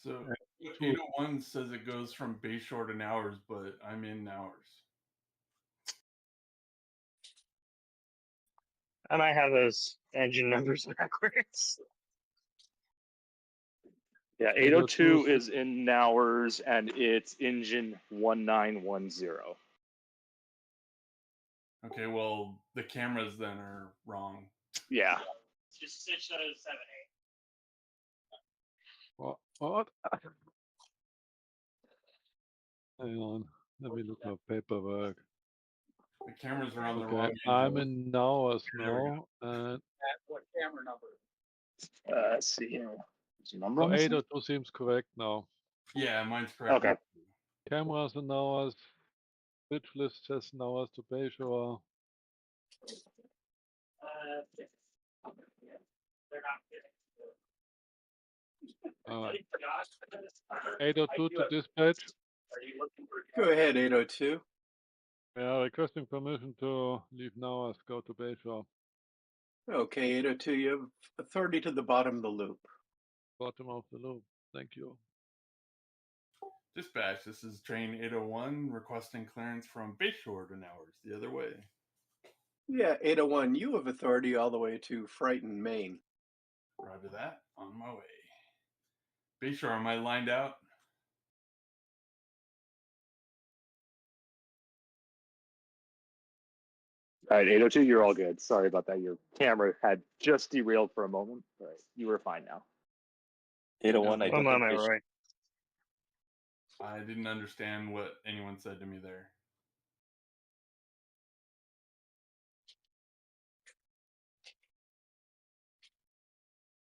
So Two. 801 says it goes from Bayshore to Nowers, but I'm in Nowers. I might have those engine numbers backwards. Yeah, 802 is in Nowers, and it's engine 1910. Okay, well, the cameras then are wrong. Yeah. Just switch those 7A. What? Hang on. Let me look at paperwork. The cameras are on the Okay, wrong I'm engine. in Nowers There we now, and What camera number? Let's see here. Is the number so on this? 802 seems correct now. Yeah, mine's correct. Okay. Cameras in Nowers. Switch list says Nowers to Bayshore. They're not kidding. 802 to dispatch. Are you looking for? Go ahead, 802. Yeah, requesting permission to leave Nowers, go to Bayshore. Okay, 802, you have authority to the bottom of the loop. Bottom of the loop. Thank you. Dispatch, this is train 801 requesting clearance from Bayshore to Nowers, the other way. Yeah, 801, you have authority all the way to Frighton, Maine. Roger that, on my way. Bayshore, am I lined out? All right, 802, you're all good. Sorry about that. Your camera had just derailed for a moment, but you were fine now. 801, I don't think I right? I didn't understand what anyone said to me there.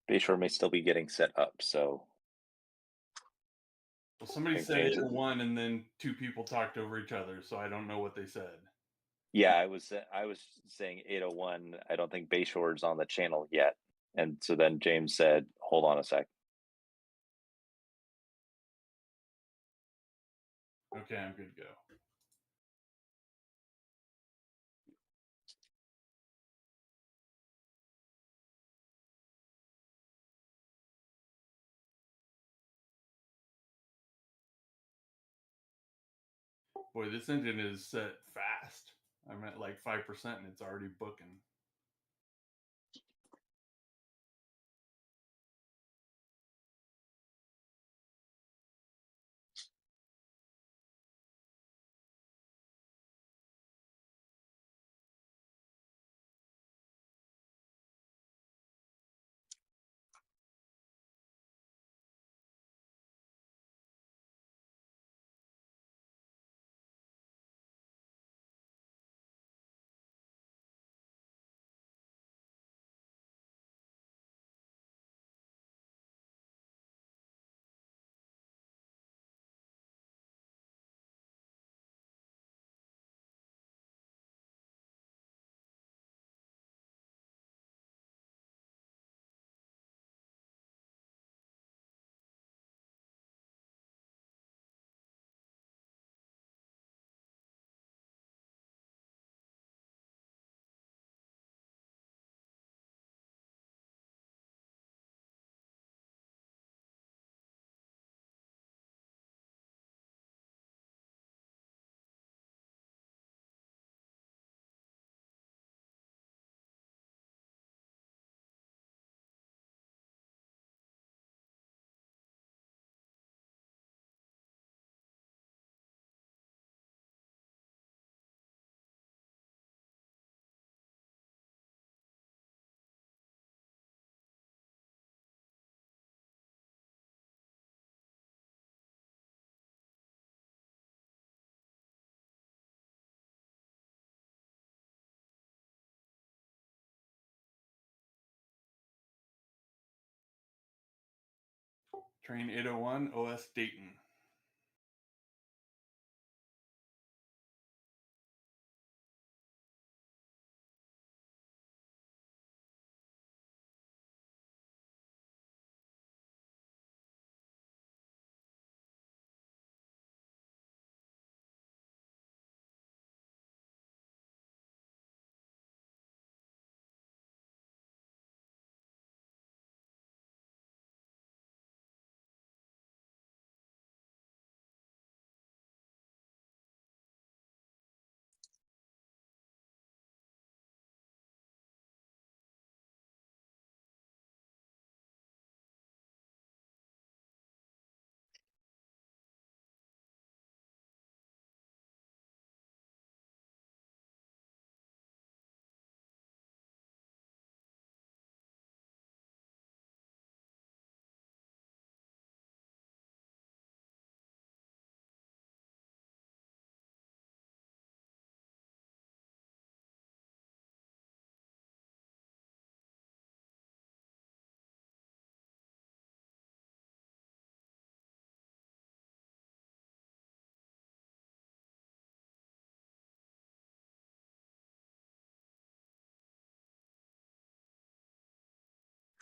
Bayshore may still be getting set up, so Well, somebody Can said change it. 801 and then two people talked over each other, so I don't know what they said. yeah, I was saying 801. I don't think Bayshore's on the channel yet, and so then James said, "Hold on a sec." Okay, I'm good to go. Boy, this engine is set fast. I'm at like 5% and it's already booking. Train 801, OS Dayton.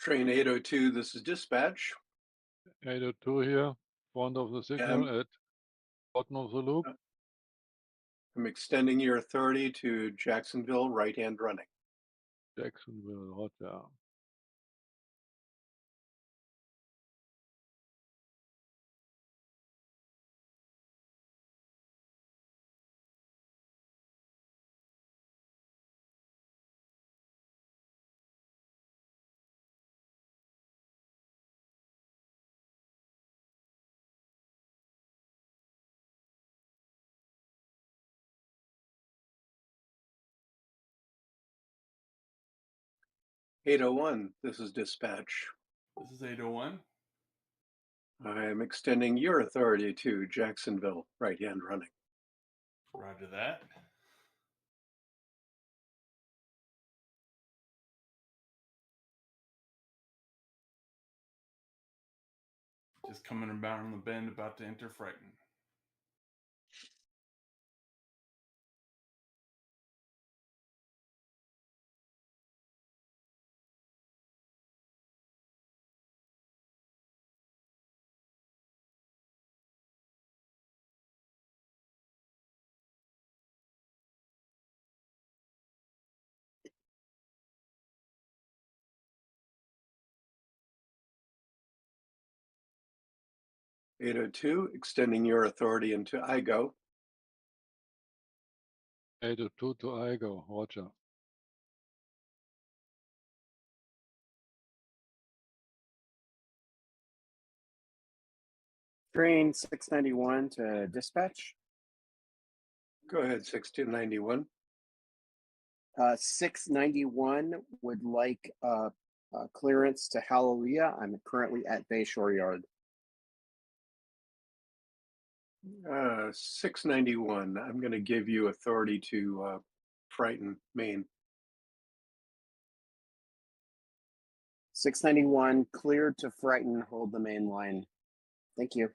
Train 802, this is dispatch. 802 here, front of the signal at bottom of the loop. I'm extending your authority to Jacksonville, right-hand running. Jacksonville, roger. "801, this is dispatch. This is 801. I am extending your authority to Jacksonville, right-hand running." Roger that. Just coming around the bend, about to enter Frighten. "802, extending your authority into IGO." 802 to IGO, roger. Train 691 to dispatch. Go ahead, 1691. 691 would like clearance to Hallelujah. I'm currently at Bayshore Yard. 691, I'm going to give you authority to Frighten, Maine. 691 cleared to Frighten, hold the main line. Thank you.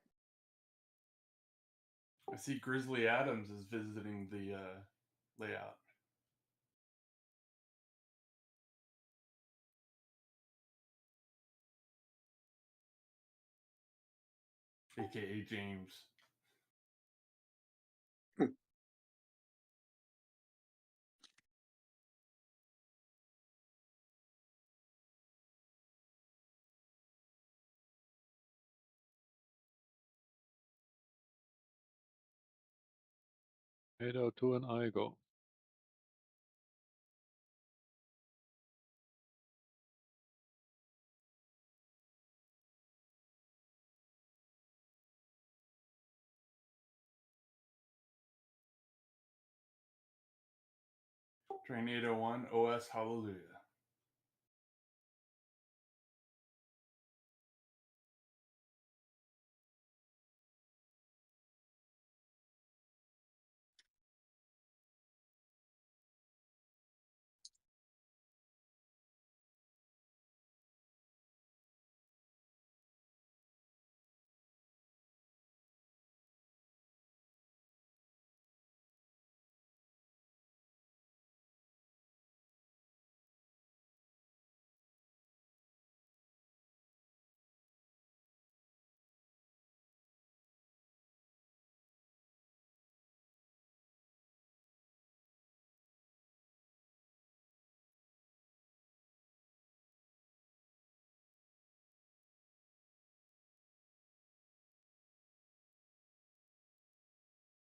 I see Grizzly Adams is visiting the layout. AKA James. 802 and IGO. Train 801, OS Hallelujah.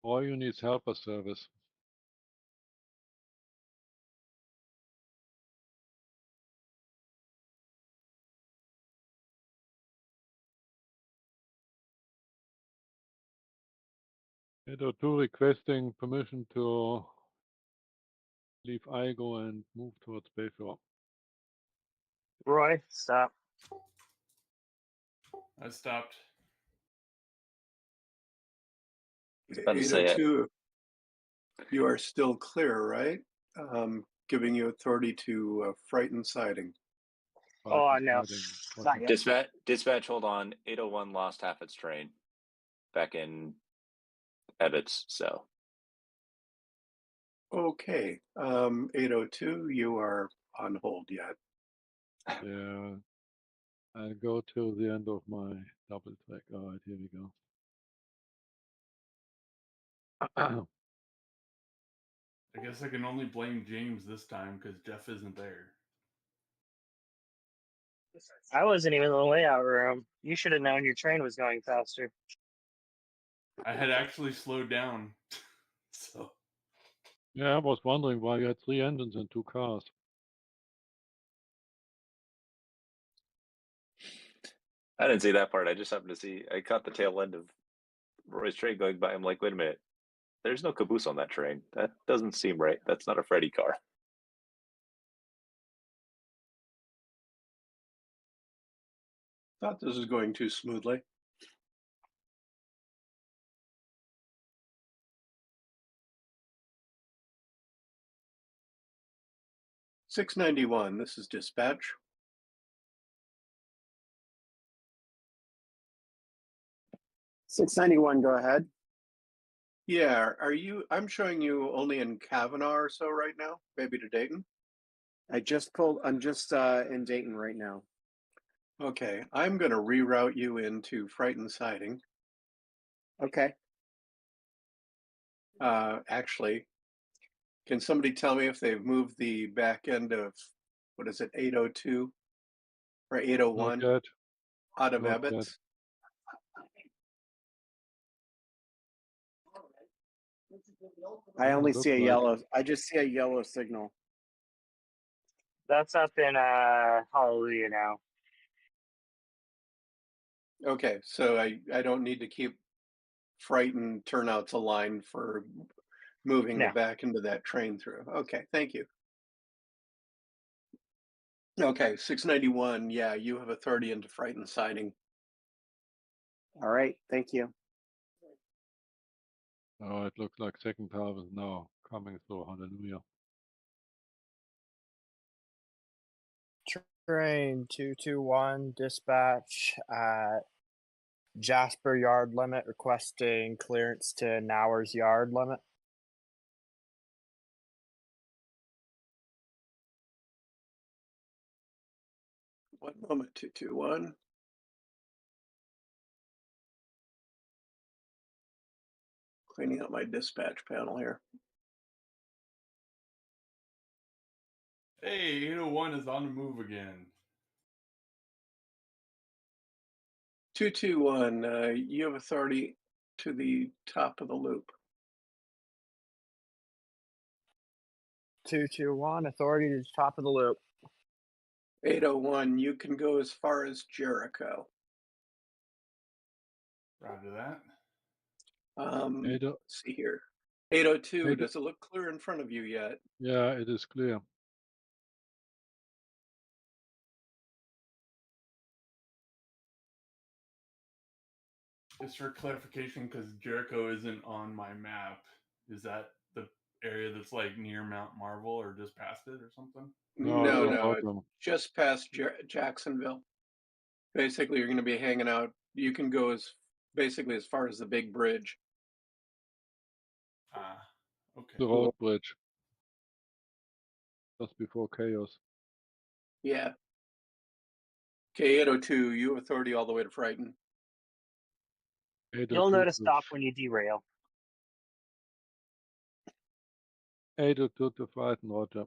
All you needs helper service. Two requesting permission to leave IGO and move towards Bayshore. Roy, stop. I stopped. About to say it. 802, you are still clear, right? Giving you authority to Frighten siding. Oh, no. Siding, Not yet. Dispatch, hold on. 801 lost half its train back in Ebbets, so. Okay, 802, you are on hold yet. Yeah, I go to the end of my double track. All right, here we go. I guess I can only blame James this time because Jeff isn't there. I wasn't even in the layout room. You should have known your train was going faster. I had actually slowed down. So Yeah, I was wondering why you had 3 engines and 2 cars. I didn't see that part. I just happened to see. I caught the tail end of Roy's train going by. I'm like, wait a minute. There's no caboose on that train. That doesn't seem right. That's not a Freddy car. Thought this was going too smoothly. $691. This is dispatch. $691. Go ahead. Yeah, are you? I'm showing you only in Kavanaugh or so right now. Maybe to Dayton. I'm just in Dayton right now. Okay, I'm going to reroute you into Frightened Siding. Okay. Actually, can somebody tell me if they've moved the back end of, what is it, 802 or Not 801 yet. out of Not yet. Ebbets? I only Looks see a like. yellow. I just see a yellow signal. That's up in Hallelujah now. Okay, so I don't need to keep Frightened turnouts aligned for moving the No. back into that train through. Okay, thank you. Okay, 691. Yeah, you have authority into Frightened Siding. All right. Thank you. Oh, it looks like second half is now coming through. Hallelujah. Train 221 dispatch at Jasper yard limit requesting clearance to Nowers yard limit. One moment, 221. Cleaning up my dispatch panel here. hey, 801 is on the move again. 221, you have authority to the top of the loop. 221 authority to the top of the loop. 801, you can go as far as Jericho. Roger that. Eight- Let's see here. 802, Eight- does it look clear in front of you yet? Yeah, it is clear. Just for clarification, because Jericho isn't on my map, is that the area that's like near Mount Marvel or just past it or something? No, No, it's no, about it's them. just past Jacksonville. Basically, you're going to be hanging out. You can go basically as far as the big bridge. Ah, okay. The road bridge. Just before chaos. Yeah. Okay, 802, you have authority all the way to Frighten. You'll know to stop 802 when you derail. 802 to Frighten, Roger.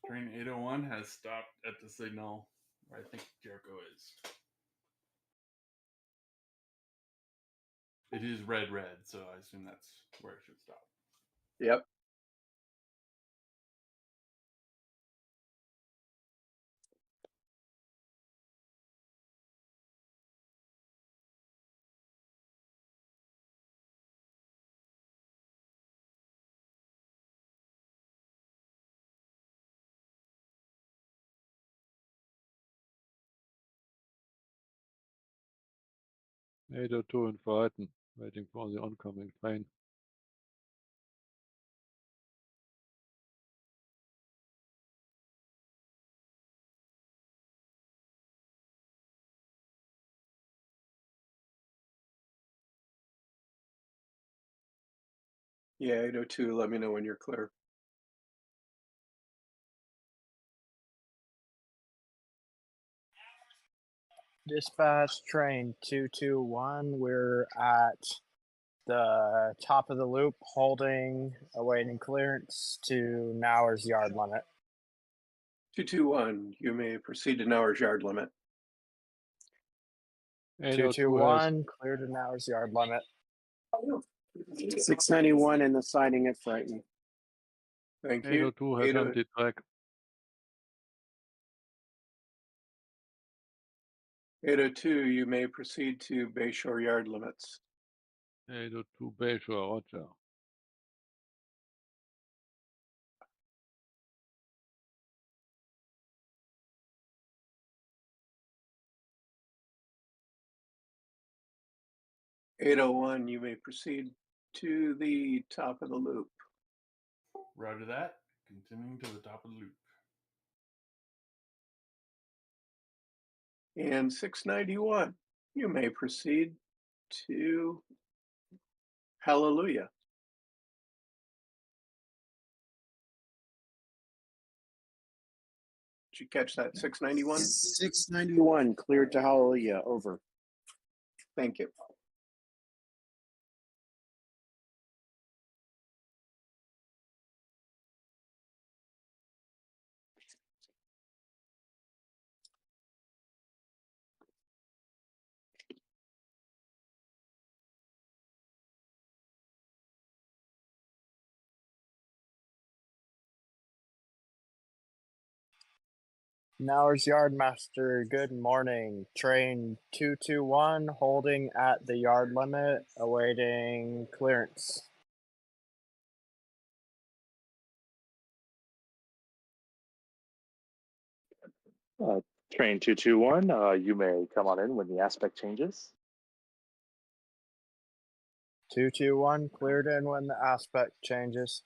Train 801 has stopped at the signal where I think Jericho is. It is red, so I assume that's where it should stop. Yep. Eight oh two in Brighton, waiting for the oncoming train. Yeah, 802. Let me know when you're clear. Dispatch train 221. We're at the top of the loop, holding, awaiting clearance to Nauer's yard limit. 221. You may proceed to Nauer's yard limit. 802 has 221, clear to Nauer's yard limit. 691 in the siding at Frighton. Thank you. 802 has 80 empty track. 802. You may proceed to Bayshore yard limits. 802 Bayshore, roger. .801. You may proceed to the top of the loop. Roger that. Continuing to the top of the loop. And 691. You may proceed to Hallelujah. Did you catch that? 691. 691 cleared to Hallelujah. Over. Thank you. Nauer's Yardmaster, good morning. Train 221, holding at the yard limit, awaiting clearance. Train 221, you may come on in when the aspect changes. 221, cleared in when the aspect changes.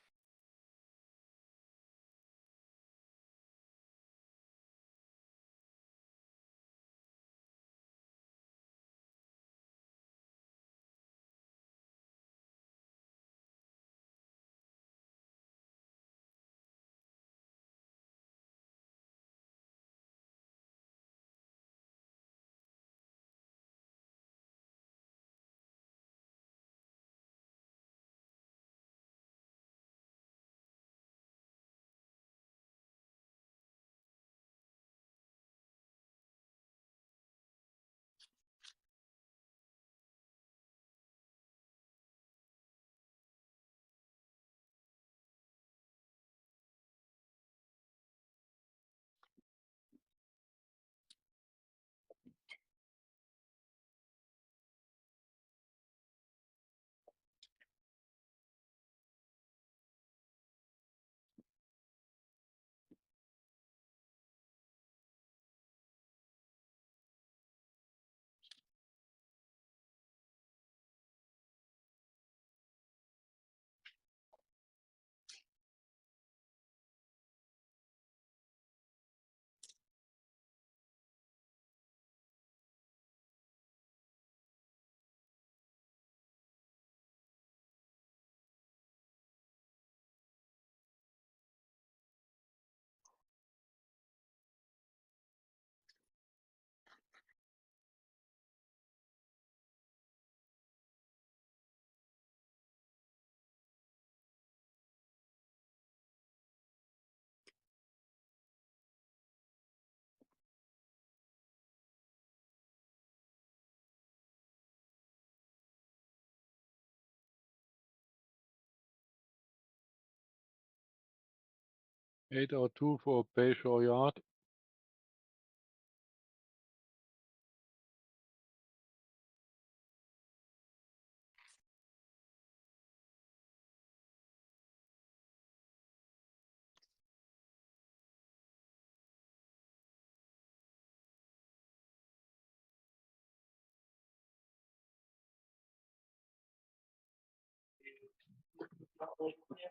802 for Bayshore Yard.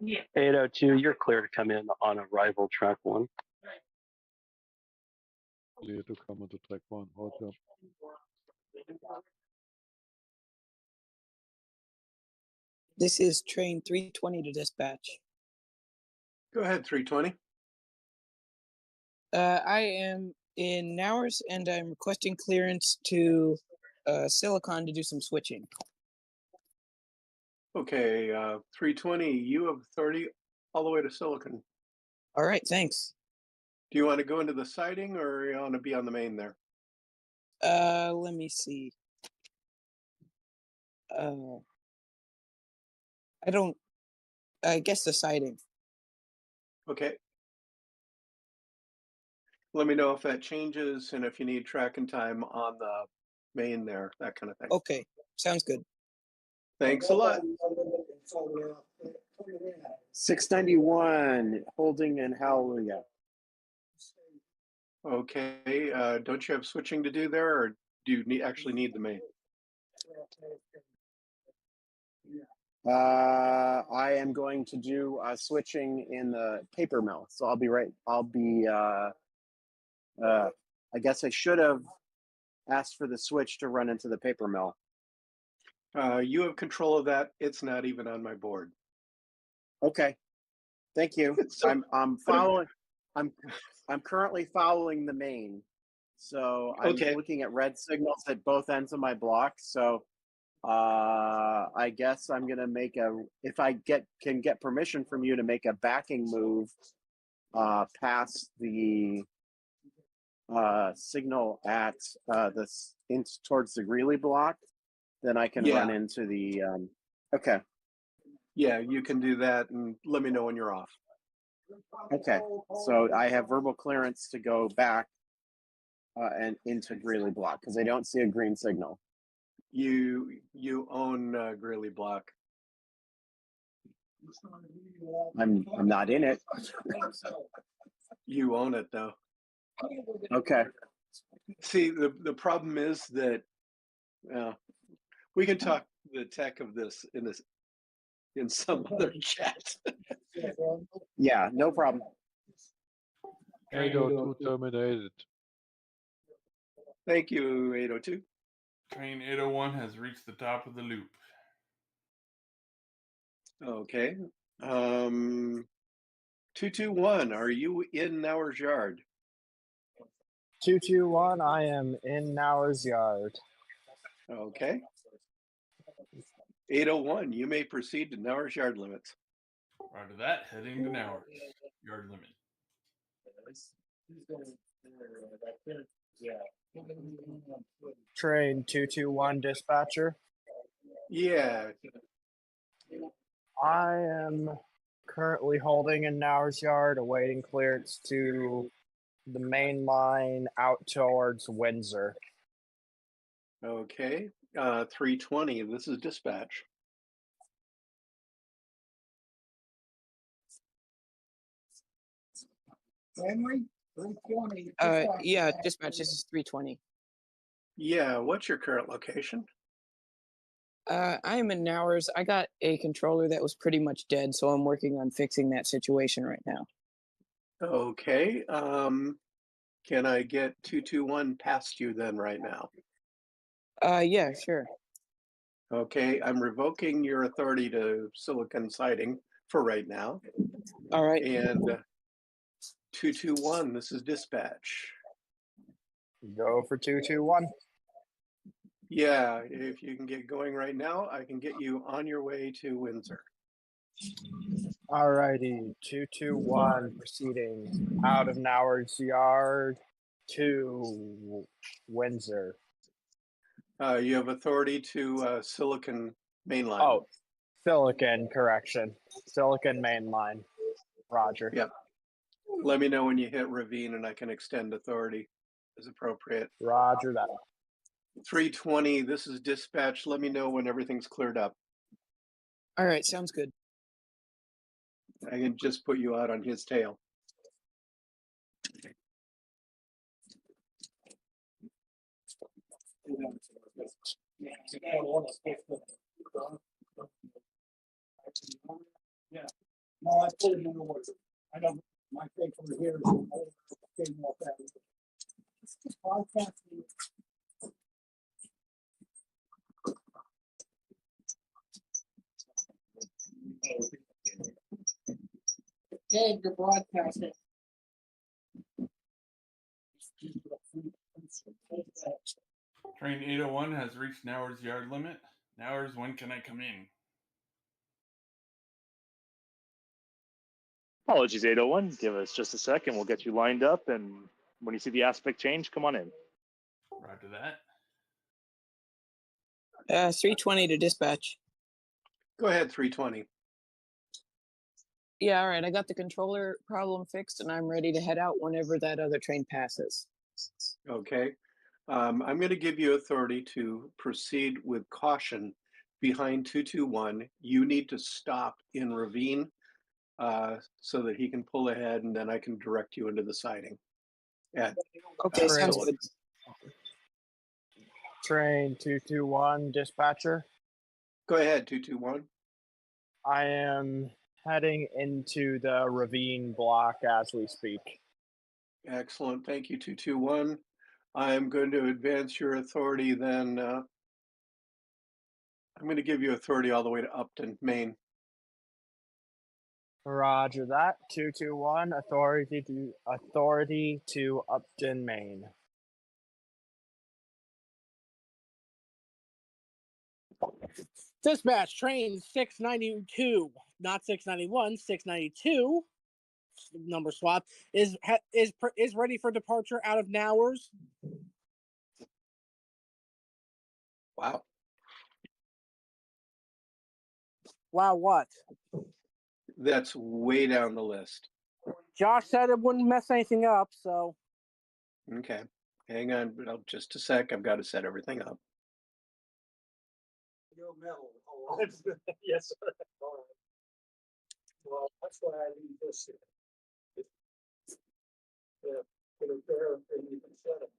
Yeah. 802, you're clear to come in on arrival track 1. Clear to come onto track 1. Roger. This is train 320 to dispatch. Go ahead, 320. I am in Nowers and I'm requesting clearance to Silicon to do some switching. Okay, 320, you have authority all the way to Silicon. All right, thanks. Do you want to go into the siding or you want to be on the main there? Let me see. I guess the siding. Okay. Let me know if that changes and if you need tracking time on the main there, that kind of thing. Okay, sounds good. Thanks a lot. 691 holding in Hallelujah. Okay, don't you have switching to do there, or do you actually need the main? I am going to do switching in the paper mill, so I'll be right. I guess I should have asked for the switch to run into the paper mill. You have control of that. It's not even on my board. Okay, thank you. So, I'm following. I'm currently following the main, so I'm okay. looking at red signals at both ends of my block. So I guess I'm gonna make if I can get permission from you to make a backing move past the signal at towards the Greeley block, then I can run into the okay. Yeah, you can do that and let me know when you're off. Okay, so I have verbal clearance to go back and into Greeley block because I don't see a green signal. You own Greeley block. I'm not in it. You own it though. Okay. See, the problem is that we can talk the tech of this in some other chat. Yeah, no problem. 802 terminated. Thank you, 802. Train 801 has reached the top of the loop. Okay. 221, are you in Nowers Yard? 221, I am in Nowers Yard. Okay. 801, you may proceed to Nowers Yard limits. Roger that, heading to Nowers Yard limit. Train 221 dispatcher. Yeah. I am currently holding in Nowers Yard, awaiting clearance to the main line out towards Windsor. Okay. 320, this is dispatch. Yeah, dispatch, this is 320. Yeah, what's your current location? I am in Nowers. I got a controller that was pretty much dead, so I'm working on fixing that situation right now. Okay. Can I get 221 past you then right now? Yeah, sure. Okay, I'm revoking your authority to Silicon Siding for right now. All right. And 221, this is dispatch. Go for 221. Yeah, if you can get going right now, I can get you on your way to Windsor. Alrighty, 221 proceeding out of Nowers Yard to Windsor. You have authority to Silicon Mainline. Oh, Silicon, correction. Silicon Main Line. Roger. Yep. Let me know when you hit ravine and I can extend authority as appropriate. Roger that. 320, this is dispatch. Let me know when everything's cleared up. All right, sounds good. I can just put you out on his tail. Yeah. No, I put it in the order. I know my take over here is getting off that. Dave, you're broadcasting. Train 801 has reached Nauer's yard limit. Nauer's, when can I come in? Apologies, 801. Give us just a second. We'll get you lined up. And when you see the aspect change, come on in. Roger that. 320 to dispatch. Go ahead, 320. Yeah, all right. I got the controller problem fixed, and I'm ready to head out whenever that other train passes. Okay. I'm going to give you authority to proceed with caution behind 221. You need to stop in ravine so that he can pull ahead, and then I can direct you into the siding. Okay, sounds good. Train 221, dispatcher. Go ahead, 221. I am heading into the ravine block as we speak. Excellent. Thank you, 221. I'm going to advance your authority then. I'm going to give you authority all the way to Upton, Maine. Roger that. 221, authority to Upton, Maine. Dispatch train 692, not 691, 692. Number swap is ready for departure out of Nauers. Wow. Wow, what? That's way down the list. Josh said it wouldn't mess anything up, so. Okay. Hang on, but just a sec. I've got to set everything up. Yes, sir. All right. Well, that's why I leave this here. Yeah, repair and you can set it.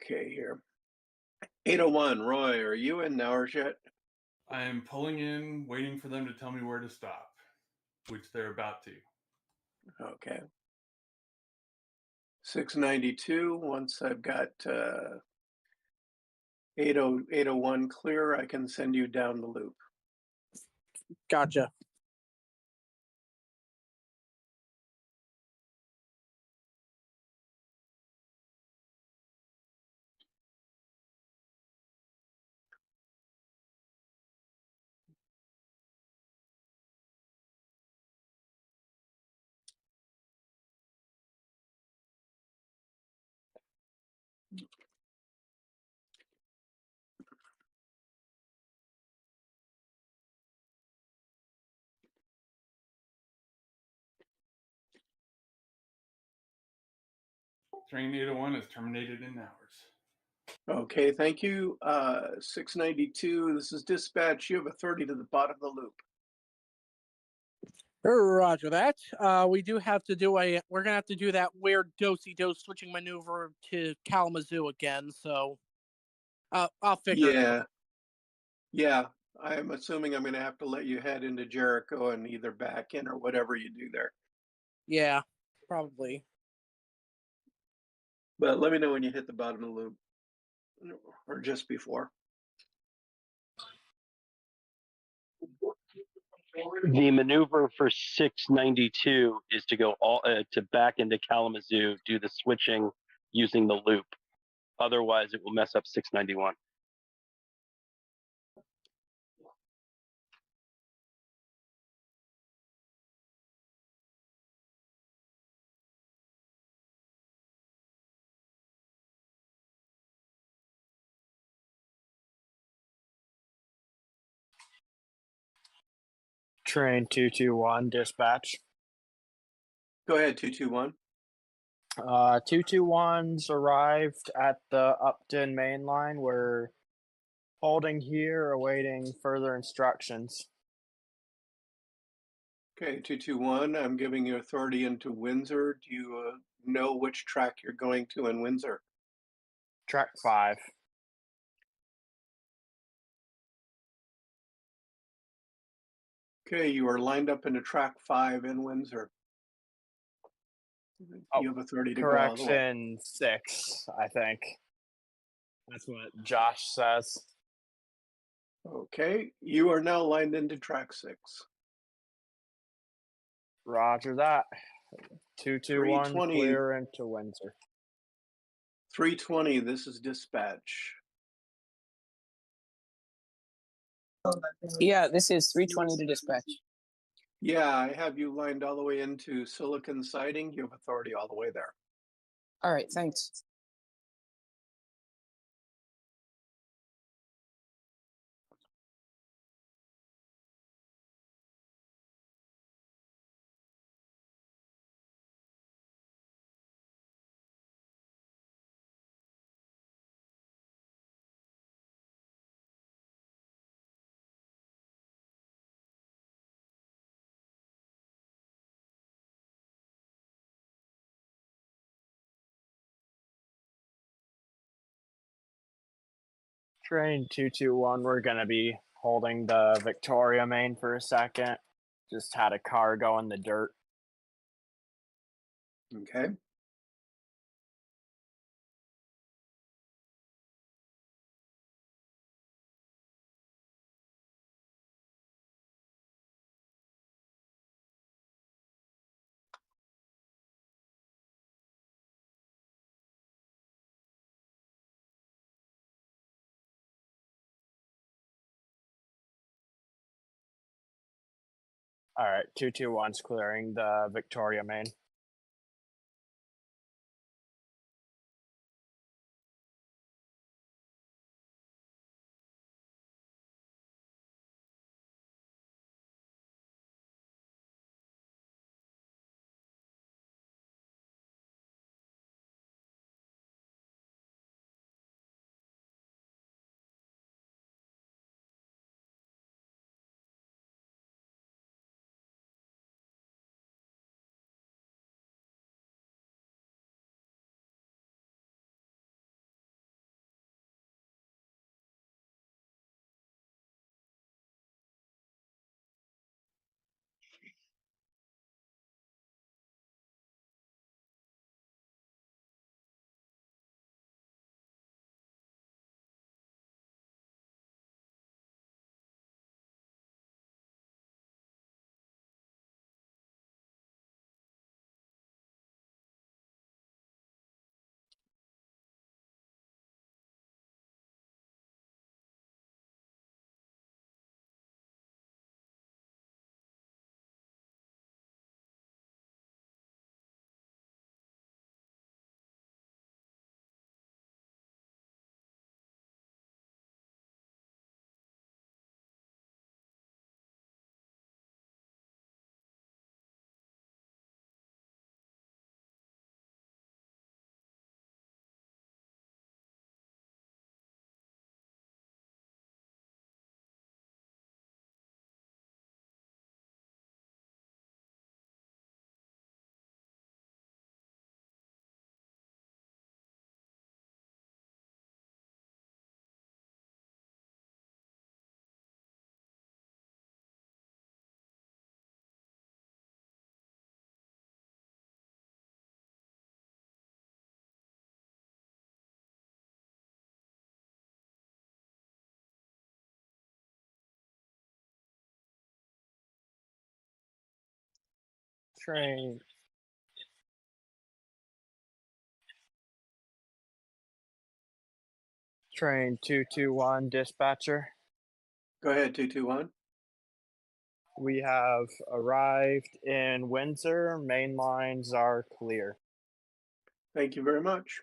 Okay, here. 801, Roy, are you in Nauers yet? I am pulling in, waiting for them to tell me where to stop, which they're about to. Okay. 692, once I've got 801 clear, I can send you down the loop. Gotcha. Train 801 is terminated in Nauers. Okay, thank you. 692, this is dispatch. You have authority to the bottom of the loop. Roger that. We do have to do we're gonna have to do that weird do switching maneuver to Kalamazoo again, so I'll figure it out. Yeah. I'm assuming I'm going to have to let you head into Jericho and either back in or whatever you do there. Yeah, probably. But let me know when you hit the bottom of the loop or just before. The maneuver for 692 is to go to back into Kalamazoo, do the switching using the loop. Otherwise, it will mess up 691. Train 221, dispatch. Go ahead, 221. 221's arrived at the Upton main line. We're holding here, awaiting further instructions. Okay, 221, I'm giving you authority into Windsor. Do you know which track you're going to in Windsor? Track 5. Okay, you are lined up into track 5 in Windsor. You have authority to go all the way. Correction 6, I think. That's what Josh says. Okay, you are now lined into track 6. Roger that. 221, 320. clear into Windsor. 320, this is dispatch. Yeah, this is 320 to dispatch. Yeah, I have you lined all the way into Silicon Siding. You have authority all the way there. All right, thanks. Train 221, we're going to be holding the Victoria main for a second. Just had a car go in the dirt. Okay. All right, 221's clearing the Victoria main. Train. Train 221, dispatcher. Go ahead, 221. We have arrived in Windsor. Main lines are clear. Thank you very much.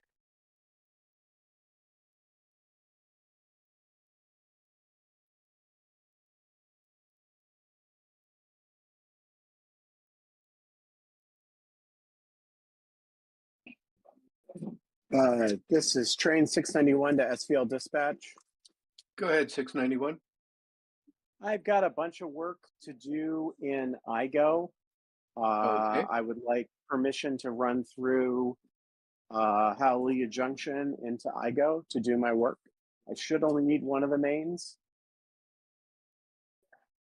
This is train 691 to SVL dispatch. Go ahead, 691. I've got a bunch of work to do in IGO. Okay. I would like permission to run through Hallelujah Junction into IGO to do my work. I should only need one of the mains.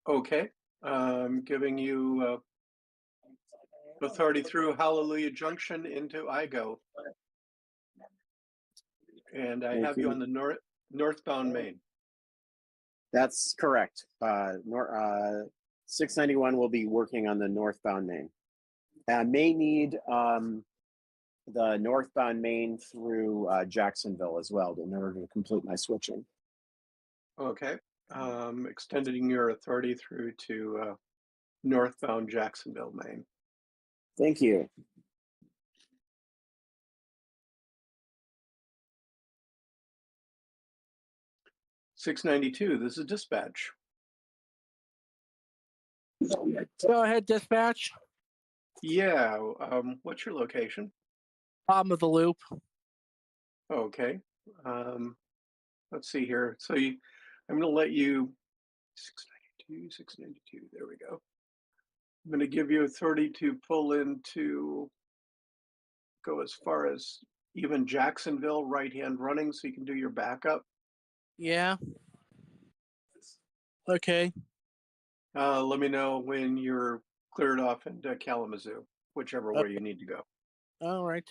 Okay. Giving you authority through Hallelujah Junction into IGO. And I have you on the northbound main. That's correct. 691 will be working on the northbound main. I may need the northbound main through Jacksonville as well in order to complete my switching. Okay. Extending your authority through to northbound Jacksonville main. Thank you. $692. This is dispatch. Go ahead, dispatch. Yeah. What's your location? Bottom of the loop. Okay. Let's see here. So I'm going to let you 692. There we go. I'm going to give you authority to pull into, go as far as even Jacksonville, right-hand running, so you can do your backup. Yeah. Okay. Let me know when you're cleared off into Kalamazoo, whichever way you need to go. All right.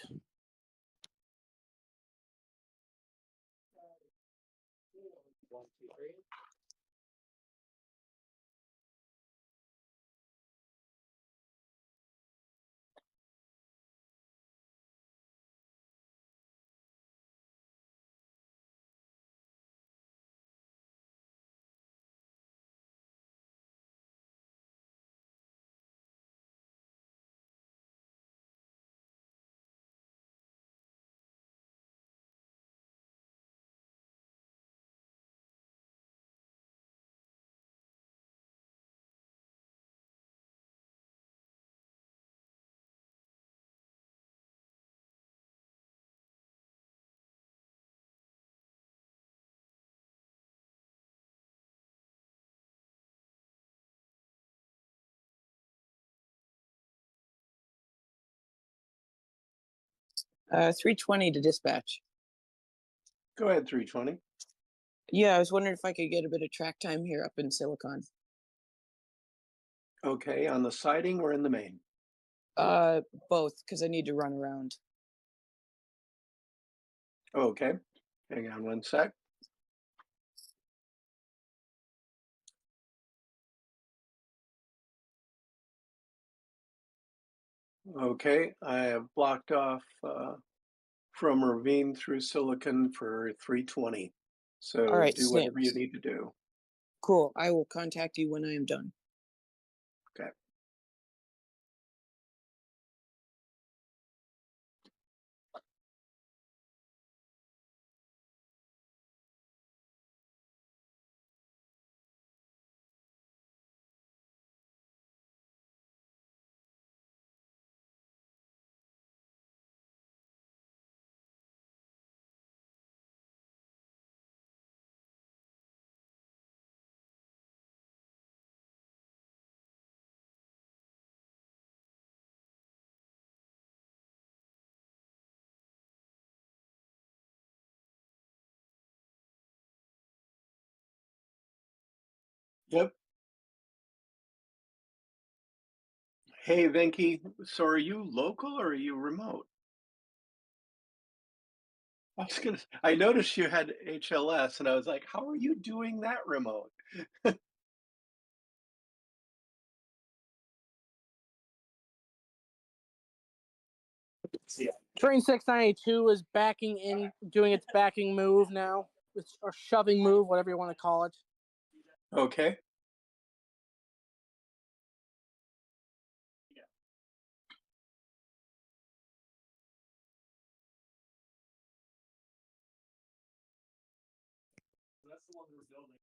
Uh, 320 to dispatch. Go ahead, 320. Yeah, I was wondering if I could get a bit of track time here up in Silicon. Okay, on the siding or in the main? Both, because I need to run around. Okay, hang on one sec. Okay, I have blocked off from Ravine through Silicon for 320. So All right, do whatever you need to do. Cool. I will contact you when I am done. Okay. Yep. Hey, Venki, so are you local or are you remote? I noticed you had HLS and I was like, how are you doing that remote? Train 692 is backing in, doing its backing move now. It's or shoving move, whatever you want to call it. Okay. That's the one we're building.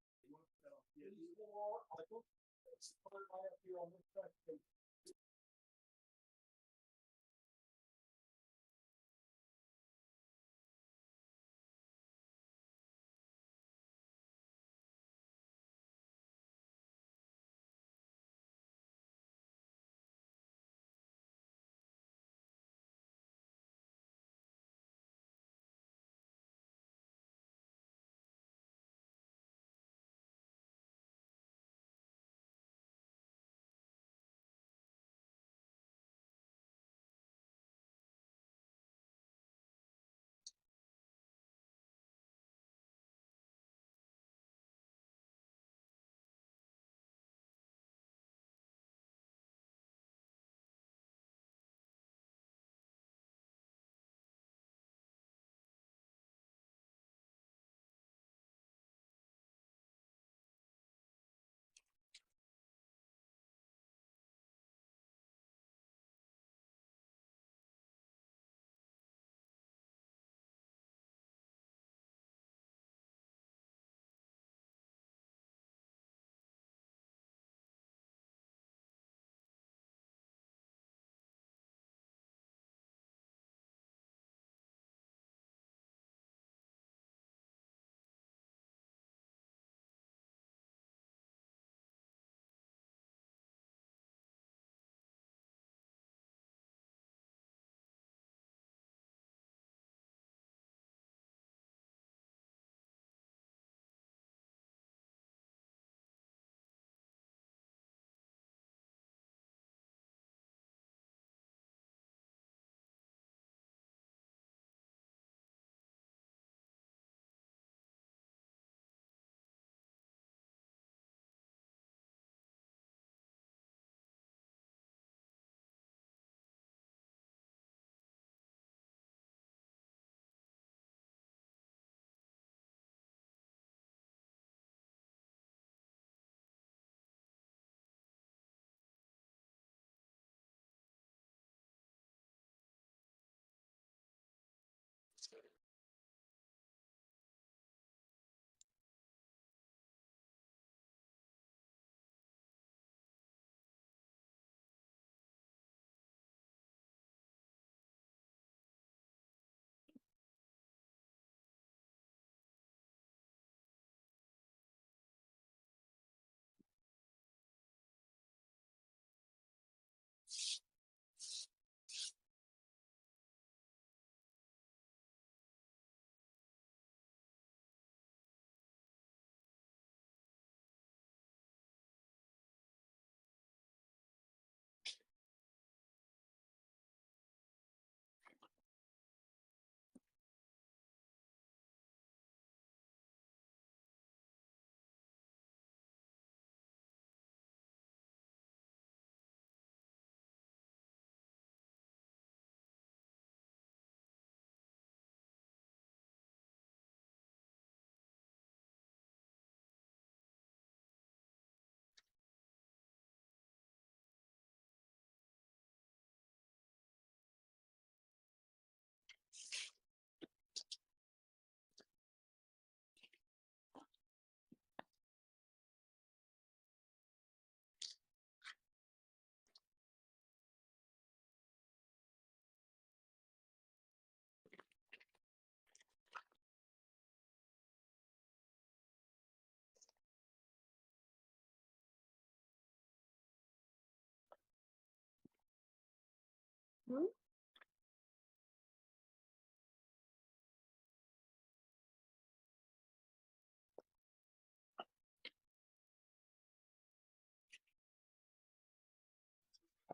All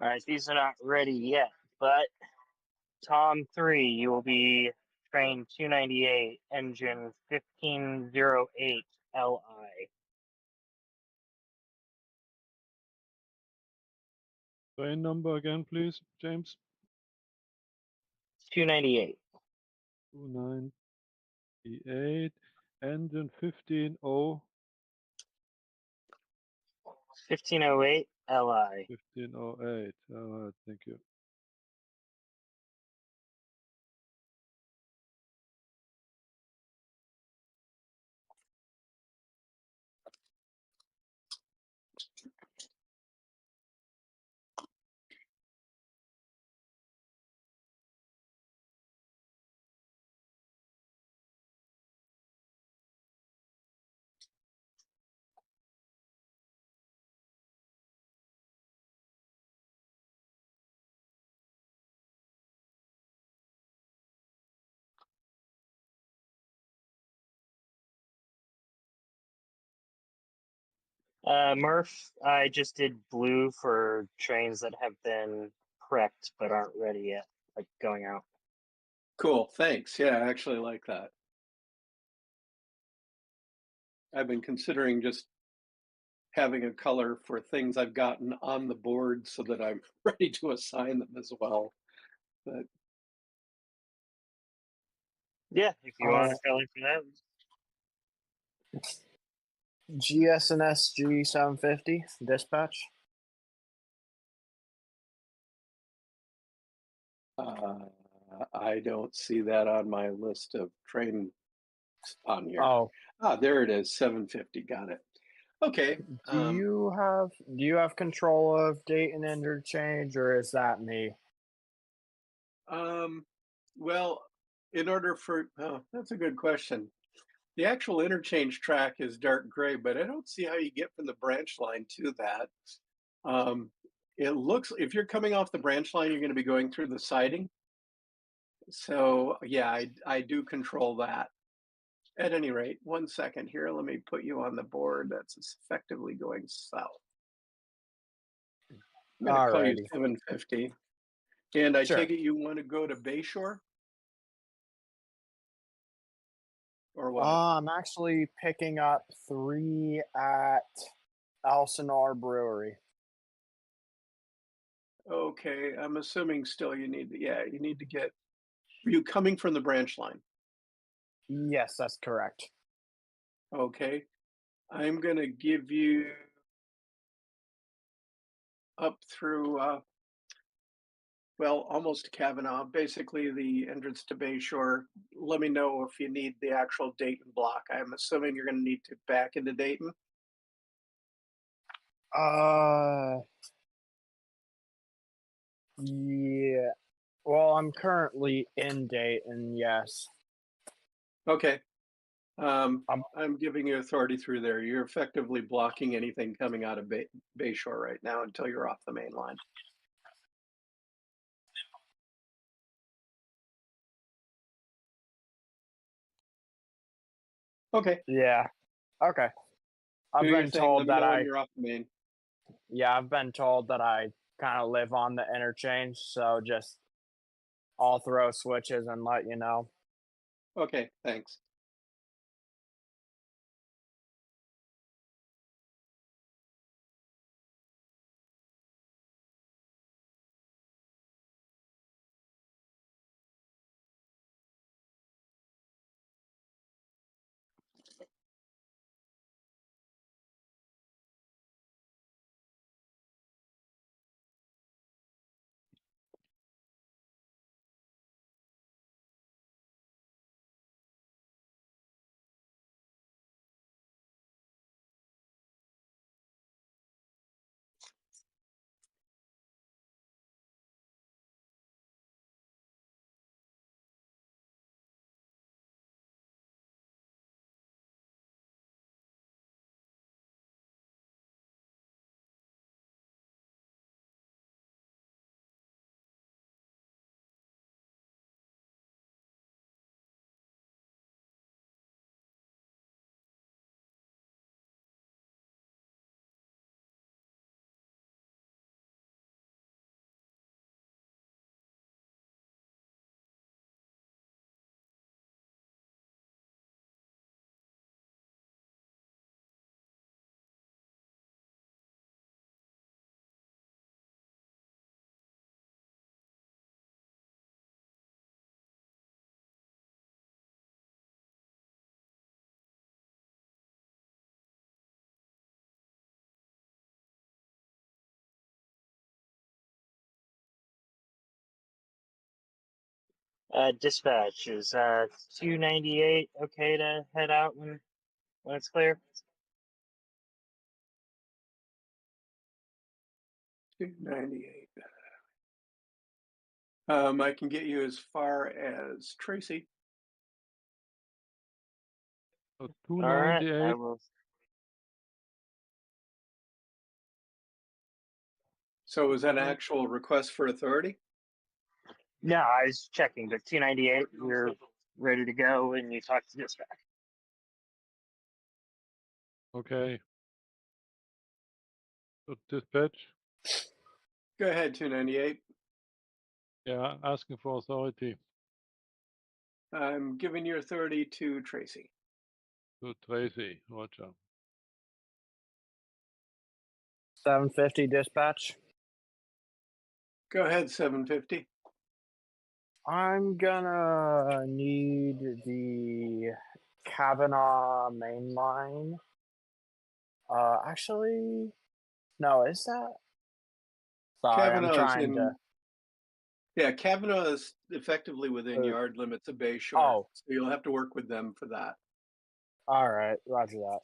right, these are not ready yet, but Tom 3, you will be train 298, engine 1508 LI. Train number again, please, James. 298. 298, engine 150. 1508 LI. 1508. All right, thank you. Murph, I just did blue for trains that have been prepped but aren't ready yet, like going out. Cool. Thanks. Yeah, I actually like that. I've been considering just having a color for things I've gotten on the board so that I'm ready to assign them as well. But Yeah, if you want a color for that. GSNS G750 dispatch. I don't see that on my list of train on here. Oh, There it is, 750. Got it. Okay. do you have control of date and interchange, or is that me? Well, in order for that's a good question. The actual interchange track is dark gray, but I don't see how you get from the branch line to that. It looks, if you're coming off the branch line, you're going to be going through the siding. So yeah, I do control that. At any rate, 1 second here. Let me put you on the board. That's effectively going south. I'm going to call you Alrighty. 750. And I Sure. take it you want to go to Bayshore? Or what? I'm actually picking up 3 at Elsinore Brewery. Okay, I'm assuming still you need to, yeah, you need to get, are you coming from the branch line? Yes, that's correct. Okay, I'm going to give you up through, well, almost Kavanaugh, basically the entrance to Bayshore. Let me know if you need the actual Dayton block. I'm assuming you're going to need to back into Dayton. Yeah. Well, I'm currently in Dayton, yes. Okay. I'm giving you authority through there. You're effectively blocking anything coming out of Bayshore right now until you're off the main line. Okay. Yeah. Okay. I've Do your been thing. told Let me that know when you're off the main. yeah, I've been told that I kind of live on the interchange, so just I'll throw switches and let you know. Okay, thanks. Dispatch is 298 okay to head out when it's clear? 298. I can get you as far as Tracy. So All right, I 298. will. So was that an actual request for authority? No, I was checking, but 298, you're ready to go when you talk to dispatch. Okay. So dispatch. Go ahead, 298. Yeah, asking for authority I'm giving your authority to Tracy. to Tracy. Roger. 750 dispatch. Go ahead, 750. I'm gonna need the Kavanaugh main line. Actually, no, is that? Sorry, I'm Kavanaugh's trying to. Yeah, Kavanaugh is effectively within yard limits of Bay Shore. Oh. So you'll have to work with them for that. All right, roger that.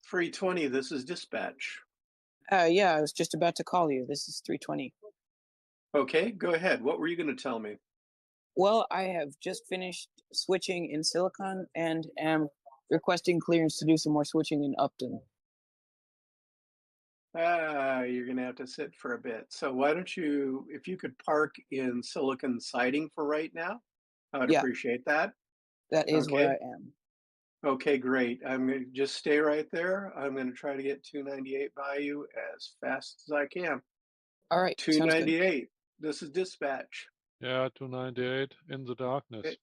320, this is dispatch. Yeah, I was just about to call you. This is 320. Okay, go ahead. What were you going to tell me? Well, I have just finished switching in Silicon and am requesting clearance to do some more switching in Upton. You're going to have to sit for a bit. So why don't you, if you could park in Silicon Siding for right now, I would appreciate that. That is where I am. Okay, great. I'm going to just stay right there. I'm going to try to get 298 by you as fast as I can. All right, sounds good. 298, this is dispatch. Yeah, 298 in the darkness.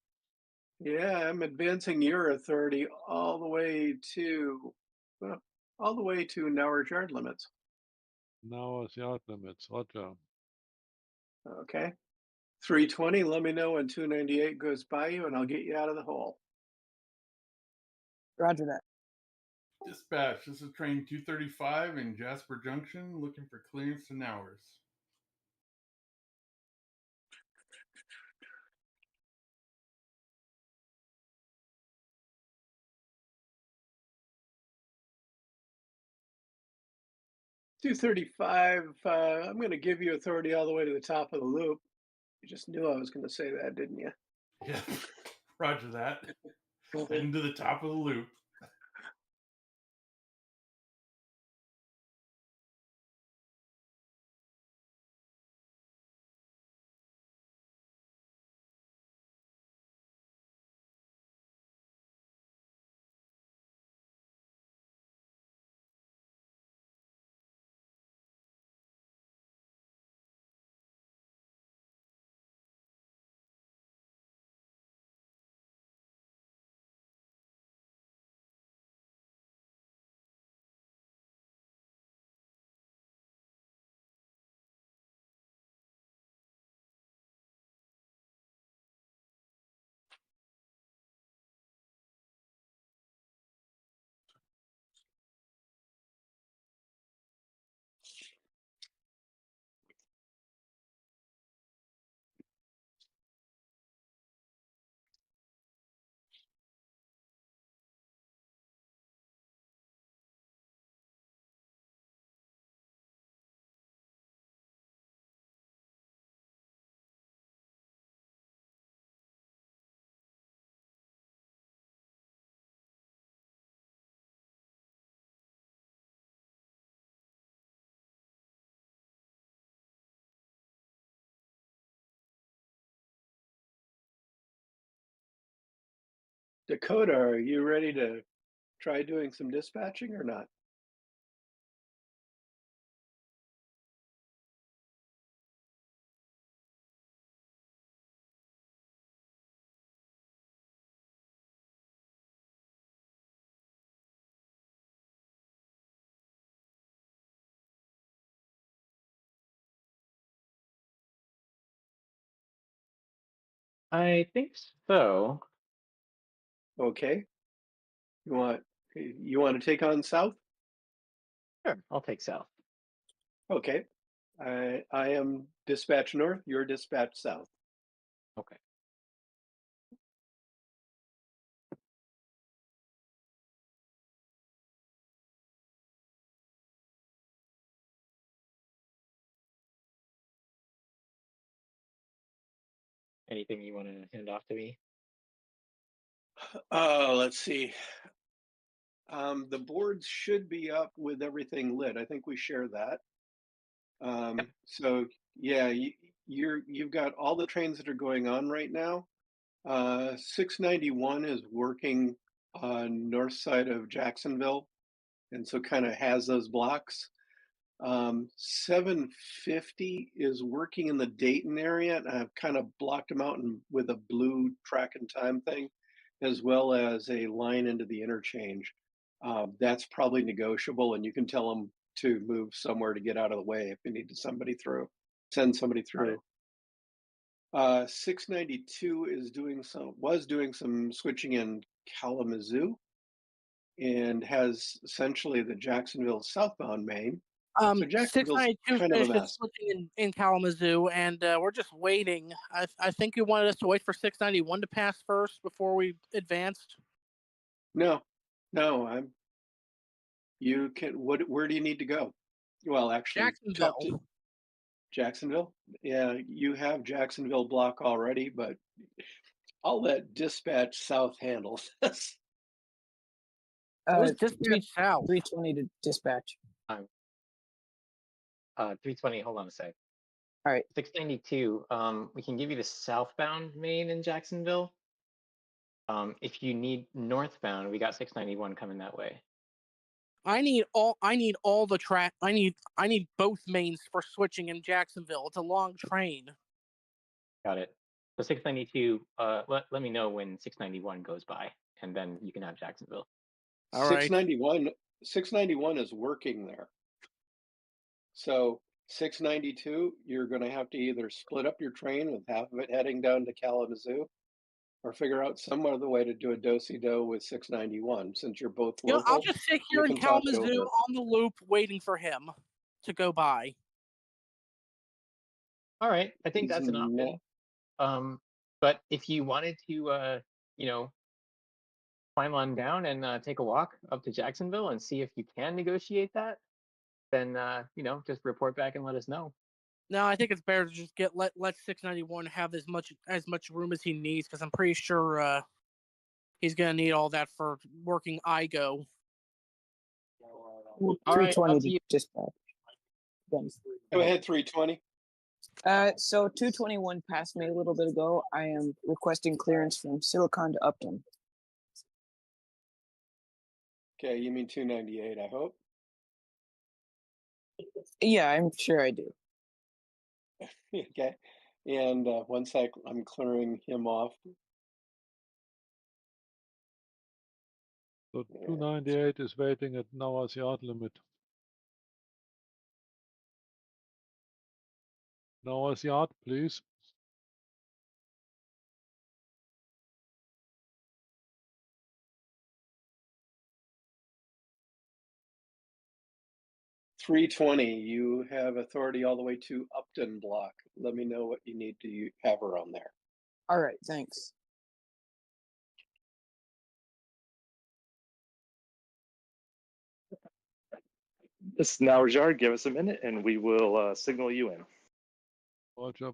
Yeah, I'm advancing your authority all the way to, well, all the way to Nauer's yard limits. Nauer's yard limits. Roger. Okay. 320, let me know when 298 goes by you and I'll get you out of the hole. Roger that. Dispatch, this is train 235 in Jasper Junction, looking for clearance to Nauers. $235, I'm going to give you authority all the way to the top of the loop. You just knew I was going to say that, didn't you? Yeah, roger that. Into the top of the loop. Dakota, are you ready to try doing some dispatching or not? I think so. Okay. You want to take on South? Sure, I'll take South. Okay. I am dispatch north, you're dispatch south. Okay. Anything you want to hand off to me? Let's see. The boards should be up with everything lit. I think we share that. So yeah, you've got all the trains that are going on right now. 691 is working on north side of Jacksonville, and so kind of has those blocks. 750 is working in the Dayton area, and I've kind of blocked them out with a blue track and time thing, as well as a line into the interchange. That's probably negotiable, and you can tell them to move somewhere to get out of the way if you need to send somebody through. 692 was doing some switching in Kalamazoo and has essentially the Jacksonville southbound main. So Jacksonville's 692 kind of a finished mess. switching in Kalamazoo, and we're just waiting. I think you wanted us to wait for 691 to pass first before we advanced. No, you can, where do you need to go? Well, actually, talk to Jacksonville. Jacksonville. Yeah, you have Jacksonville block already, but I'll let dispatch south handle this. Who's dispatch south? 320 to dispatch. 320. Hold on a sec. All right. 692. We can give you the southbound main in Jacksonville. If you need northbound, we got 691 coming that way. I need all the track. I need both mains for switching in Jacksonville. It's a long train. Got it. So 692. Let me know when 691 goes by, and then you can have Jacksonville. All right. 691 is working there. So 692, you're going to have to either split up your train with half of it heading down to Kalamazoo, or figure out some other way to do a do-si-do with 691. Since you're both local, I'll just sit here in Kalamazoo on the loop waiting for him to go by. All right, I think that's an option. But if you wanted to, climb on down and take a walk up to Jacksonville and see if you can negotiate that, then just report back and let us know. No, I think it's better to just let 691 have as much room as he needs, because I'm pretty sure he's gonna need all that for working IGO. All 320 to dispatch. Go ahead, 320. So 221 passed me a little bit ago. I am requesting clearance from Silicon to Upton. Okay, you mean 298, I hope. Yeah, I'm sure I do. Okay, and one sec, I'm clearing him off. So 298 is waiting at Noah's yard limit. Noah's yard, please. $320, you have authority all the way to Upton block. Let me know what you need to have around there. All right, thanks. This is now Rajard. Give us a minute and we will signal you in. Roger.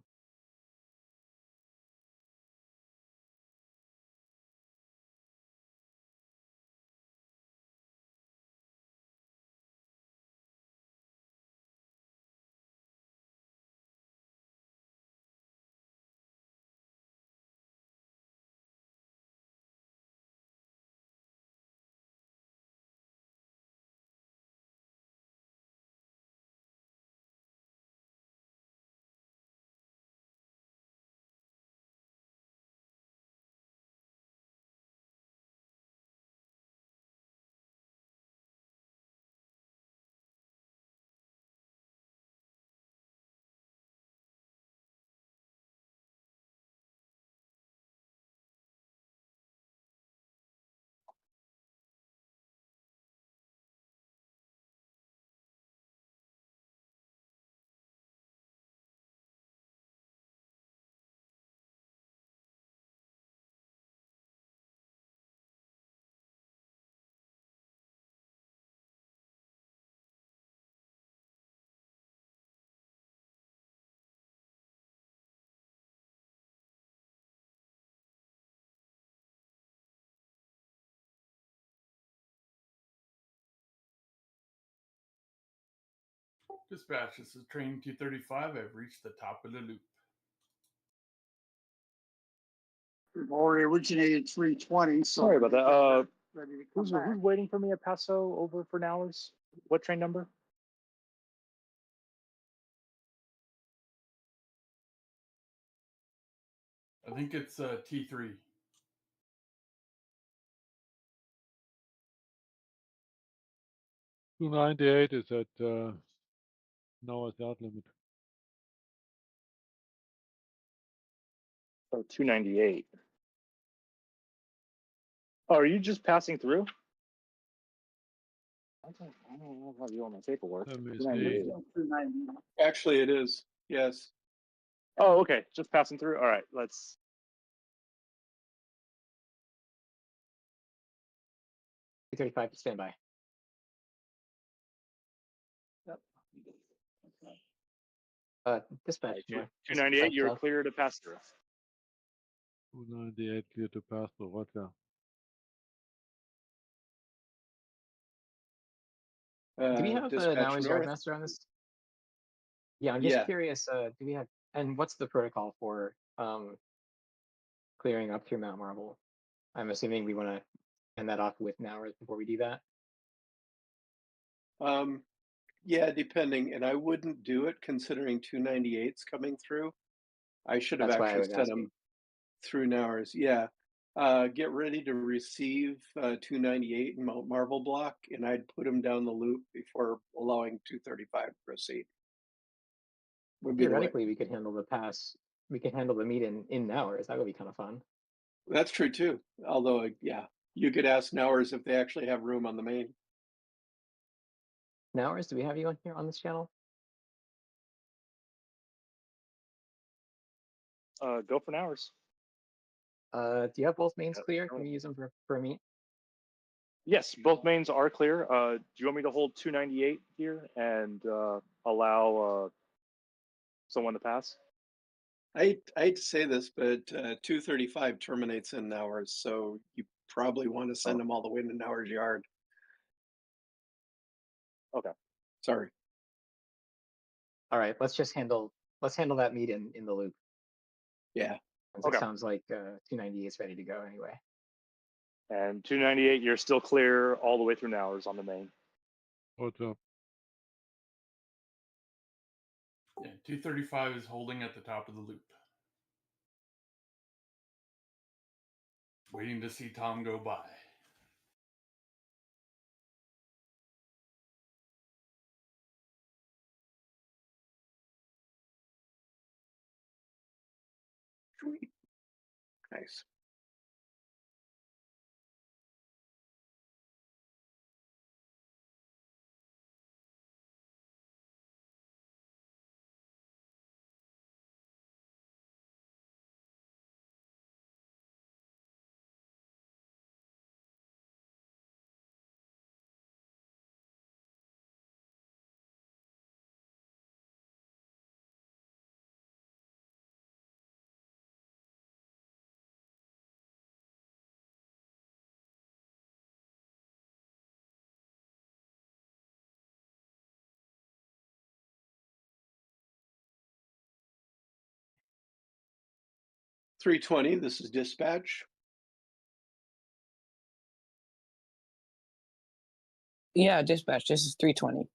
Dispatch, this is train 235. I've reached the top of the loop. We've already originated 320. So Sorry about that. ready to come Who's back. waiting for me at Paso over for Nowers? What train number? I think it's T3. $2.98 is at Noah's yard limit. Oh, 298. Oh, are you just passing through? I don't have you on my paperwork. Let me 298. see. 290. Actually, it is. Yes. Oh, okay. Just passing through. All right. Let's. 235 to stand by. Dispatch. north. 298. You're south. clear to pass through. 298 clear to pass through. Roger. Do we have an Dispatch hours north. yardmaster on this? Yeah, I'm just Yeah. curious. Do we have, and what's the protocol for clearing up through Mount Marble? I'm assuming we want to end that off with Nowers before we do that. Yeah, depending. And I wouldn't do it considering 298's coming through. I should have That's why I actually was sent asking. them through Nowers. Yeah. Get ready to receive 298 in Mount Marble block, and I'd put them down the loop before allowing 235 to proceed. Would be the way. Theoretically, we could handle the pass. We could handle the meet in Nowers. That would be kind of fun. That's true too. Although, yeah, you could ask Nowers if they actually have room on the main. Nowers, do we have you on here on this channel? Go for Nowers. Do you have both mains clear? Can we use them for a meet? Yes, both mains are clear. Do you want me to hold 298 here and allow someone to pass? I hate to say this, but 235 terminates in Nowers, so you probably want to send them all the way to Nowers Yard. Okay. Sorry. All right, let's handle that meet in the loop. Yeah. Since Okay. It sounds like 290 is ready to go anyway. And 298, you're still clear all the way through Nowers on the main. Roger. Yeah, 235 is holding at the top of the loop. Waiting to see Tom go by. Sweet. Nice. $320, this is dispatch. Yeah, dispatch. This is 320.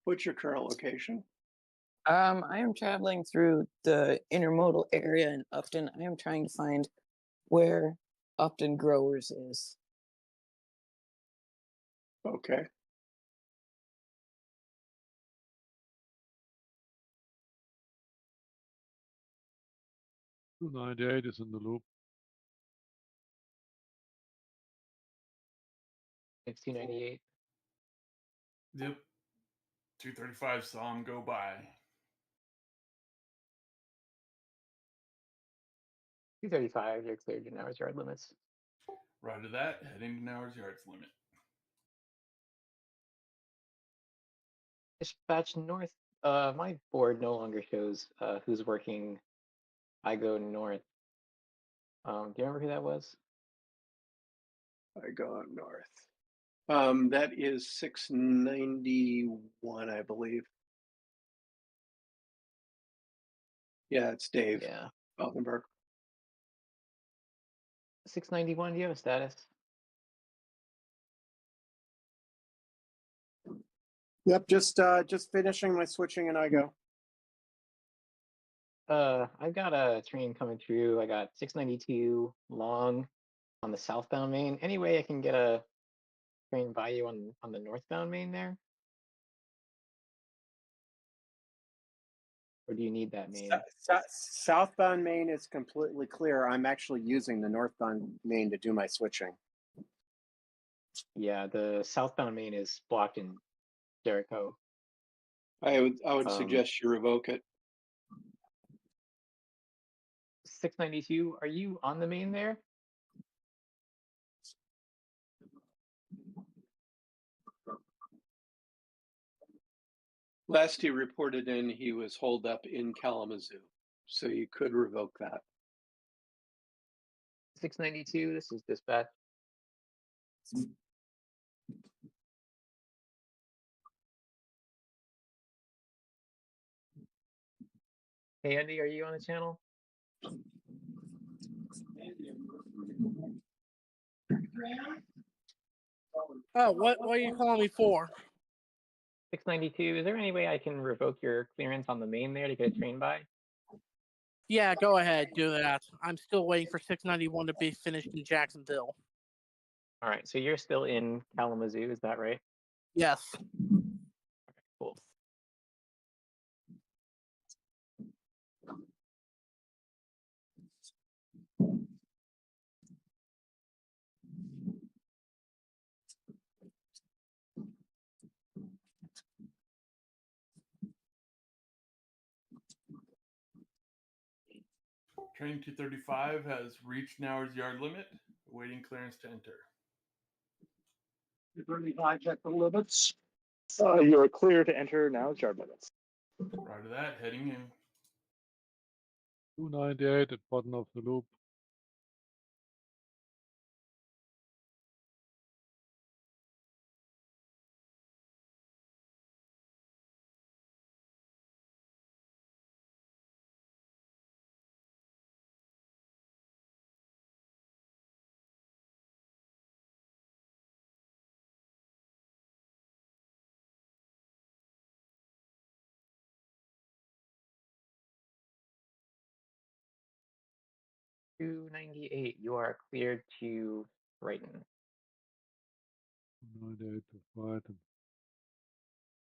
What's your current location? I am traveling through the intermodal area in Upton. I am trying to find where Upton Growers is. Okay. $2.98 is in the loop. It's 298. Yep. 235 saw him go by. 235, you're cleared your Nowers yard limits. Right to that, heading to Nowers Yard's limit. Dispatch north. My board no longer shows who's working. I go north. Do you remember who that was? I go up north. That is 691, I believe. Yeah, it's Dave Yeah. Falkenberg. 691, do you have a status? Yep, just finishing my switching and I go. I've got a train coming through. I got 692 long on the southbound main. Any way I can get a train by you on the northbound main there? Or do you need that main? Southbound main is completely clear. I'm actually using the northbound main to do my switching. Yeah, the southbound main is blocked in Jericho. I would suggest you revoke it. 692, are you on the main there? Last he reported in, he was holed up in Kalamazoo, so you could revoke that. 692, this is dispatch. Hey Andy, are you on the channel? Oh, what are you calling me for? 692, is there any way I can revoke your clearance on the main there to get a train by? Yeah, go ahead, do that. I'm still waiting for 691 to be finished in Jacksonville. All right, so you're still in Kalamazoo, is that right? Yes. Cool. Train 235 has reached Nauer's yard limit, awaiting clearance to enter. 235 at the limits. You are clear to enter now yard limits. Right to that, heading in. 298 at bottom of the loop. $298, you are cleared to Brighton. 298 to Brighton.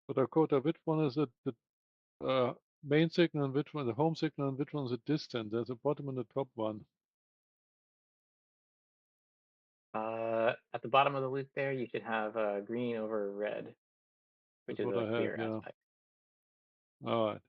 So Dakota, which one is it? The main signal and which one, the home signal and which one is the distance? There's a bottom and the top one. At the bottom of the loop there, you should have green over red, which That's is what a I clear have, yeah. aspect. All right.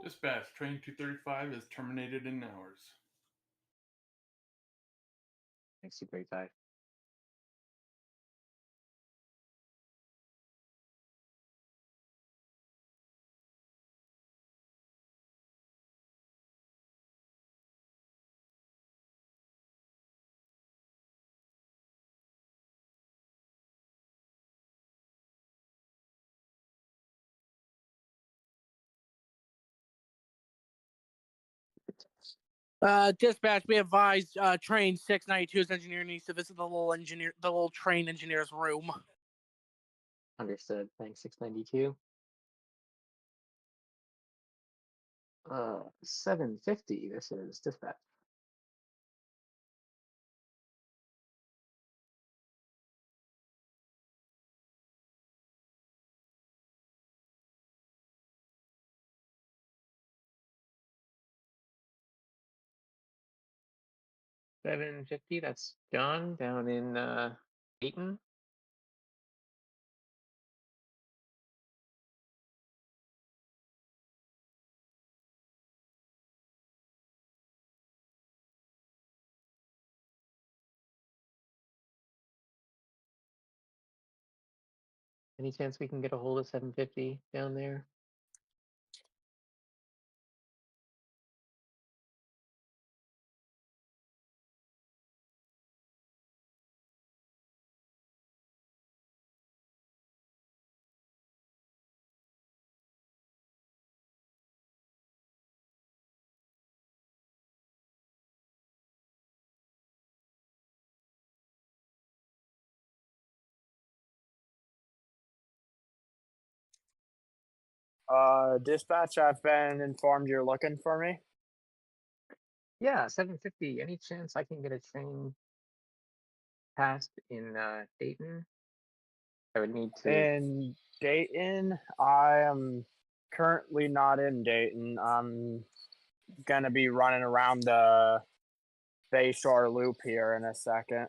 Dispatch, train 235 is terminated in hours. Thanks, 235. Dispatch, we advise train 692's engineer needs to visit the little train engineer's room. Understood. Thanks, 692. 750. This is dispatch. $750. That's John down in Dayton. Any chance we can get a hold of 750 down there? Dispatch, I've been informed you're looking for me. Yeah, 750. Any chance I can get a train passed in Dayton? I would need to. In Dayton, I am currently not in Dayton. I'm gonna be running around the Bayshore Loop here in a second.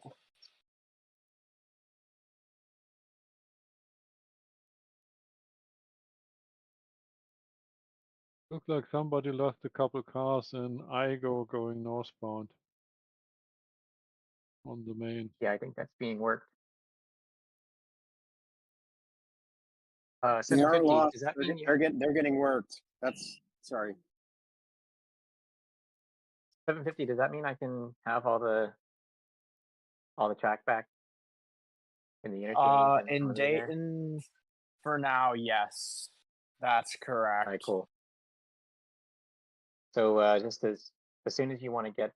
Looks like somebody lost a couple cars in Igo going northbound on the main. Yeah, I think that's being worked. They aren't 750. lost. Does that They're, mean they're getting worked. That's sorry. 750? Does that mean I can have all the track back in the interchange and In on in there? Dayton, for now, yes, that's correct. All right, cool. So just as soon as you want to get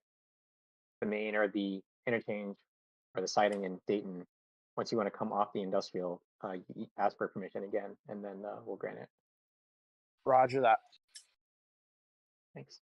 the main or the interchange or the siding in Dayton, once you want to come off the industrial, you ask for permission again, and then we'll grant it. Roger that. Thanks.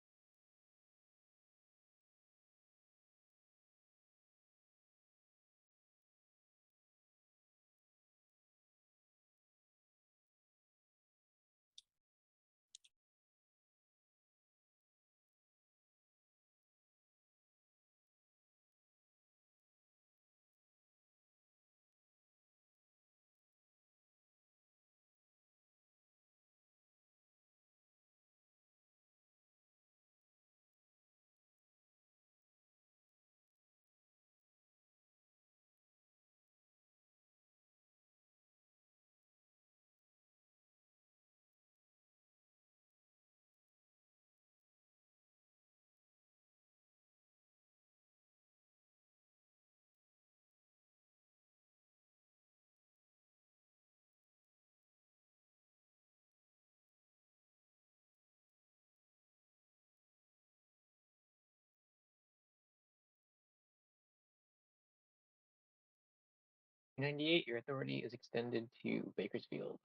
$98. Your authority is extended to Bakersfield.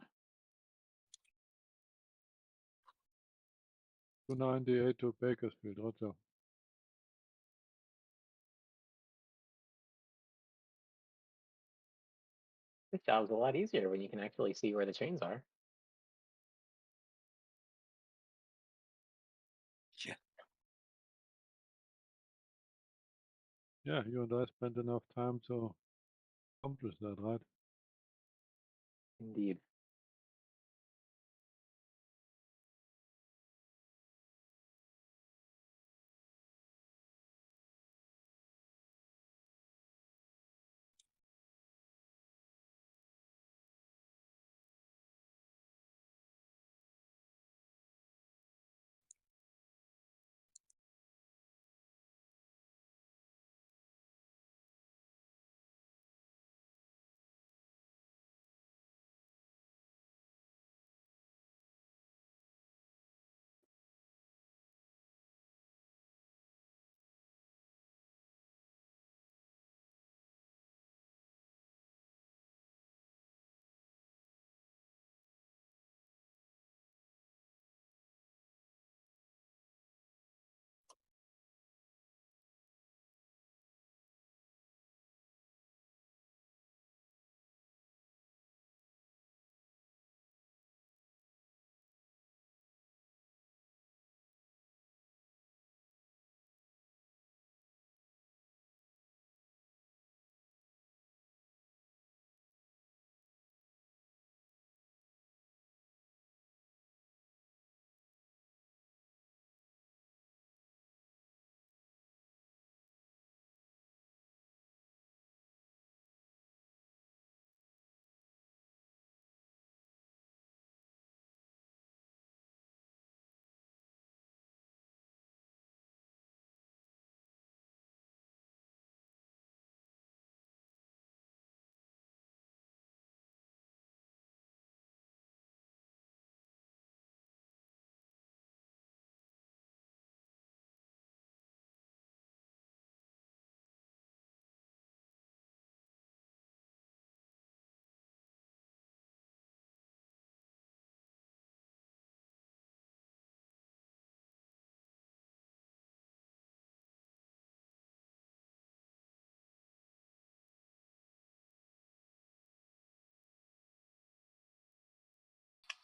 298 to Bakersfield, Roger. This job's a lot easier when you can actually see where the trains are. Yeah, you and I spent enough time to accomplish that, right? Indeed.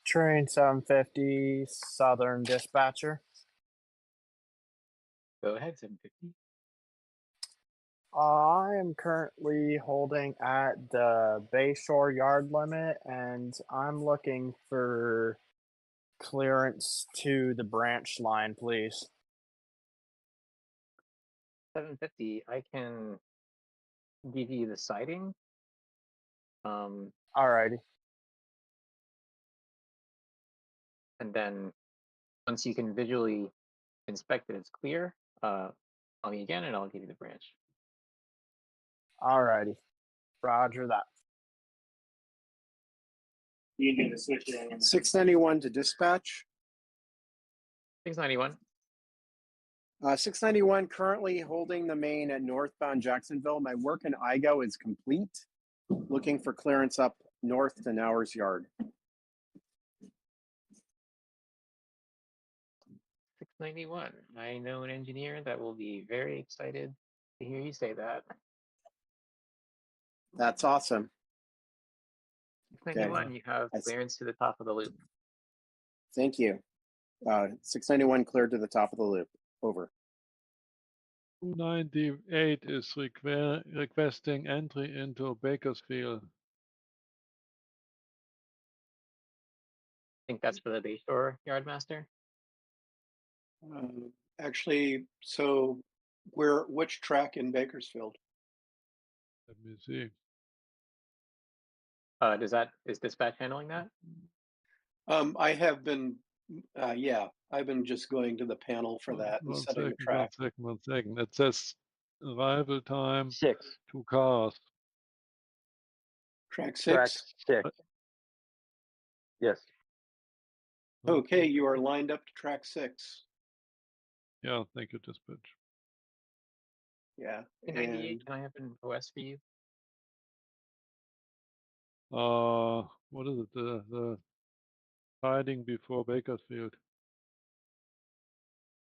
Train 750, Southern Dispatcher. Go ahead, 750. I am currently holding at the Bayshore yard limit, and I'm looking for clearance to the branch line, please. 750. I can give you the siding. Alrighty. And then once you can visually inspect that it's clear, call me again and I'll give you the branch. Alrighty. Roger that. You do the switching. 691 to dispatch. 691. 691 currently holding the main at northbound Jacksonville. My work in IGO is complete. Looking for clearance up north to Nowers Yard. 691. I know an engineer that will be very excited to hear you say that. That's awesome. 691, you have clearance to the top of the loop. Thank you. 691 cleared to the top of the loop. Over. 298 is requesting entry into Bakersfield. I think that's for the Bayshore Yardmaster. Actually, so which track in Bakersfield? Let me see. Is dispatch handling that? I have been, yeah, I've been just going to the panel for that and setting the track. One second. It says arrival time 6. 2 cars. Track Track 6? 6. Yes. Okay, you are lined up to track 6. Yeah, thank you, dispatch. Yeah. 98, And can I have an OS for you? What is it? The siding before Bakersfield.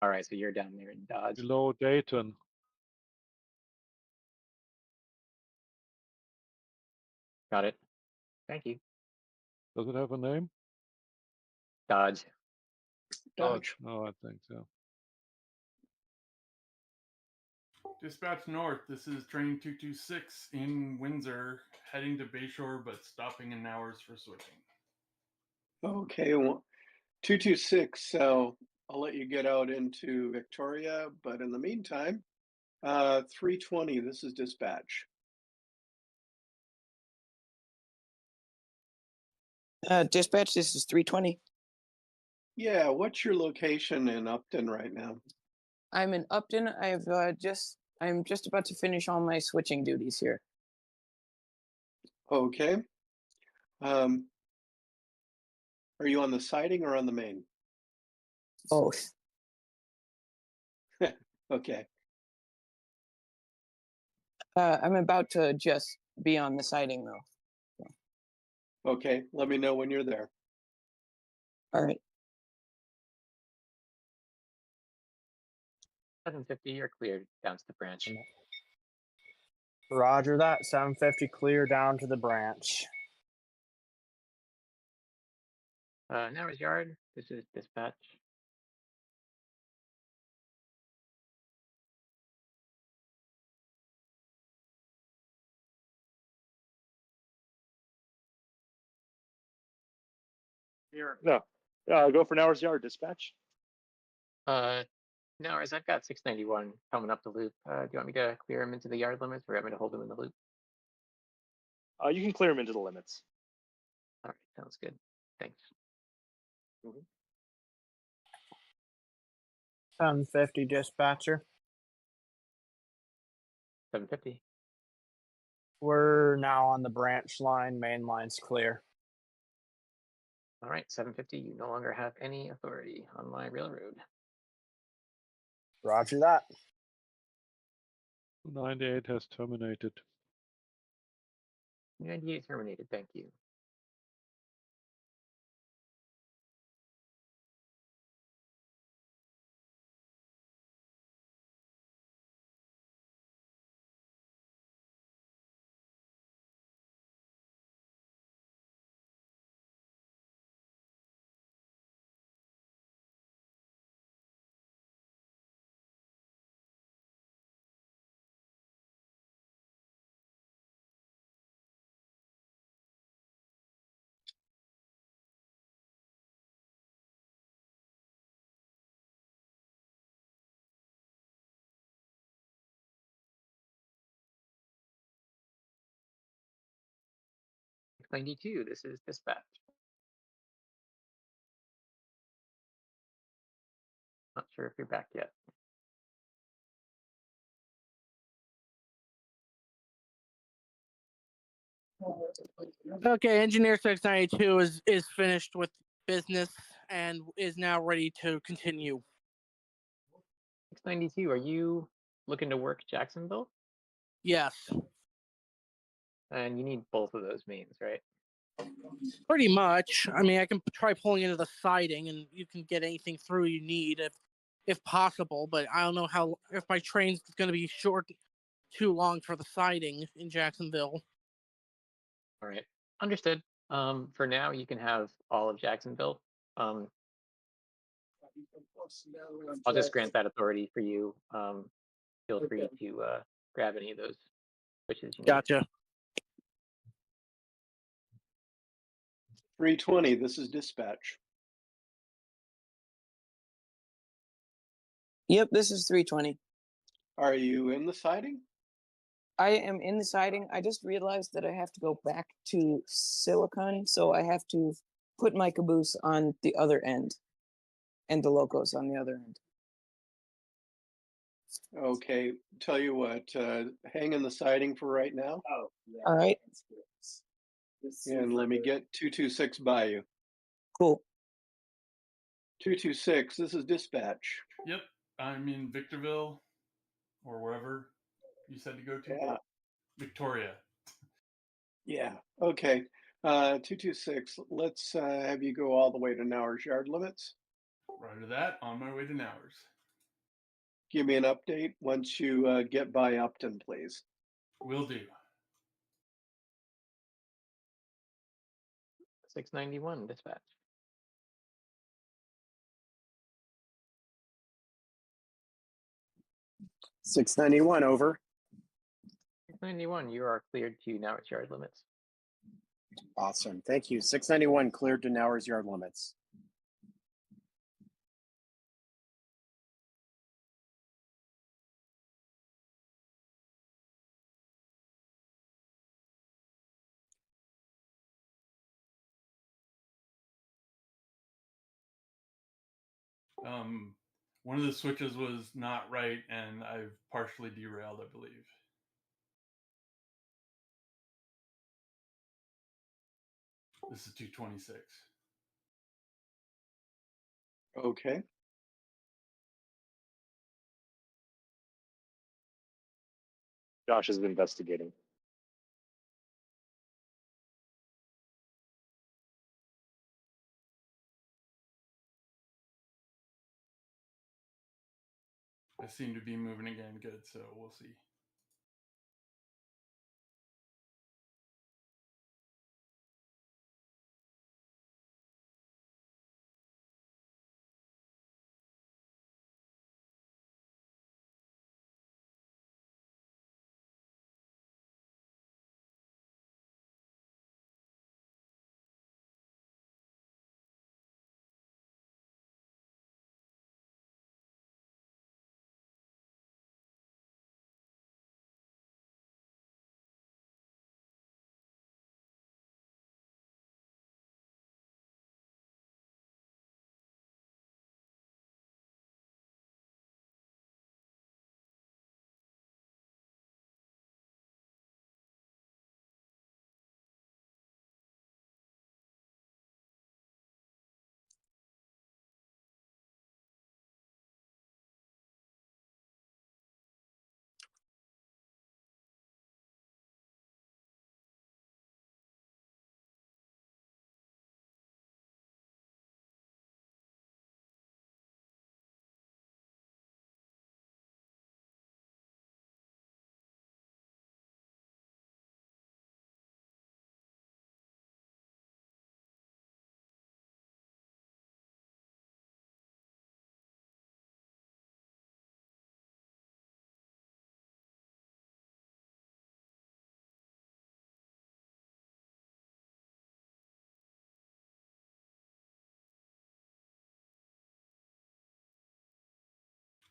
All right, so you're down there in Dodge. Below Dayton. Got it. Thank you. Does it have a name? Dodge. Dodge. Oh, I think so. Dispatch North, this is train 226 in Windsor, heading to Bayshore but stopping in Nowers for switching. okay, well, 226. So I'll let you get out into Victoria, but in the meantime, 320. This is dispatch. Dispatch, this is 320. Yeah, what's your location in Upton right now? I'm in Upton. I'm just about to finish all my switching duties here. Okay. Are you on the siding or on the main? Both. Okay. I'm about to just be on the siding though. Okay, let me know when you're there. All right. 750, you're cleared down to the branch. Roger that. 750 clear down to the branch. Nowers Yard, this is dispatch. Here. No. Go for Nowers Yard dispatch. Nowers, I've got 691 coming up the loop. Do you want me to clear him into the yard limits or want me to hold him in the loop? You can clear him into the limits. All right, sounds good. Thanks. 750 dispatcher. 750. We're now on the branch line. Main line's clear. All right, 750, you no longer have any authority on my railroad. Roger that. 298 has terminated. 98 terminated, thank you. 692, this is dispatch. Not sure if you're back yet. Okay, Engineer 692 is finished with business and is now ready to continue. 692, are you looking to work Jacksonville? Yes, And you need both of those mains, right? pretty much. I mean, I can try pulling into the siding, and you can get anything through you need if possible. But I don't know how if my train's going to be too long for the siding in Jacksonville. All right, understood. For now, you can have all of Jacksonville. I'll just grant that authority for you. Feel free to grab any of those switches you need. Gotcha. 320, this is dispatch. Yep, this is 320. Are you in the siding? I am in the siding. I just realized that I have to go back to Silicon, so I have to put my caboose on the other end and the locos on the other end. Okay, tell you what, hang in the siding for right now. Oh, yeah. All right. And let me get 226 by you. Cool. 226, this is dispatch. Yep, I'm in Victorville or wherever you said to go to. Yeah. Victoria. Yeah, okay. 226, let's have you go all the way to Nowers yard limits. Roger that, on my way to Nowers. Give me an update once you get by Upton, please. Will do. 691, dispatch. $691 over. 691, you are cleared to Nowers yard limits. Awesome. Thank you. 691 cleared to Nowers yard limits. One of the switches was not right, and I've partially derailed, I believe. This is 226. Okay. Josh is investigating. I seem to be moving again good, so we'll see.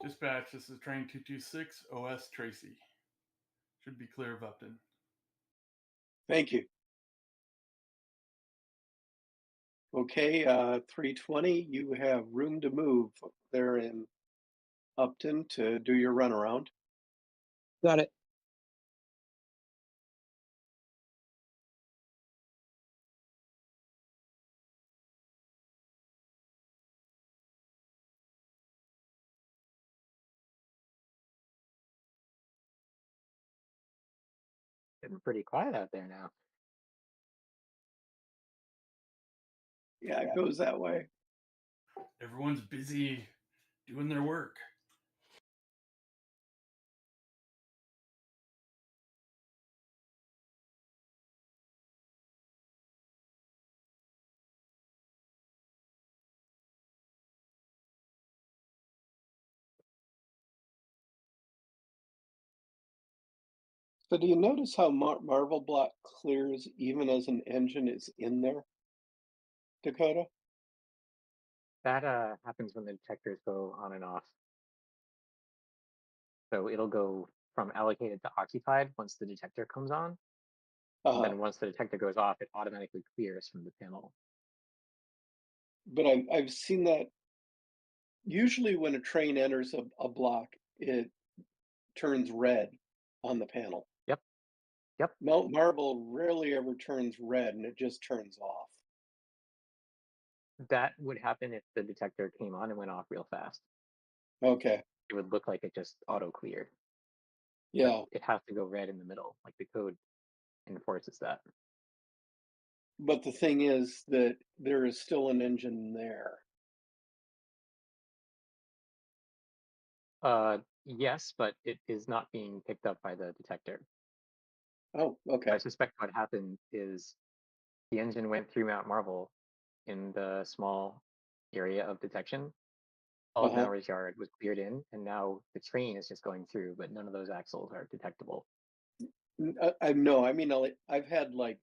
Dispatch, this is train 226, OS Tracy. Should be clear of Upton. Thank you. Okay, 320, you have room to move there in Upton to do your runaround. Got it. Getting pretty quiet out there now. Yeah, it goes that way. Everyone's busy doing their work. So do you notice how Marvel Block clears even as an engine is in there, Dakota? That happens when the detectors go on and off. So it'll go from allocated to occupied once the detector comes on. And then once the detector goes off, it automatically clears from the panel. But I've seen that usually when a train enters a block, it turns red on the panel. Yep. Yep. Mount Marble rarely ever turns red and it just turns off. That would happen if the detector came on and went off real fast. Okay. It would look like it just auto cleared. Yeah. But it has to go red in the middle, like the code enforces that. But the thing is that there is still an engine there. Yes, but it is not being picked up by the detector. Oh, okay. I suspect what happened is the engine went through Mount Marvel in the small area of detection. All of Mallory's yard was cleared in, and now the train is just going through, but none of those axles are detectable. No, I mean, I've had like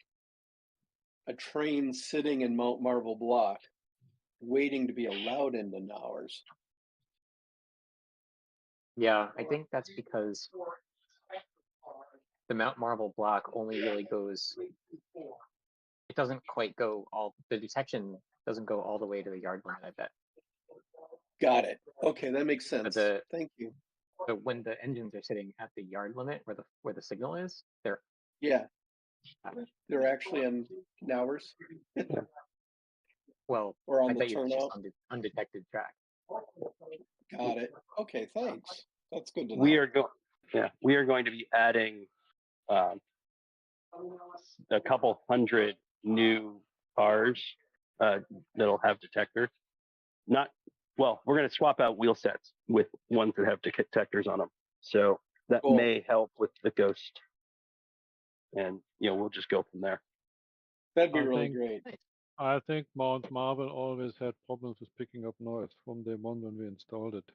a train sitting in Mount Marvel block waiting to be allowed into Nowers. Yeah, I think that's because the Mount Marvel block only really goes, it doesn't quite go all, the detection doesn't go all the way to the yard limit, I bet. Got it. Okay, that makes sense. Thank you. But when the engines are sitting at the yard limit where the signal is, they're they're actually in Nowers. Well, or on I the bet you it's just turnout. undetected track. Got it. Okay, thanks. That's good to know. We are going to be adding a couple hundred new cars that'll have detectors. We're going to swap out wheel sets with ones that have detectors on them. So that may help with the ghost. And we'll just go from there. That'd be really great. I think Mount Marvel always had problems with picking up noise from day one when we installed it.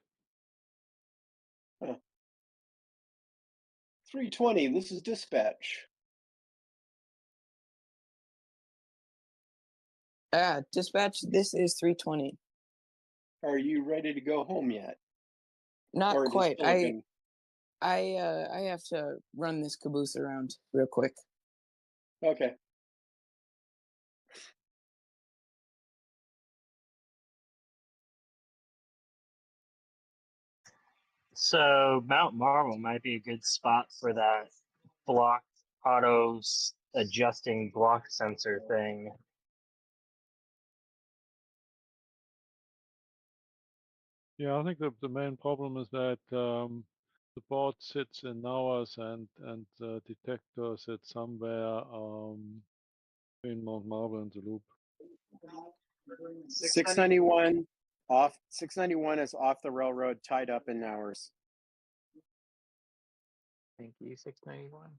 320, this is dispatch. Dispatch, this is 320. Are you ready to go home yet? Not Or quite. I have to run this caboose around real quick. Okay. So Mount Marvel might be a good spot for that block autos adjusting block sensor thing. Yeah, I think the main problem is that the board sits in Nowers and the detector sits somewhere between Mount Marvel and the loop. 691 off. 691 is off the railroad, tied up in Nowers. Thank you, 691.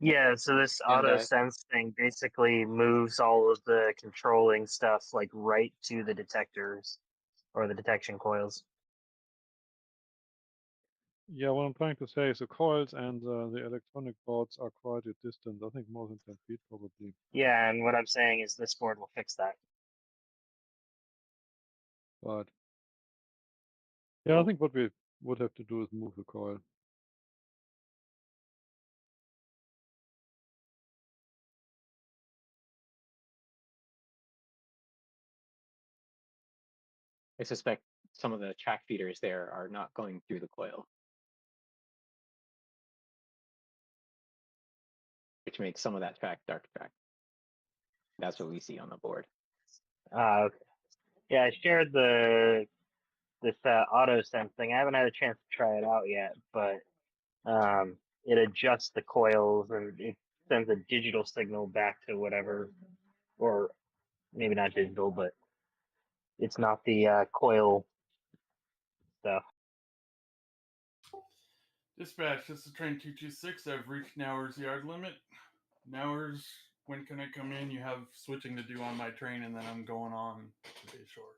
Yeah, so this auto sense thing basically moves all of the controlling stuff like right to the detectors or the detection coils. Yeah, what I'm trying to say is the coils and the electronic boards are quite a distance. I think more than 10 feet probably. Yeah, and what I'm saying is this board will fix that. But yeah, I think what we would have to do is move the coil. I suspect some of the track feeders there are not going through the coil, which makes some of that track dark track. That's what we see on the board. Okay. Yeah, I shared this auto sense thing. I haven't had a chance to try it out yet, but it adjusts the coils and it sends a digital signal back to whatever, or maybe not digital, but it's not the coil stuff. Dispatch, this is train 226. I've reached Nowers yard limit. Nowers, when can I come in? You have switching to do on my train, and then I'm going on to Bayshore.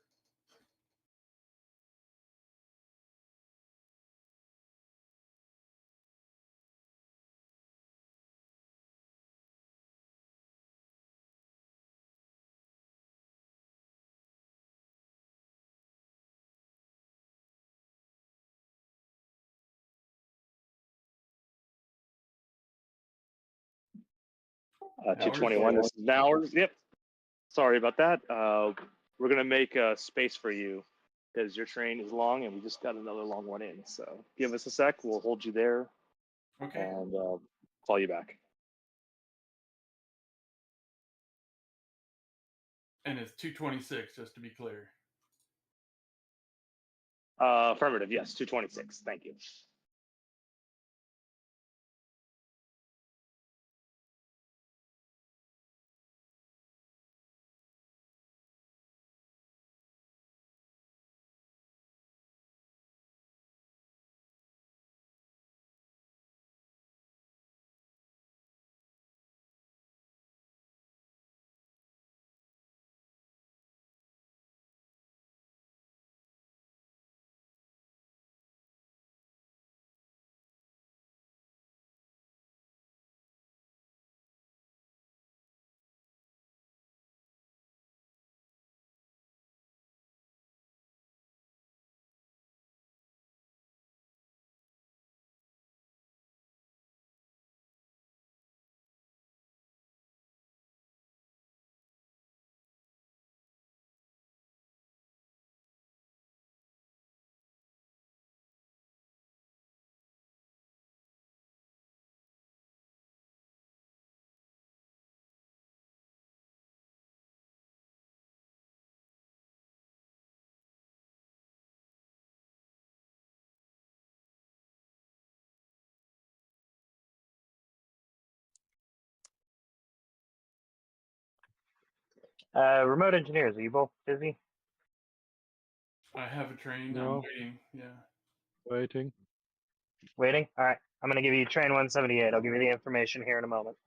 Uh, 221. This is Nowers. Yep. Sorry about that. We're gonna make a space for you because your train is long, and we just got another long one in. So give us a sec. We'll hold you there. Okay. And call you back. And it's 226, just to be clear. Affirmative. Yes, 226. Thank you. Remote engineers, are you both busy? I have a train. No. I'm waiting. Yeah. Waiting. Waiting? All right. I'm going to give you train 178. I'll give you the information here in a moment.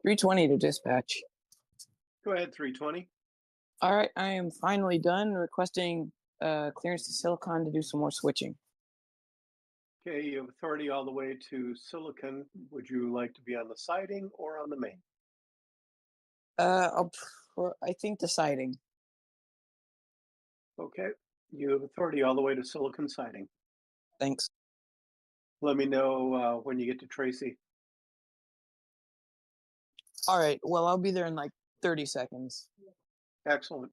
$320 to dispatch. Go ahead, 320. All right, I am finally done requesting clearance to Silicon to do some more switching. Okay, you have authority all the way to Silicon. Would you like to be on the siding or on the main? I think the siding. Okay, you have authority all the way to Silicon siding. Thanks. Let me know when you get to Tracy. All right. Well, I'll be there in like 30 seconds. Excellent.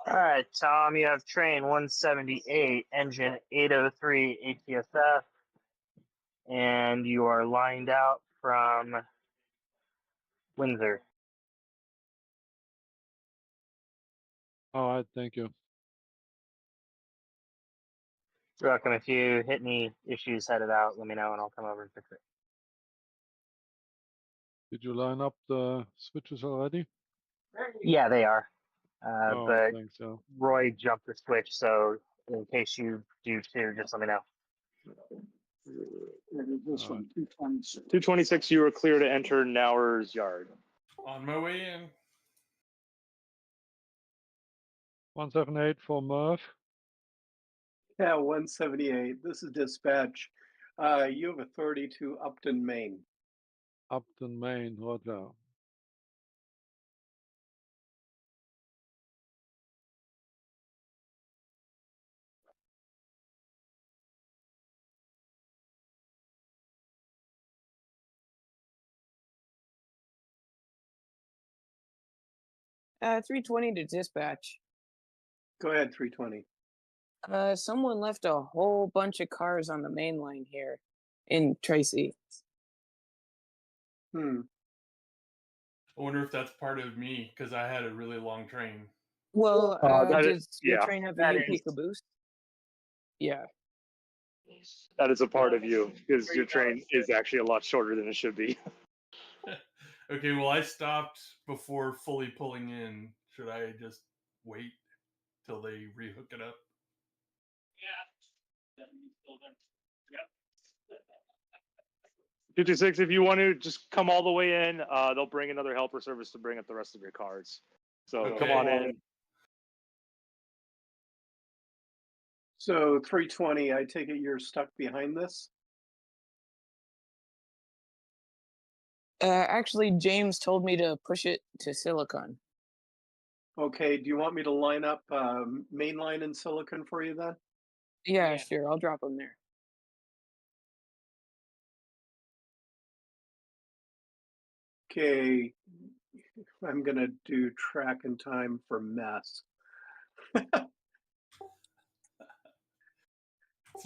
All right, Tom, you have train 178, engine 803 ATSF, and you are lined out from Windsor. All right, thank you. You're welcome. If you hit any issues headed out, let me know and I'll come over and fix it. Did you line up the switches already? Yeah, they are. Oh, But thanks. Yeah. Roy jumped the switch, so in case you do too, just let me know. This one, 226. 226, you were clear to enter Nauer's yard. On my way in. 178 for Murph. Yeah, 178. This is dispatch. You have authority to Upton, Maine. Upton, Maine, Roger. Uh, 320 to dispatch. Go ahead, 320. Someone left a whole bunch of cars on the main line here in Tracy. Hmm. I wonder if that's part of me because I had a really long train. Well, does your yeah, train have a that UP is- caboose? Yeah. That is a part of you because your train is actually a lot shorter than it should be. Okay, well, I stopped before fully pulling in. Should I just wait till they rehook it up? 56, if you want to just come all the way in, they'll bring another helper service to bring up the rest of your cards. So Okay. come on in. So 320, I take it you're stuck behind this? Actually, James told me to push it to Silicon. Okay, do you want me to line up mainline and Silicon for you then? Yeah, sure. I'll drop them there. Okay, I'm gonna do track and time for mess. It's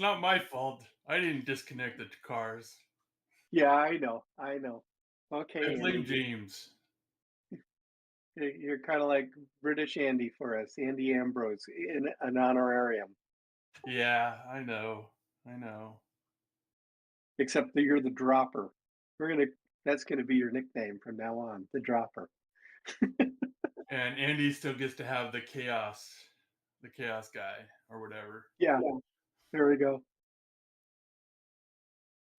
not my fault. I didn't disconnect the cars. Yeah, I know. Okay, I blame Andy, James. you're kind of like British Andy for us, Andy Ambrose, in an honorarium. Yeah, I know. I know. Except that you're the dropper. That's gonna be your nickname from now on, the dropper. And Andy still gets to have the chaos guy or whatever. Yeah, there we go.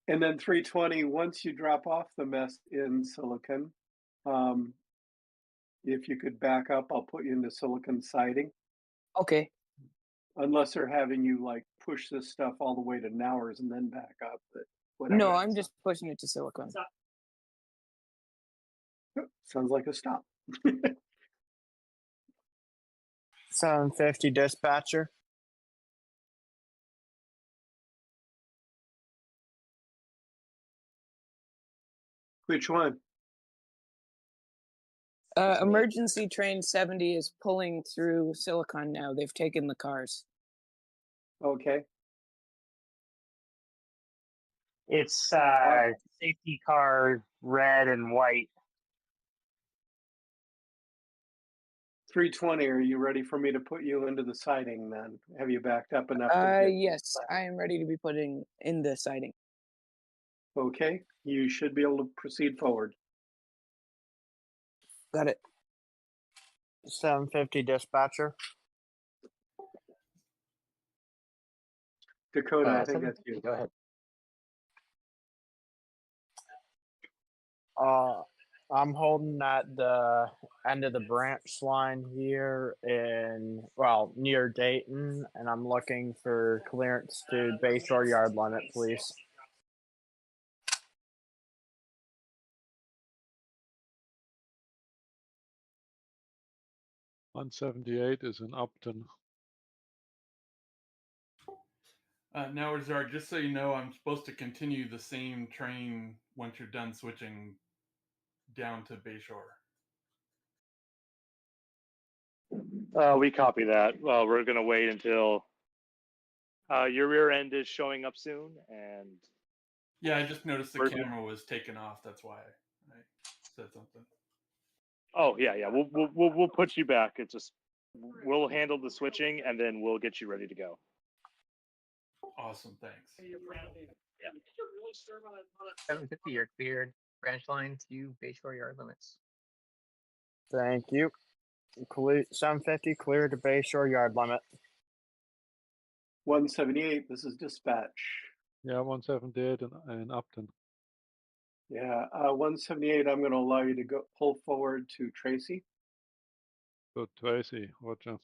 And then 320, once you drop off the mess in Silicon, if you could back up, I'll put you into Silicon siding. Okay. Unless they're having you like push this stuff all the way to Nowers and then back up, but whatever. No, I'm just pushing it to Silicon. Sounds like a stop. 750 dispatcher. Which one? Emergency train 70 is pulling through Silicon now. They've taken the cars. Okay. It's safety car red and white. 320, are you ready for me to put you into the siding then? Have you backed up enough to get... Yes, I am ready to be putting in the siding. Okay, you should be able to proceed forward. Got it. 750 dispatcher. Dakota, I think that's you. Go ahead. I'm holding at the end of the branch line here near Dayton, and I'm looking for clearance to base or yard limit, please. $178 is in Upton. Now, Zard, just so you know, I'm supposed to continue the same train once you're done switching down to Bayshore. We copy that. We're going to wait until your rear end is showing up soon, and Yeah, I just noticed the camera was taken off. That's why I said something. Oh yeah. We'll put you back. It's just we'll handle the switching, and then we'll get you ready to go. Awesome, thanks. Yeah. 750, you're cleared. Branch line to Bayshore yard limits. Thank you. 750 clear to Bayshore yard limit. 178, this is dispatch. Yeah, 178 in Upton. Yeah, 178, I'm going to allow you to go pull forward to Tracy. So Tracy, Roger.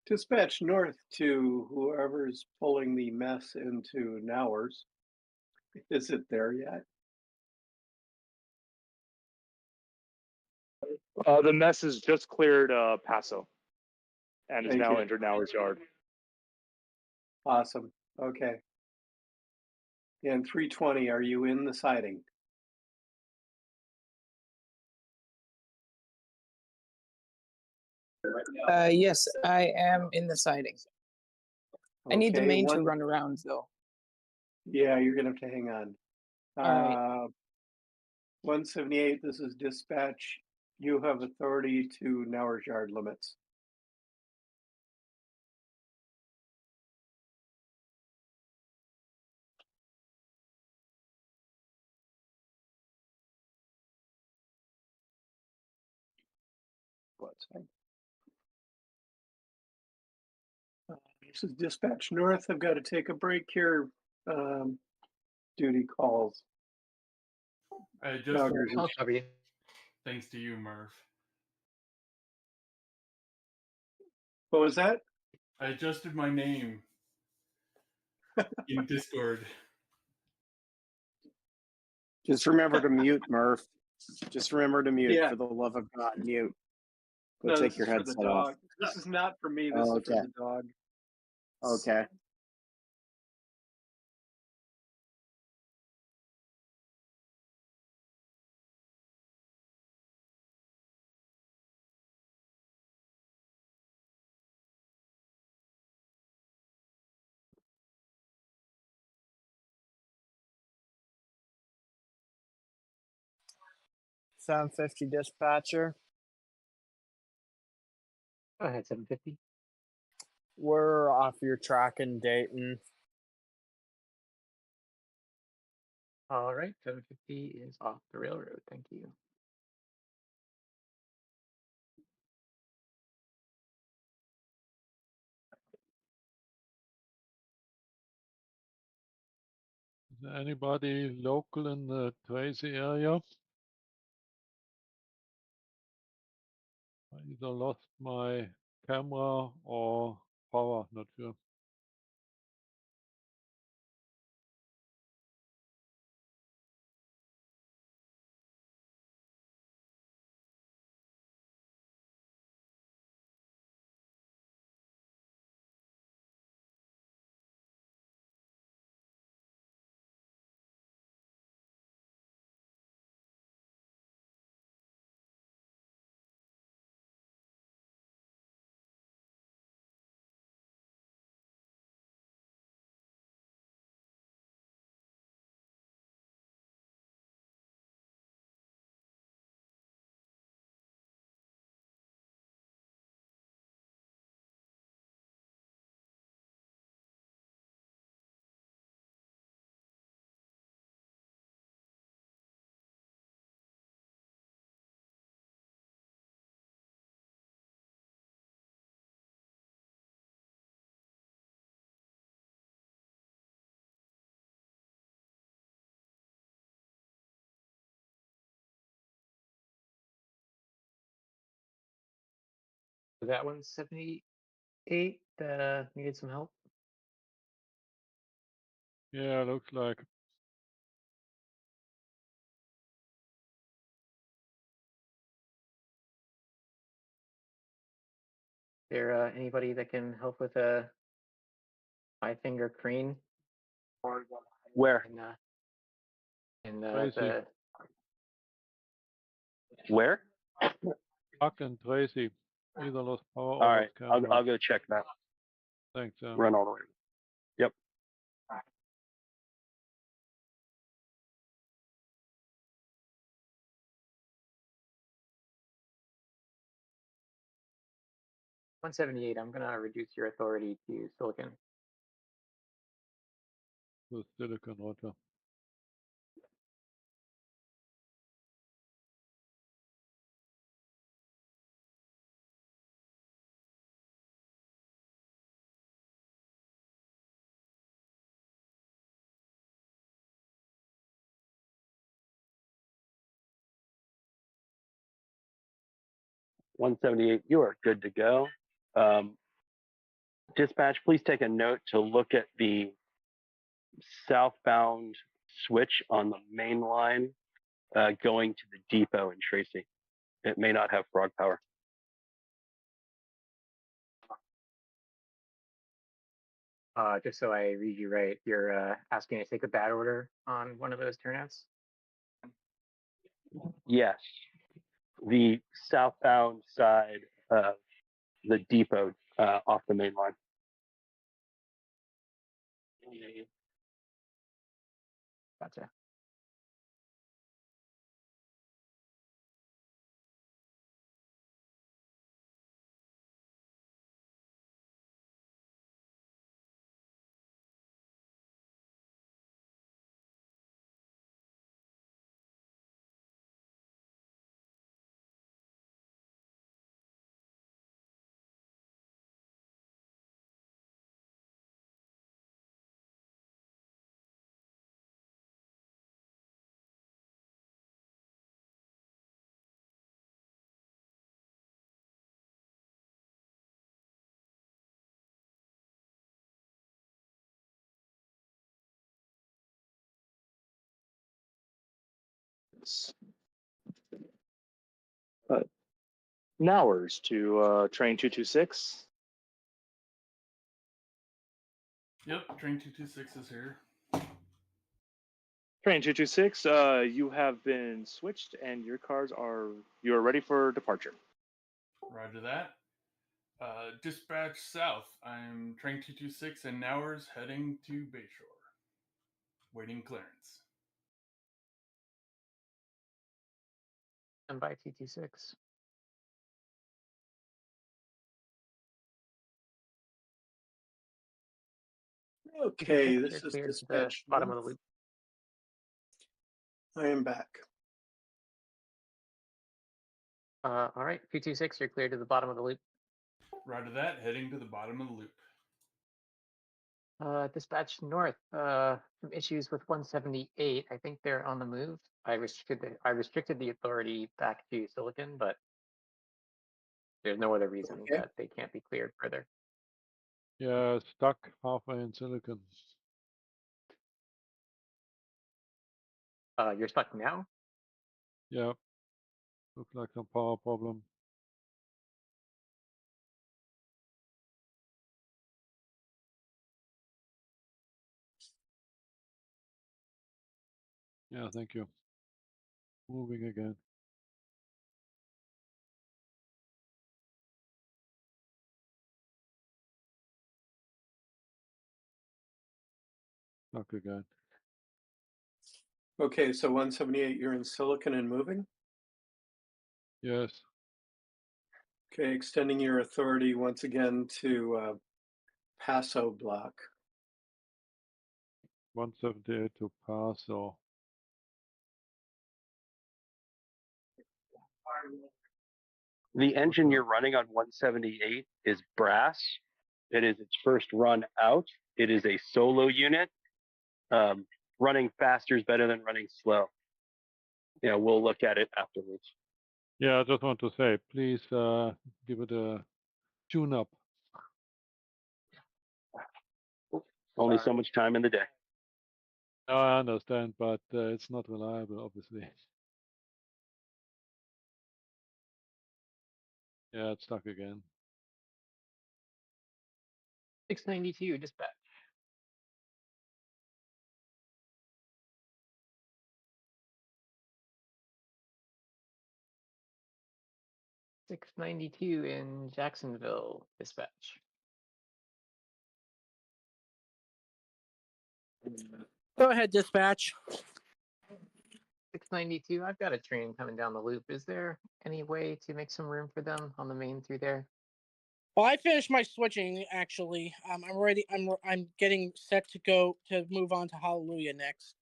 Dispatch north to whoever's pulling the mess into Nowers. Is it there yet? The mess has just cleared Paso and is Thank now you. entered Nowers Yard. Awesome. Okay. And 320, are you in the siding? Yes, I am in the siding. I need the Okay, main to run around though. Yeah, you're gonna have to hang on. All right. 178, this is dispatch. You have authority to Nowers yard limits. What's that? This is dispatch north. I've got to take a break here. Duty calls. I just No, I'll cover you. thanks to you, Murph. What was that? I adjusted my name in Discord. Just remember to mute, Murph. Just remember to mute, Yeah. for the love of God, mute. Go No, take this your is for the headset off. dog. This is not for me. This Oh, is for okay. the dog. Okay. Seven 50 dispatcher. Go ahead, 750. We're off your track in Dayton. All right, 750 is off the railroad. Thank you. Is there anybody local in the Tracy area? I either lost my camera or power, not sure. Was that 178 that needed some help? Yeah, looks like. Is there anybody that can help with a 5-finger crane? Where? In Tracy. the Where? Huck and Tracy. Either lost power All or right, lost camera. I'll go check that. Thanks, Sam. Run all the way. Yep. $178, I'm gonna reduce your authority to silicon. The silicon roger. $178, you are good to go. Dispatch, please take a note to look at the southbound switch on the main line going to the depot in Tracy. It may not have frog power. Just so I read you right, you're asking to take a bad order on one of those turnouts? Yes, the southbound side of the depot off the main line. Gotcha. Nowers to train 226. Yep, train 226 is here. Train 226, you have been switched and your cars you are ready for departure. Roger that. Dispatch south. I'm train 226 and Nowers heading to Bayshore. Waiting clearance. And by TT6. Okay, You're this is cleared to the dispatch. bottom of the loop. I am back. All right, 226, you're cleared to the bottom of the loop. Roger that. Heading to the bottom of the loop. Dispatch north. Some issues with 178. I think they're on the move. I restricted the authority back to Silicon, but there's no other reason Okay. that they can't be cleared further. Yeah, stuck halfway in silicon. You're stuck now? Yeah. Looks like some power problem. Yeah, thank you. Moving again. Stuck again. Okay, so 178, you're in silicon and moving? Yes. Okay, extending your authority once again to Paso block. 178 to Paso. The engine you're running on 178 is brass. It is its first run out. It is a solo unit. Running faster is better than running slow. Yeah, we'll look at it afterwards. Yeah, I just want to say, please give it a tune up. Only so much time in the day. No, I understand, but it's not reliable, obviously. Yeah, it's stuck again. 692 dispatch. $692 in Jacksonville dispatch. Go ahead, dispatch. 692. I've got a train coming down the loop. Is there any way to make some room for them on the main through there? Well, I finished my switching actually. I'm ready. I'm getting set to go to move on to Hallelujah next.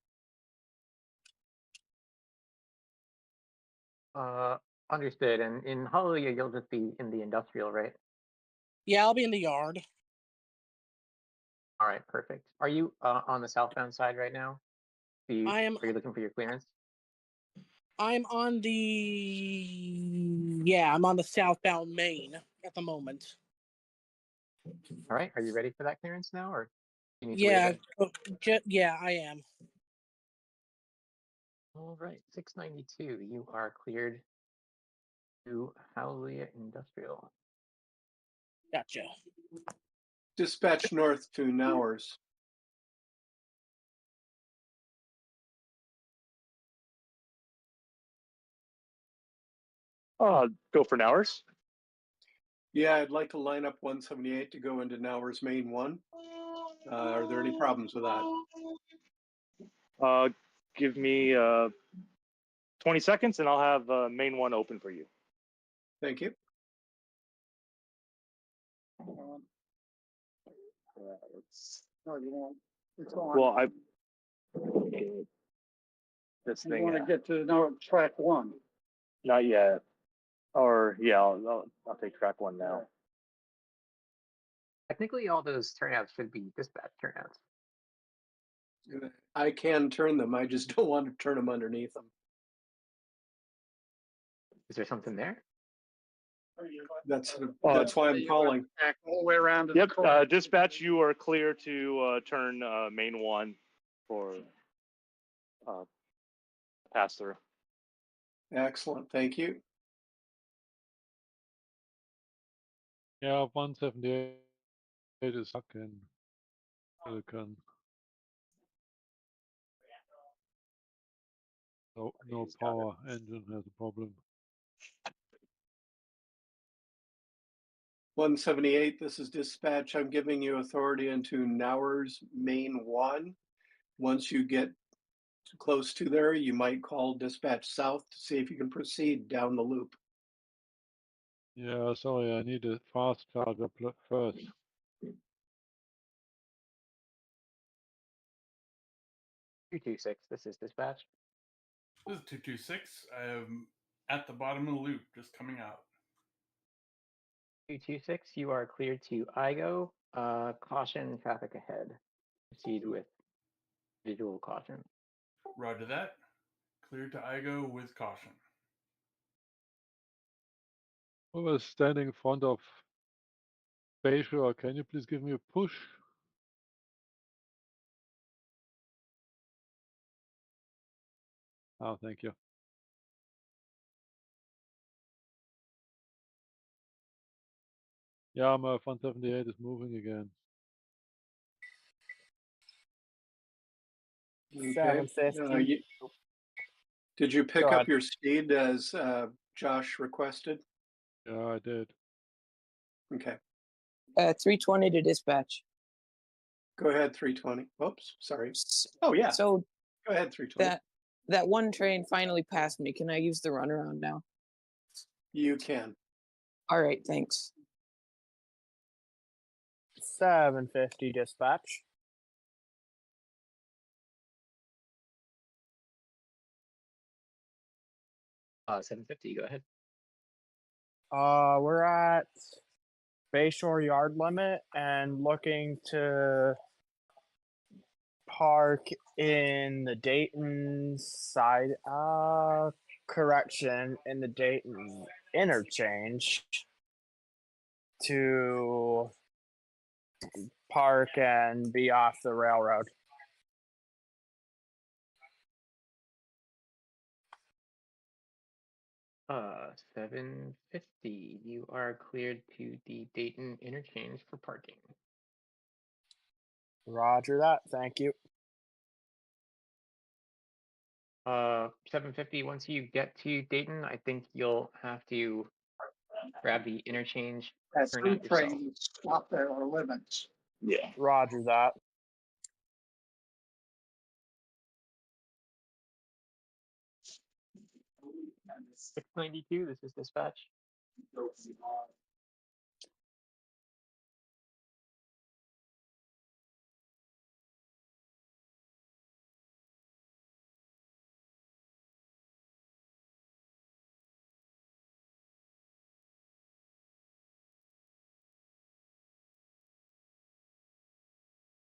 Understood. And in Hallelujah, you'll just be in the industrial, right? Yeah, I'll be in the yard. All right, perfect. Are you on the southbound side right now? Are you looking for your clearance? I'm on the I'm on the southbound main at the moment. All right. Are you ready for that clearance now, or you need to Yeah, wait yeah, I am. All right, 692. You are cleared to Hallelujah Industrial. Gotcha. Dispatch north to Nowers. Go for Nowers. Yeah, I'd like to line up 178 to go into Nowers Main 1. Are there any problems with that? Give me 20 seconds and I'll have Main 1 open for you. Thank you. Well, this You thing. want to get to track 1. Not yet. Or yeah, I'll take track 1 now. Technically, all those turnouts should be dispatch turnouts. I can turn them. I just don't want to turn them underneath them. Is there something there? That's why I'm calling. Back all the way around to Yep. the corner. Dispatch, you are clear to turn Main 1 for pass through. Excellent. Thank you. Yeah, 178 is stuck in Silicon. No power. Engine has a problem. 178, this is dispatch. I'm giving you authority into Nowers Main 1. Once you get close to there, you might call dispatch south to see if you can proceed down the loop. Yeah, sorry, I need a fast charger first. 226. This is dispatch. This is 226. I am at the bottom of the loop, just coming out. 226. You are cleared to IGO. Caution, traffic ahead. Proceed with visual caution. Roger that. Clear to IGO with caution. Who was standing in front of Bayshore? Can you please give me a push? Oh, thank you. Yeah, my 178 is moving again. Okay. 750. Did you pick Go up ahead. your speed as Josh requested? Yeah, I did. Okay. 320 to dispatch. Go ahead, 320. Oops, sorry. Oh, yeah. So Go ahead, 320. that one train finally passed me. Can I use the runaround now? You can. All right, thanks. 750 dispatch. Uh, 750. Go ahead. We're at Bayshore yard limit and looking to park in the Dayton side. Correction, in the Dayton interchange. to park and be off the railroad. Uh, 750. You are cleared to the Dayton interchange for parking. Roger that. Thank you. 750. Once you get to Dayton, I think you'll have to grab the interchange, As turn through out yourself. trains, stop there are limits. Yeah. Roger that. Six 92. This is dispatch.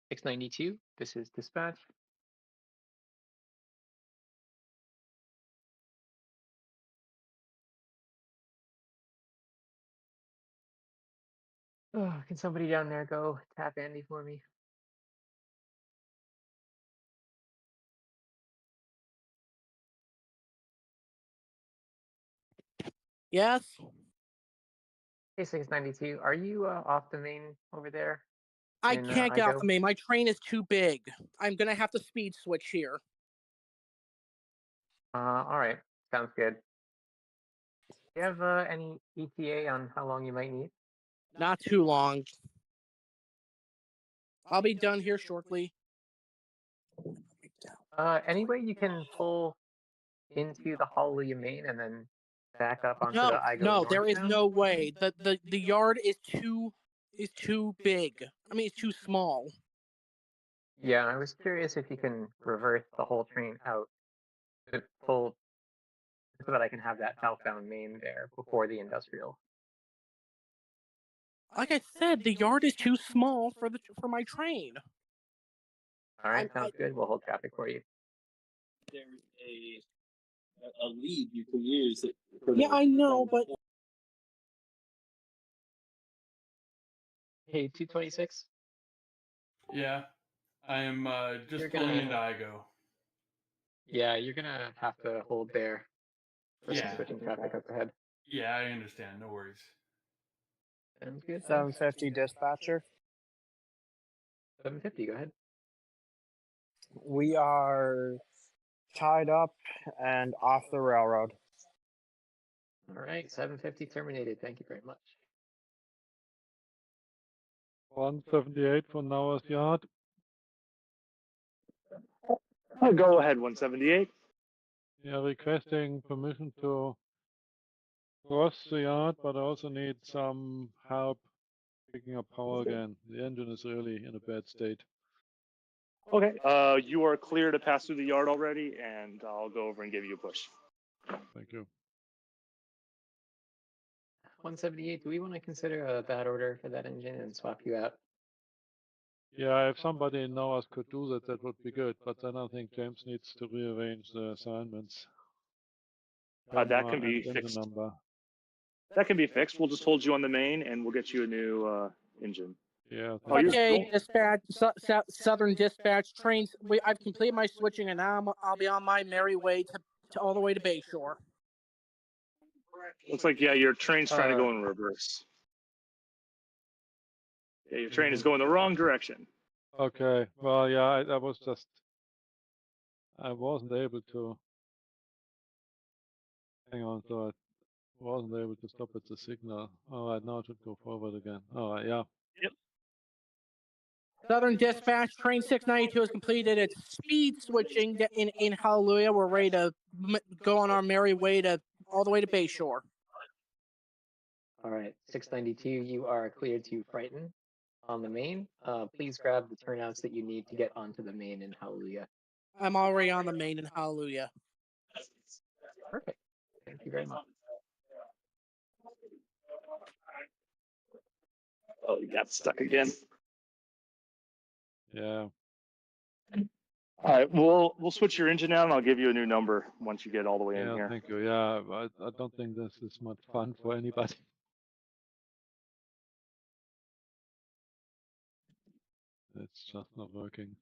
Six 92. This is dispatch. Oh, can somebody down there go tap Andy for me? Yes. Hey, 692. Are you off the main over there? I in, can't get off Igo? the main. My train is too big. I'm gonna have to speed switch here. All right. Sounds good. Do you have any ETA on how long you might need? Not too long. I'll be done here shortly. Any way you can pull into the Hallelujah main and then back up onto the No, Igo no, there is northbound? no way. The yard is too big. I mean, it's too small. Yeah, I was curious if you can reverse the whole train out to pull so that I can have that southbound main there before the industrial. Like I said, the yard is too small for my train. All right, sounds good. We'll hold traffic for you. There's a lead you can use. Yeah, I know, but Hey, 226. Yeah, I am just You're pulling gonna- into Igo. Yeah, you're gonna have to hold there for some Yeah. switching traffic up ahead. Yeah, I understand. No worries. Sounds good. 750 dispatcher. 750. Go ahead. We are tied up and off the railroad. All right, 750 terminated. Thank you very much. 178 for Nauer's Yard. Go ahead, 178. Yeah, requesting permission to cross the yard, but I also need some help picking up power again. The engine is really in a bad state. Okay. You are clear to pass through the yard already, and I'll go over and give you a push. Thank you. 178. Do we want to consider a bad order for that engine and swap you out? Yeah, if somebody in Nauer's could do that, that would be good. But then I think James needs to rearrange the assignments. That Camera can be and engine fixed. number. That can be fixed. We'll just hold you on the main, and we'll get you a new engine. Yeah. Oh, you're okay, cool. dispatch, Southern Dispatch trains. I've completed my switching, and now I'll be on my merry way to all the way to Bayshore. Looks like, yeah, your train's trying to go in reverse. Yeah, your train is going the wrong direction. Okay. Well, yeah, I wasn't able to. Hang on, so I wasn't able to stop at the signal. All right, now it should go forward again. All right, yeah. Yep. Southern Dispatch train 692 has completed its speed switching in Hallelujah. We're ready to go on our merry way to all the way to Bayshore. All right, 692. You are cleared to Brighton on the main. Please grab the turnouts that you need to get onto the main in Hallelujah. I'm already on the main in Hallelujah. Perfect. Thank you very much. Oh, you got stuck again. Yeah. All right, we'll switch your engine out, and I'll give you a new number once you get all the way in Yeah, here. thank you. Yeah, I don't think this is much fun for anybody. It's just not working.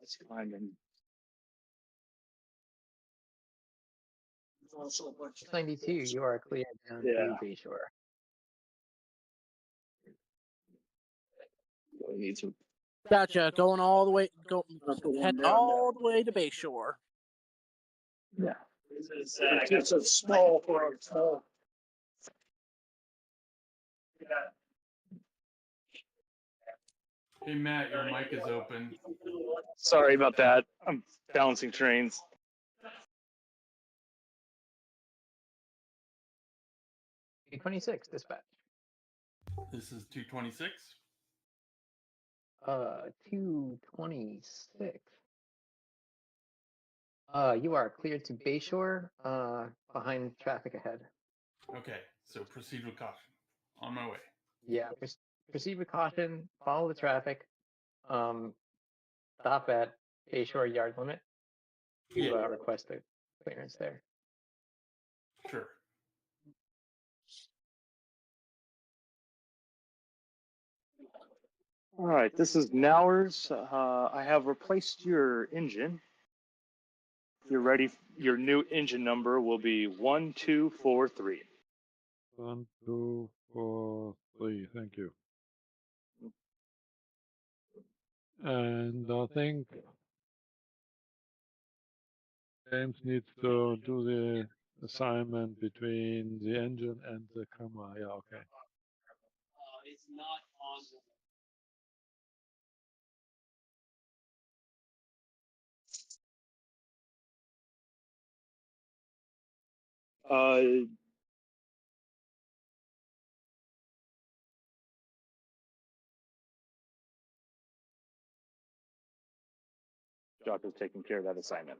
It's climbing. 92, you are clear down Yeah. to Bayshore. We need to. Gotcha. Going all the way, head down all the way to Bayshore. Yeah. It's just a small for a small. Hey Matt, your mic is open. Sorry about that. I'm balancing trains. T26, dispatch. This is 226. 226. You are cleared to Bayshore, behind traffic ahead. Okay, so proceed with caution. On my way. Yeah, proceed with caution, follow the traffic, stop at Bayshore yard limit to Yeah. request a clearance there. Sure. All right, this is Nowers. I have replaced your engine. You're ready. Your new engine number will be 1243. 1, 2, 4, 3. Thank you. And I think James needs to do the assignment between the engine and the camera. Yeah, okay. It's not on. Josh is taking care of that assignment.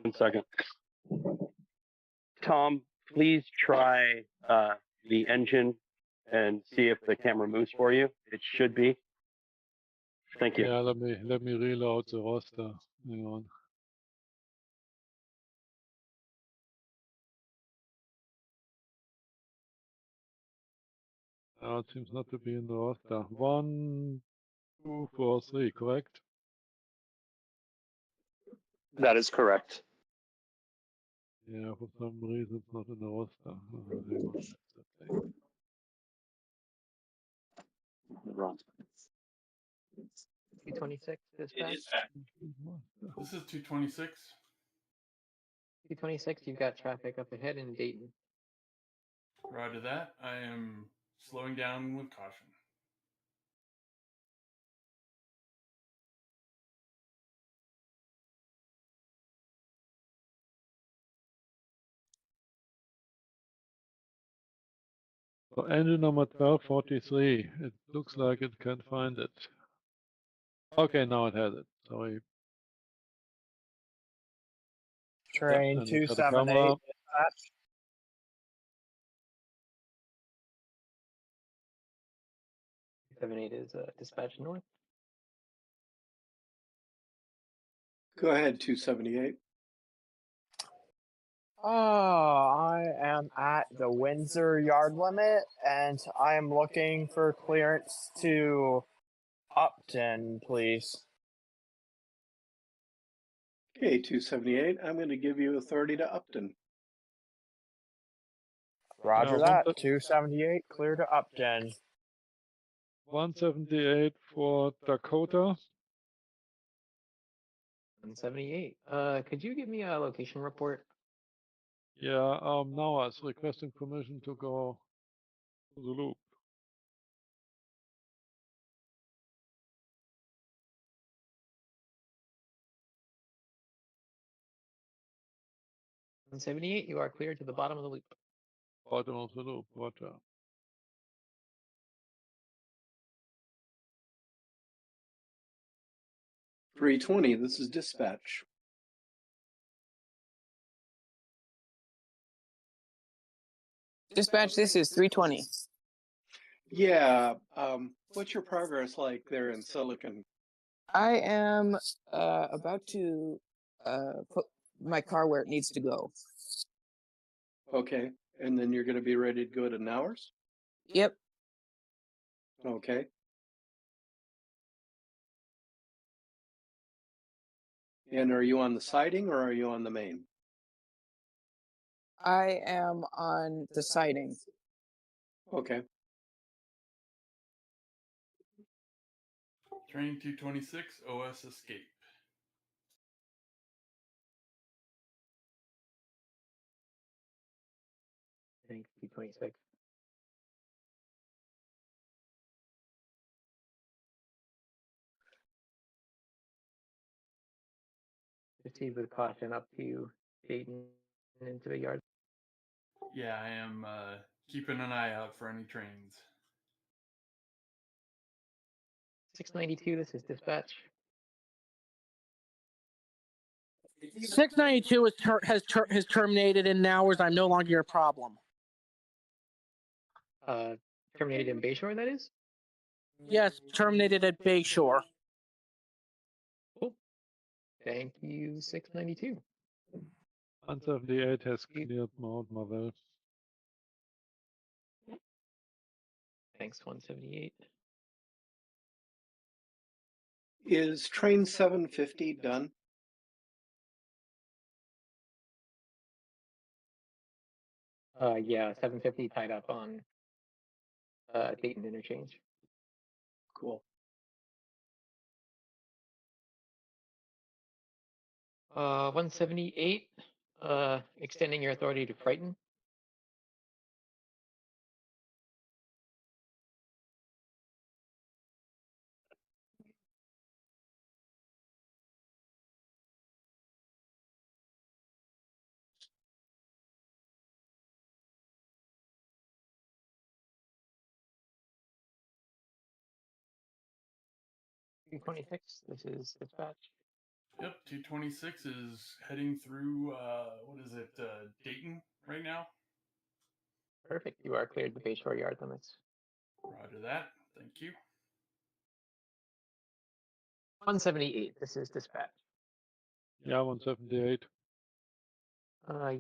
One second. Tom, please try the engine and see if the camera moves for you. It should be. Thank you. Yeah, let me reload the roster. Hang on. It seems not to be in the roster. 1, 2, 4, 3, correct? That is correct. Yeah, for some reason it's not in the roster. Hang on. That's the thing. Wrong. 226, dispatch. This is 226. 226, you've got traffic up ahead in Dayton. Roger that. I am slowing down with caution. So engine number 1243. It looks like it can find it. Okay, now it has it. Sorry. Train and we got a 278 camera. dispatch. 278 is dispatch north. Go ahead, 278. I am at the Windsor yard limit, and I am looking for clearance to Upton, please. Okay, 278. I'm going to give you authority to Upton. Roger Yeah, that. 278, clear to Upton. 178 for Dakota. 178. Could you give me a location report? Yeah, now it's requesting permission to go to the loop. And 78, you are cleared to the bottom of the loop. Bottom of the loop, water. .320, this is dispatch. Dispatch, this is 320. Yeah, what's your progress like there in Silicon? I am about to put my car where it needs to go. Okay, and then you're going to be ready to go to Nowers? Yep. Okay. And are you on the siding or are you on the main? I am on the siding. Okay. Train 226, OS escape. Train 226. Proceed with caution up to Dayton into the yard. Yeah, I am keeping an eye out for any trains. 692, this is dispatch. 692 has terminated in hours. I'm no longer your problem. Terminated in Bayshore, that is? Yes, terminated at Bayshore. Cool. Thank you, 692. 178 has cleared Mount Marvel. Thanks, 178. Is train 750 done? Yeah, 750 tied up on Dayton interchange. Cool. 178, extending your authority to frighten. .226, this is dispatch. Yep, 226 is heading through, what is it, Dayton right now? Perfect, you are cleared the Bayshore yard limits. Roger that, thank you. 178, this is dispatch. Yeah, 178.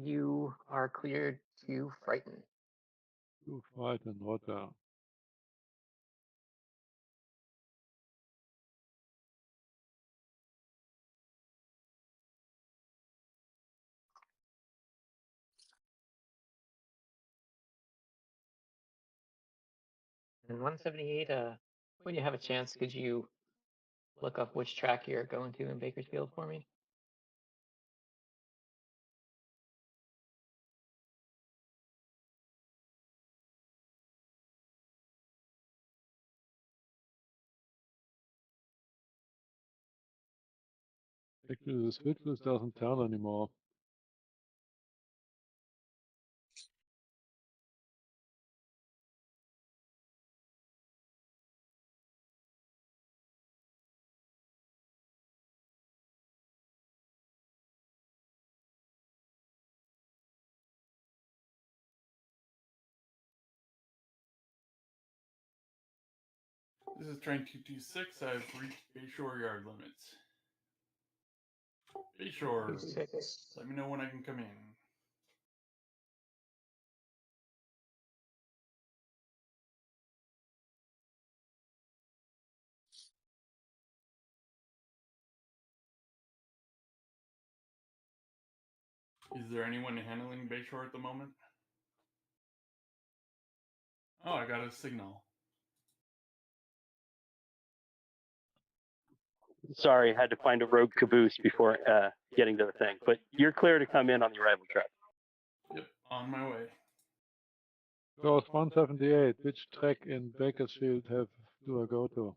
You are cleared to frighten. To fight and water. And 178, when you have a chance, could you look up which track you're going to in Bakersfield for me? Actually, the switch list doesn't turn anymore. This is train 226. I've reached Bayshore yard limits. Bayshore, let me know when I can come in. Is there anyone handling Bayshore at the moment? Oh, I got a signal. Sorry, had to find a rogue caboose before getting to the thing. But you're clear to come in on the arrival track. Yep, on my way. Course 178, which track in Bakersfield do I go to?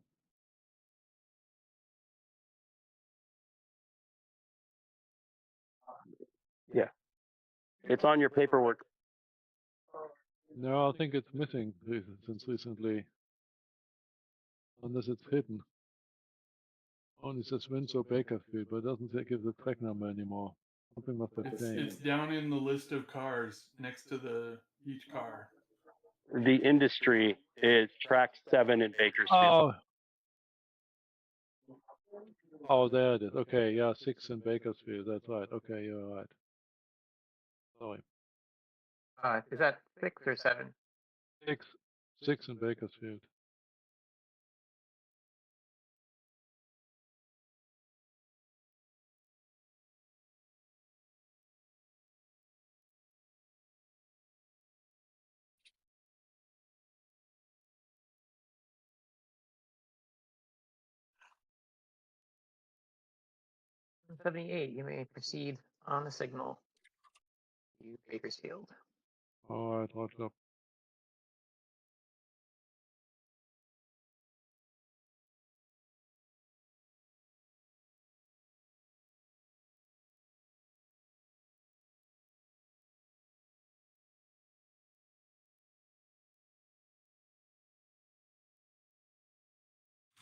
Yeah. It's on your paperwork. No, I think it's missing since recently. Unless it's hidden. Only says Windsor Bakersfield, but it doesn't give the track number anymore. Something must have It's changed. down in the list of cars next to each car. The industry is track 7 in Bakersfield. Oh, there it is. Okay, yeah, 6 in Bakersfield. That's right. Okay, you're right. Sorry. Is that 6 or 7? 6 in Bakersfield. $78. You may proceed on the signal. You Bakersfield. All right, roger.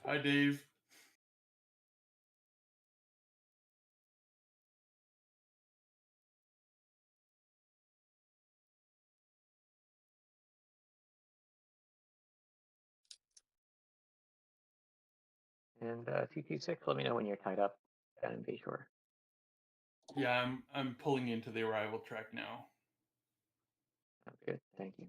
Hi, Dave. And 226, let me know when you're tied up down in Bayshore. Yeah, I'm pulling into the arrival track now. Oh, good, thank you.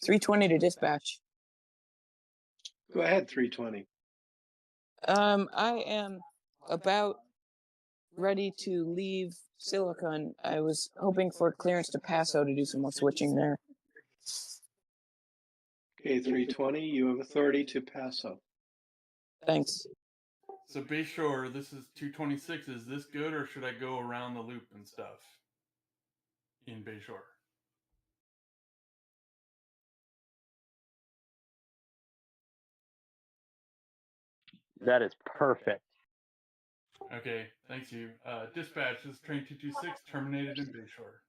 $320 to dispatch. Go ahead, 320. I am about ready to leave Silicon. I was hoping for clearance to Paso to do some more switching there. Okay, 320, you have authority to Paso. Thanks. So Bayshore, this is 226. Is this good, or should I go around the loop and stuff in Bayshore? That is perfect. Okay, thanks you. Dispatch, this is train 226 terminated in Bayshore.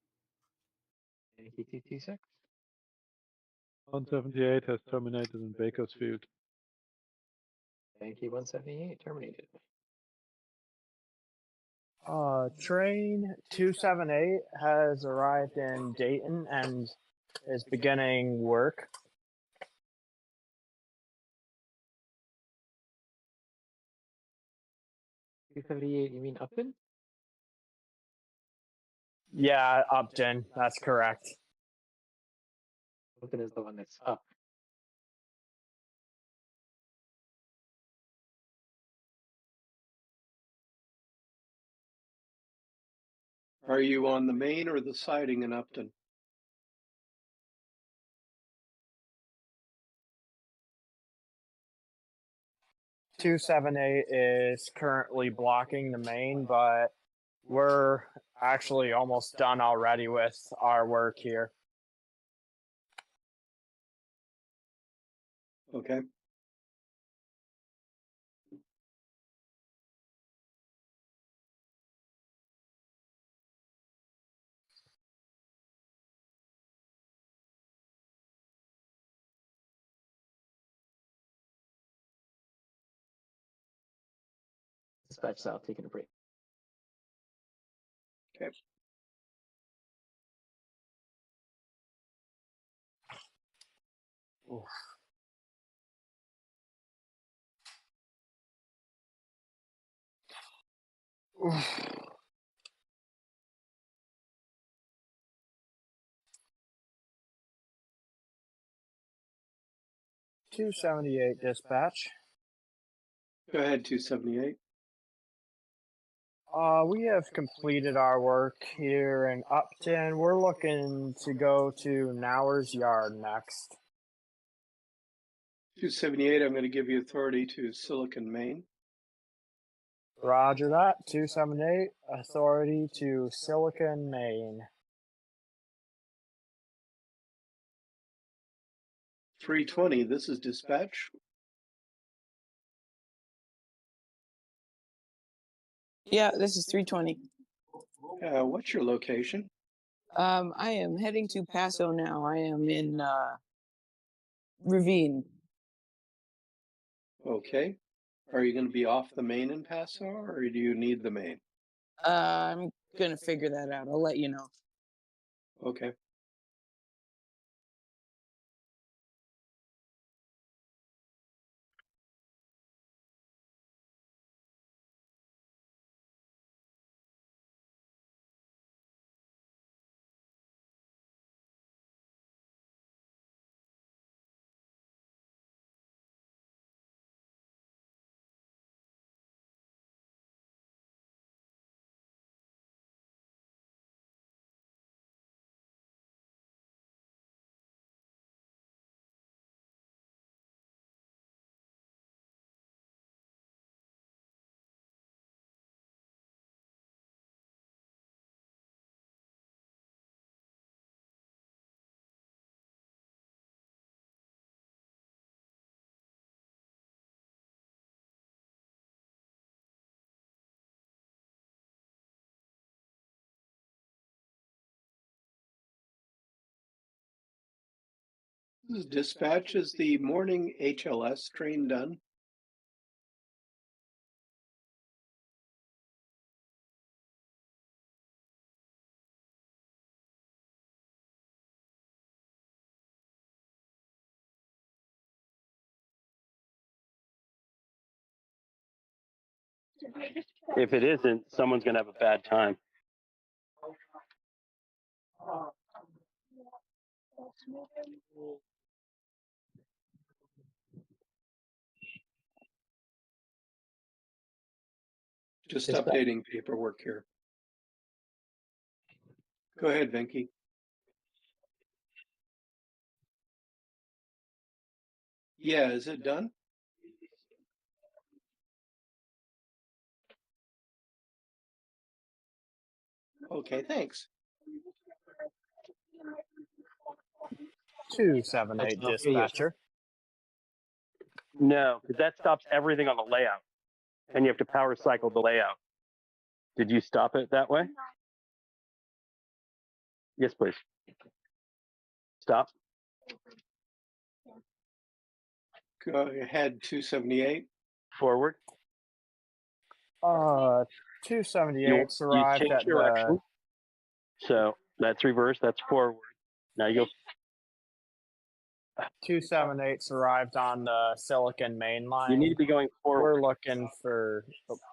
Thank you, 226. 178 has terminated in Bakersfield. Thank you, 178, terminated. Train 278 has arrived in Dayton and is beginning work. $278, you mean Upton? Yeah, Upton. That's correct. Upton is the one that's up. Are you on the main or the siding in Upton? $278 is currently blocking the main, but We're actually almost done already with our work here. Okay. Dispatch south, taking a break. Okay. Oof. Oof. $278 dispatch. Go ahead, 278. We have completed our work here in Upton. We're looking to go to Nauer's Yard next. 278, I'm going to give you authority to Silicon, Maine. Roger that. 278, authority to Silicon, Maine. 320, this is dispatch. Yeah, this is 320. What's your location? I am heading to Paso now. I am in Ravine. Okay. Are you going to be off the main in Paso, or do you need the main? I'm gonna figure that out. I'll let you know. Okay. This is dispatch. Is the morning HLS train done? If it isn't, someone's going to have a bad time. Just Dispatch. updating paperwork here. Go ahead, Venki. Yeah, is it done? Okay, thanks. 278 dispatcher. No, because that stops everything on the layout, and you have to power cycle the layout. Did you stop it that way? Yes, please. Stop. Go ahead, 278. Forward. 278's You arrived change at direction. So that's reverse. That's forward. Now you go. 278's arrived on the Silicon main line. You need to be going forward.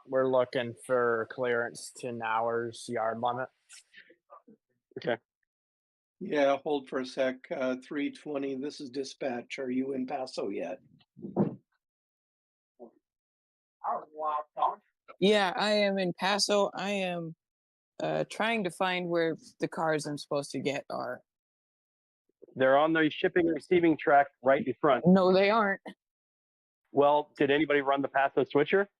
We're looking for clearance to Nauer's yard limit. Okay. Yeah, hold for a sec. 320, this is dispatch. Are you in Paso yet? Yeah, I am in Paso. I am trying to find where the cars I'm supposed to get are. They're on the shipping and receiving track right in front. No, they aren't. Well, did anybody run the Paso switcher?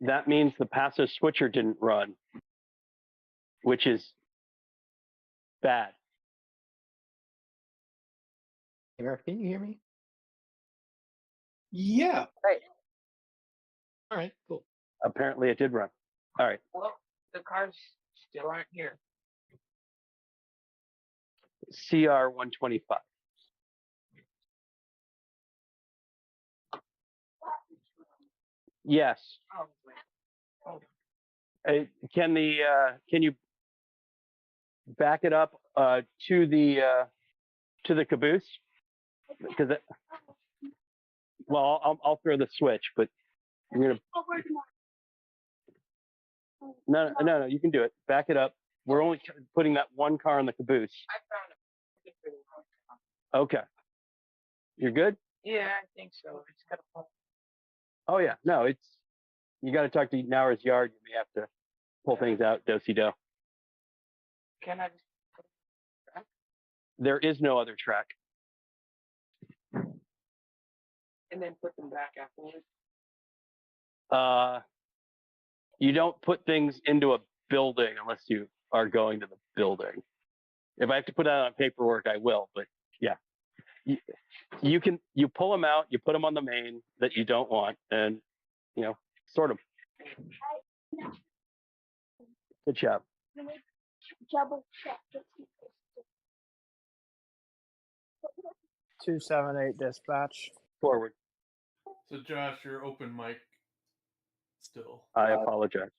That means the passive switcher didn't run, which is bad. Hey, Murph, can you hear me? Yeah. Right. All right, cool. Apparently it did run. All right. Well, the cars still aren't here. CR 125. Yes. Can you back it up to the caboose? Because I'll throw the switch, but you're gonna. No, you can do it. Back it up. We're only putting that one car in the caboose. Okay. You're good? Yeah, I think so. It's got a Oh yeah. No, you got to talk to Nauer's Yard. You may have to pull things out, do-si-do. Can I? There is no other track. And then put them back afterwards. You don't put things into a building unless you are going to the building. If I have to put that on paperwork, I will. But yeah, you pull them out, you put them on the main that you don't want, and sort them. Good job. 278 dispatch. Forward. So Josh, you're open mic still. I apologize.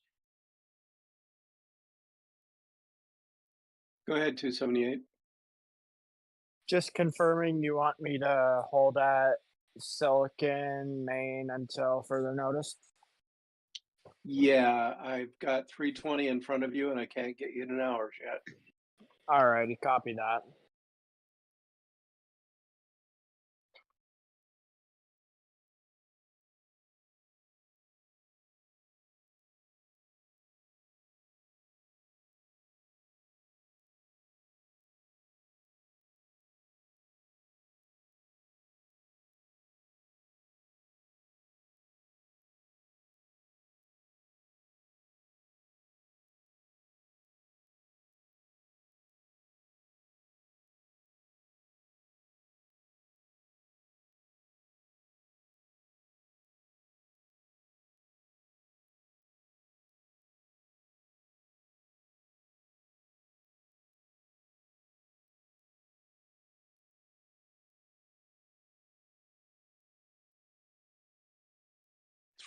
Go ahead, 278. Just confirming you want me to hold at Silicon, Maine until further notice? Yeah, I've got 320 in front of you, and I can't get you in hours yet. Alrighty, copy that.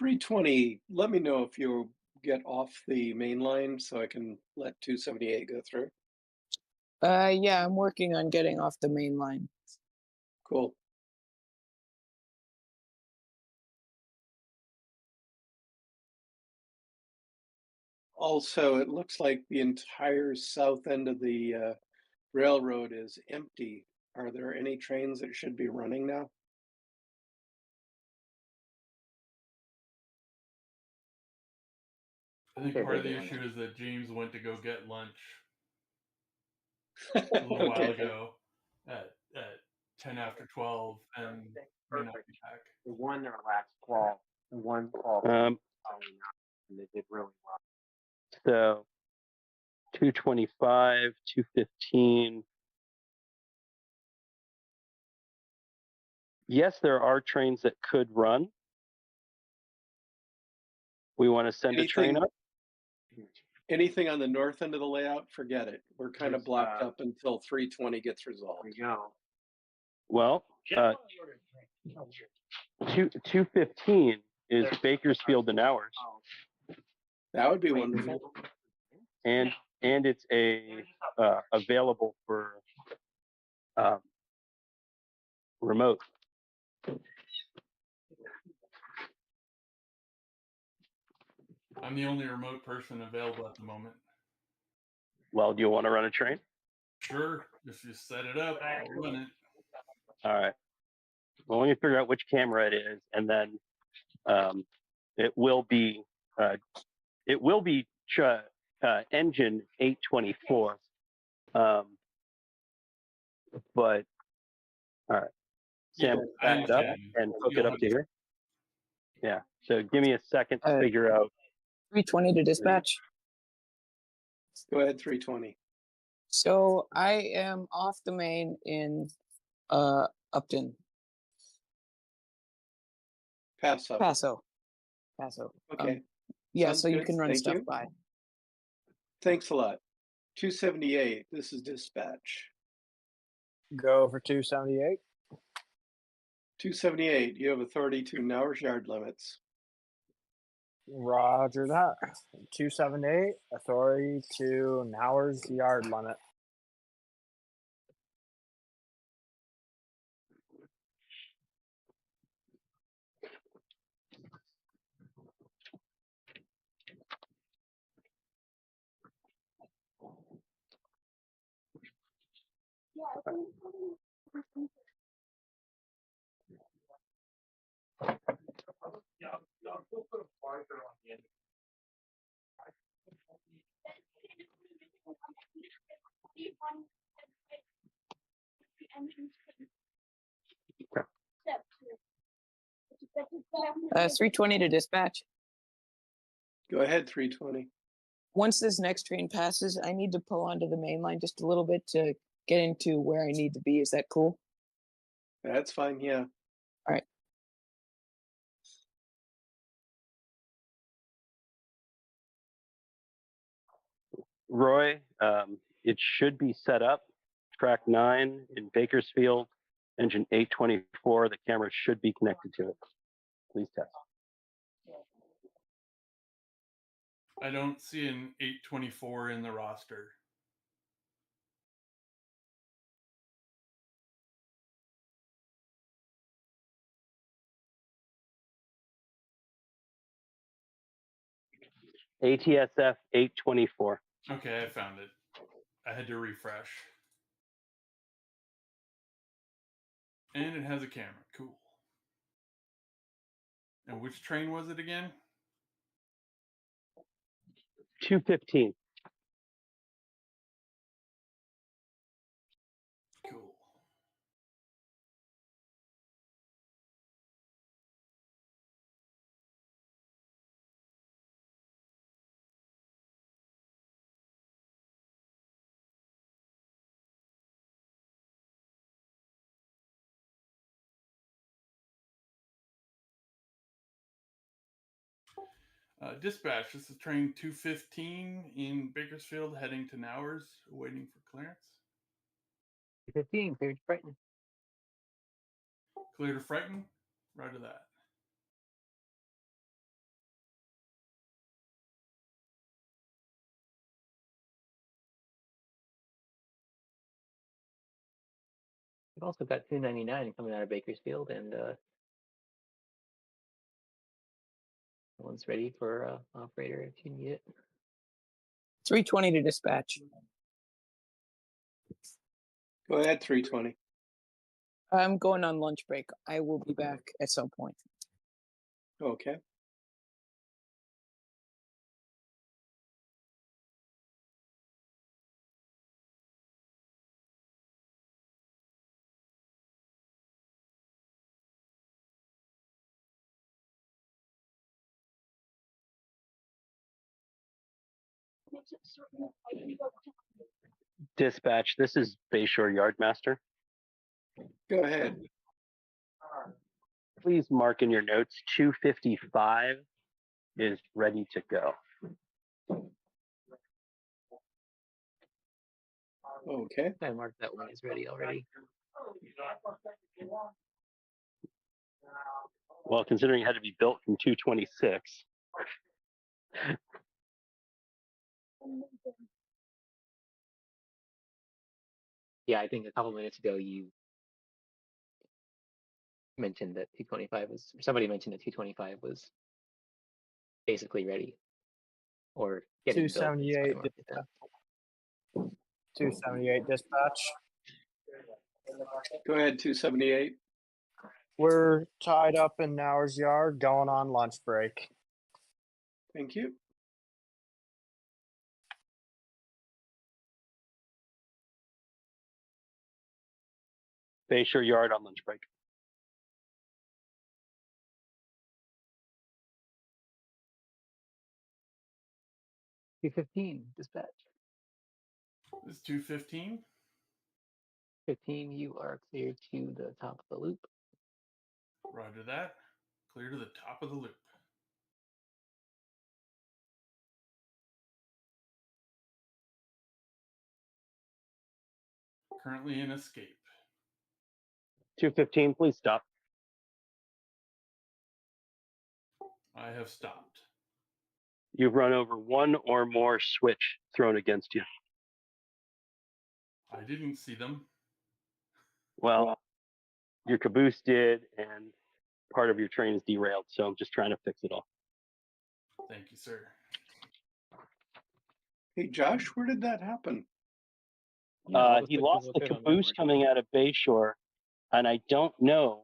$320. Let me know if you get off the main line so I can let 278 go through. Yeah, I'm working on getting off the main line. Cool. Also, it looks like the entire south end of the railroad is empty. Are there any trains that should be running now? I think part of the issue is that James went to go get lunch a little while ago at 10 after 12 and may not be back. The one their last call, the one call, Um, and they did really well. So 225, 215. Yes, there are trains that could run. We want to send a train up. Anything on the north end of the layout, forget it. We're kind of blocked up until 320 gets resolved. Well, 215 is Bakersfield and Ours. That would be wonderful. And it's available for remote. I'm the only remote person available at the moment. Well, do you want to run a train? Sure, if you set it up, I'll run it. All right. Well, let me figure out which camera it is, and then it will be engine 824. But all right. Sam back it up and hook it up to here? Yeah. So give me a second to figure out. 320 to dispatch. Go ahead, 320. So I am off the main in Upton. Paso. Paso. Okay. Yeah, Sounds so you good. can run Thank stuff you. by. Thanks a lot. 278, this is dispatch. Go for 278. 278, you have authority to Nauer's yard limits. Roger that. 278, authority to Nauer's yard limit. It's 320 to dispatch. Go ahead, 320. Once this next train passes, I need to pull onto the main line just a little bit to get into where I need to be. Is that cool? That's fine, yeah. All right. Roy, it should be set up. Track 9 in Bakersfield, engine 824. The camera should be connected to it. Please test. I don't see an 824 in the roster. ATSF 824. Okay, I found it. I had to refresh. And it has a camera. Cool. And which train was it again? 215. Cool. Dispatch, this is train 215 in Bakersfield heading to Nauers, waiting for clearance. 215, cleared to Brighton. Clear to Frighten? Right to that. We've also got 299 coming out of Bakersfield, and one's ready for operator if you need it. 320 to dispatch. Go ahead, 320. I'm going on lunch break. I will be back at some point. Okay. Dispatch, this is Bayshore Yardmaster. Go ahead. Please mark in your notes 255 is ready to go. Okay. I marked that one is ready already. Well, considering it had to be built from 226. Yeah, I think a couple minutes ago you mentioned that 225 was, somebody mentioned that 225 was basically ready or getting built. 278. 278 dispatch. Go ahead, 278. We're tied up in Nauer's yard, going on lunch break. Thank you. Bayshore Yard on lunch break. 215, dispatch. It's 215. 15, you are clear to the top of the loop. Roger that. Clear to the top of the loop. Currently in escape. 215, please stop. I have stopped. You've run over one or more switch thrown against you. I didn't see them. Well, your caboose did, and part of your train is derailed, so I'm just trying to fix it all. Thank you, sir. Hey, Josh, where did that happen? He lost the caboose coming out of Bayshore, and I don't know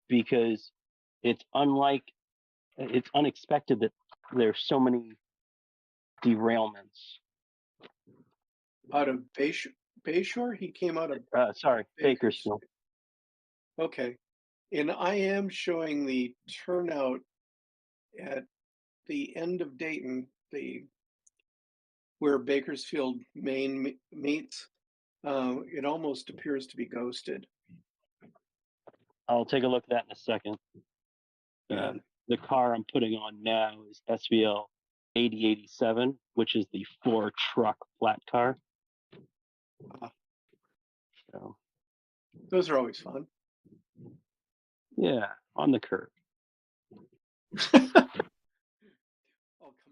because it's unexpected that there's so many derailments. Out of Bayshore? He came out of Bakersfield. Okay. And I am showing the turnout at the end of Dayton, where Bakersfield, Maine meets. It almost appears to be ghosted. I'll take a look at that in a second. Yeah. The car I'm putting on now is SVL 8087, which is the 4-truck flat car. So, Those are always fun. yeah, on the curb. Oh, come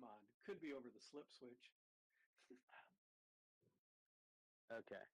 on. Could be over the slip switch. Okay.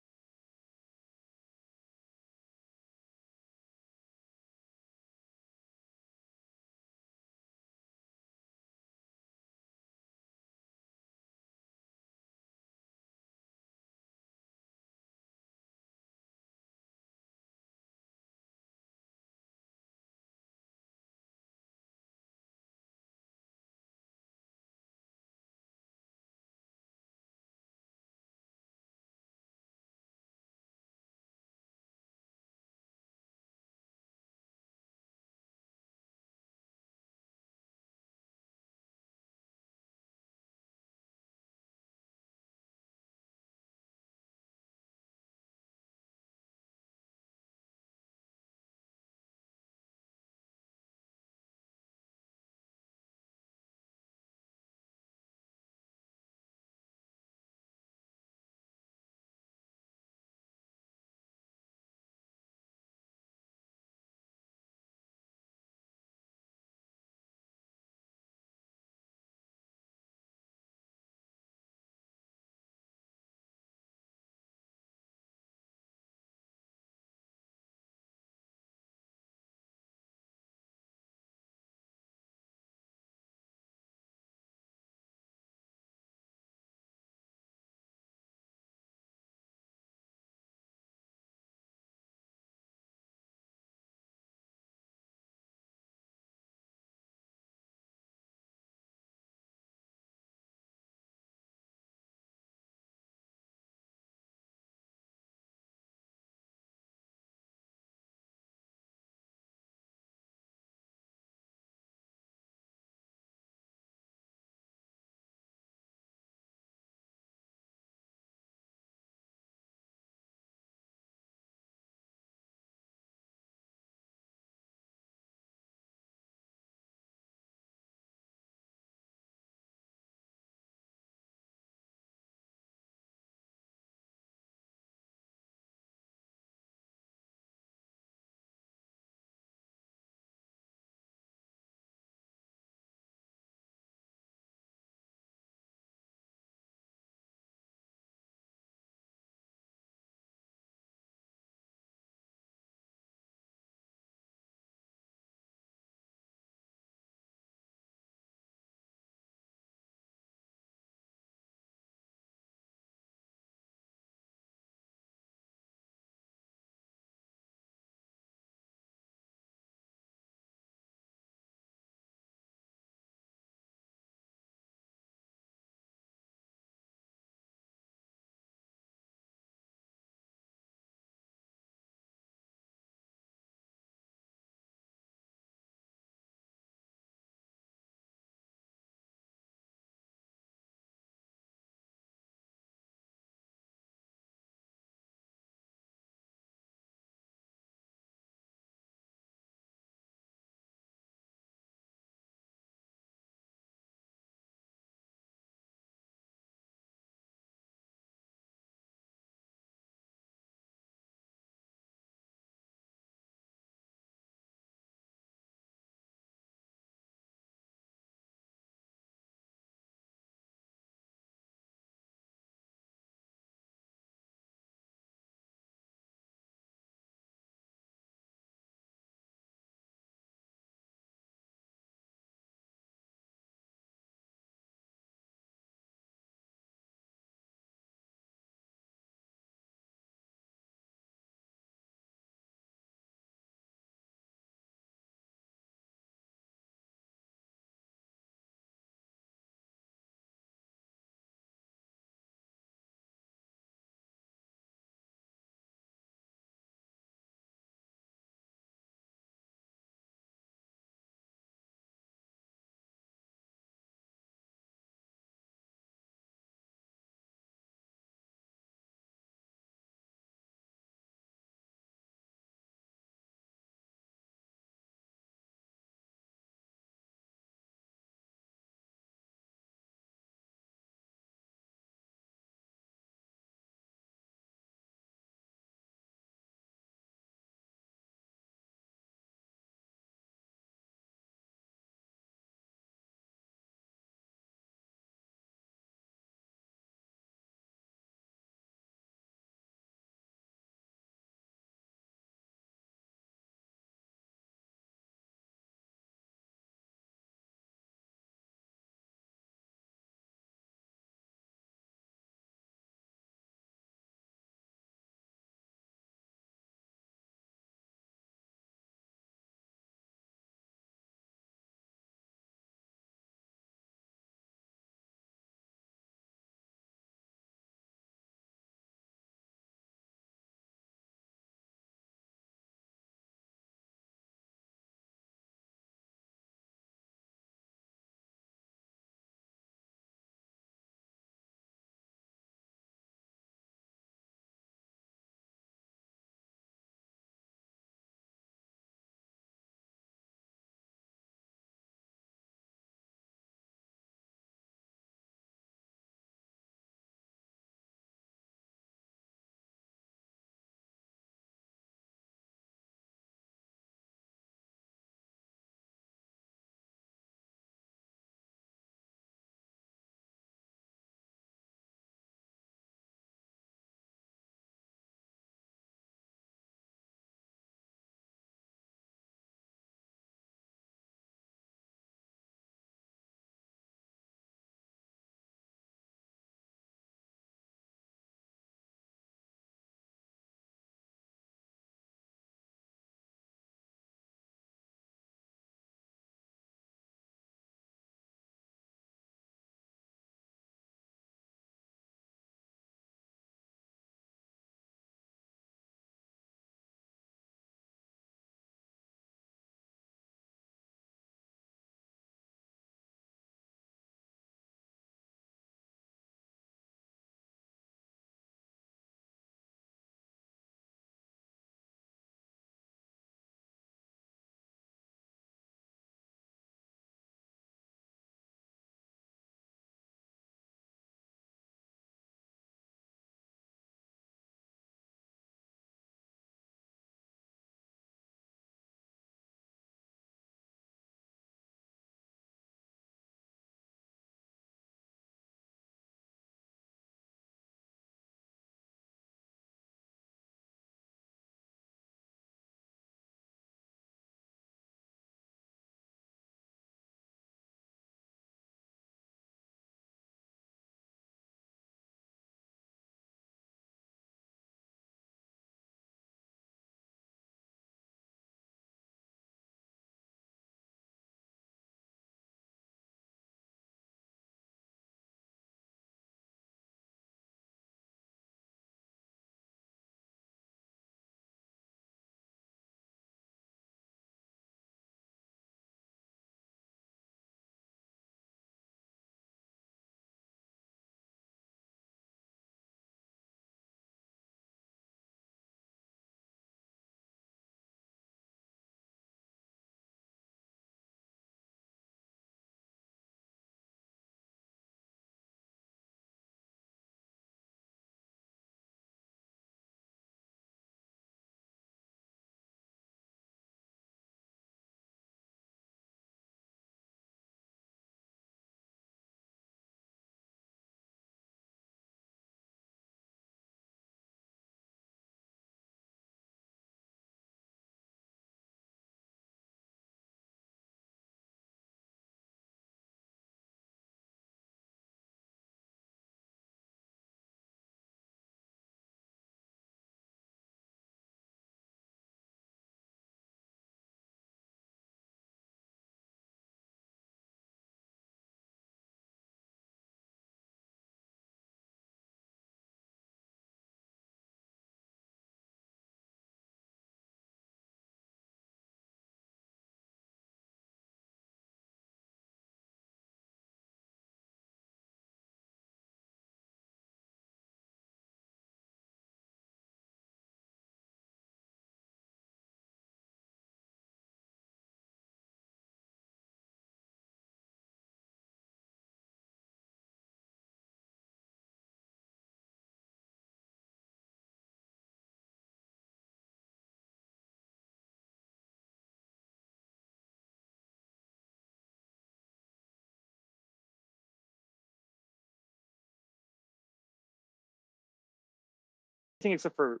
except for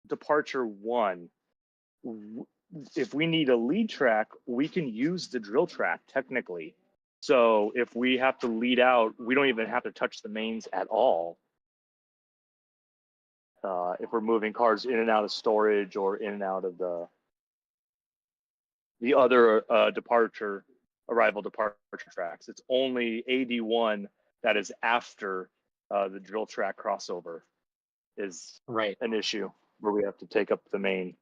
departure 1. If we need a lead track, we can use the drill track technically. So if we have to lead out, we don't even have to touch the mains at all. If we're moving cars in and out of storage or in and out of the other arrival departure tracks, it's only AD1 that is after the drill track crossover is an issue where we have to take up the main.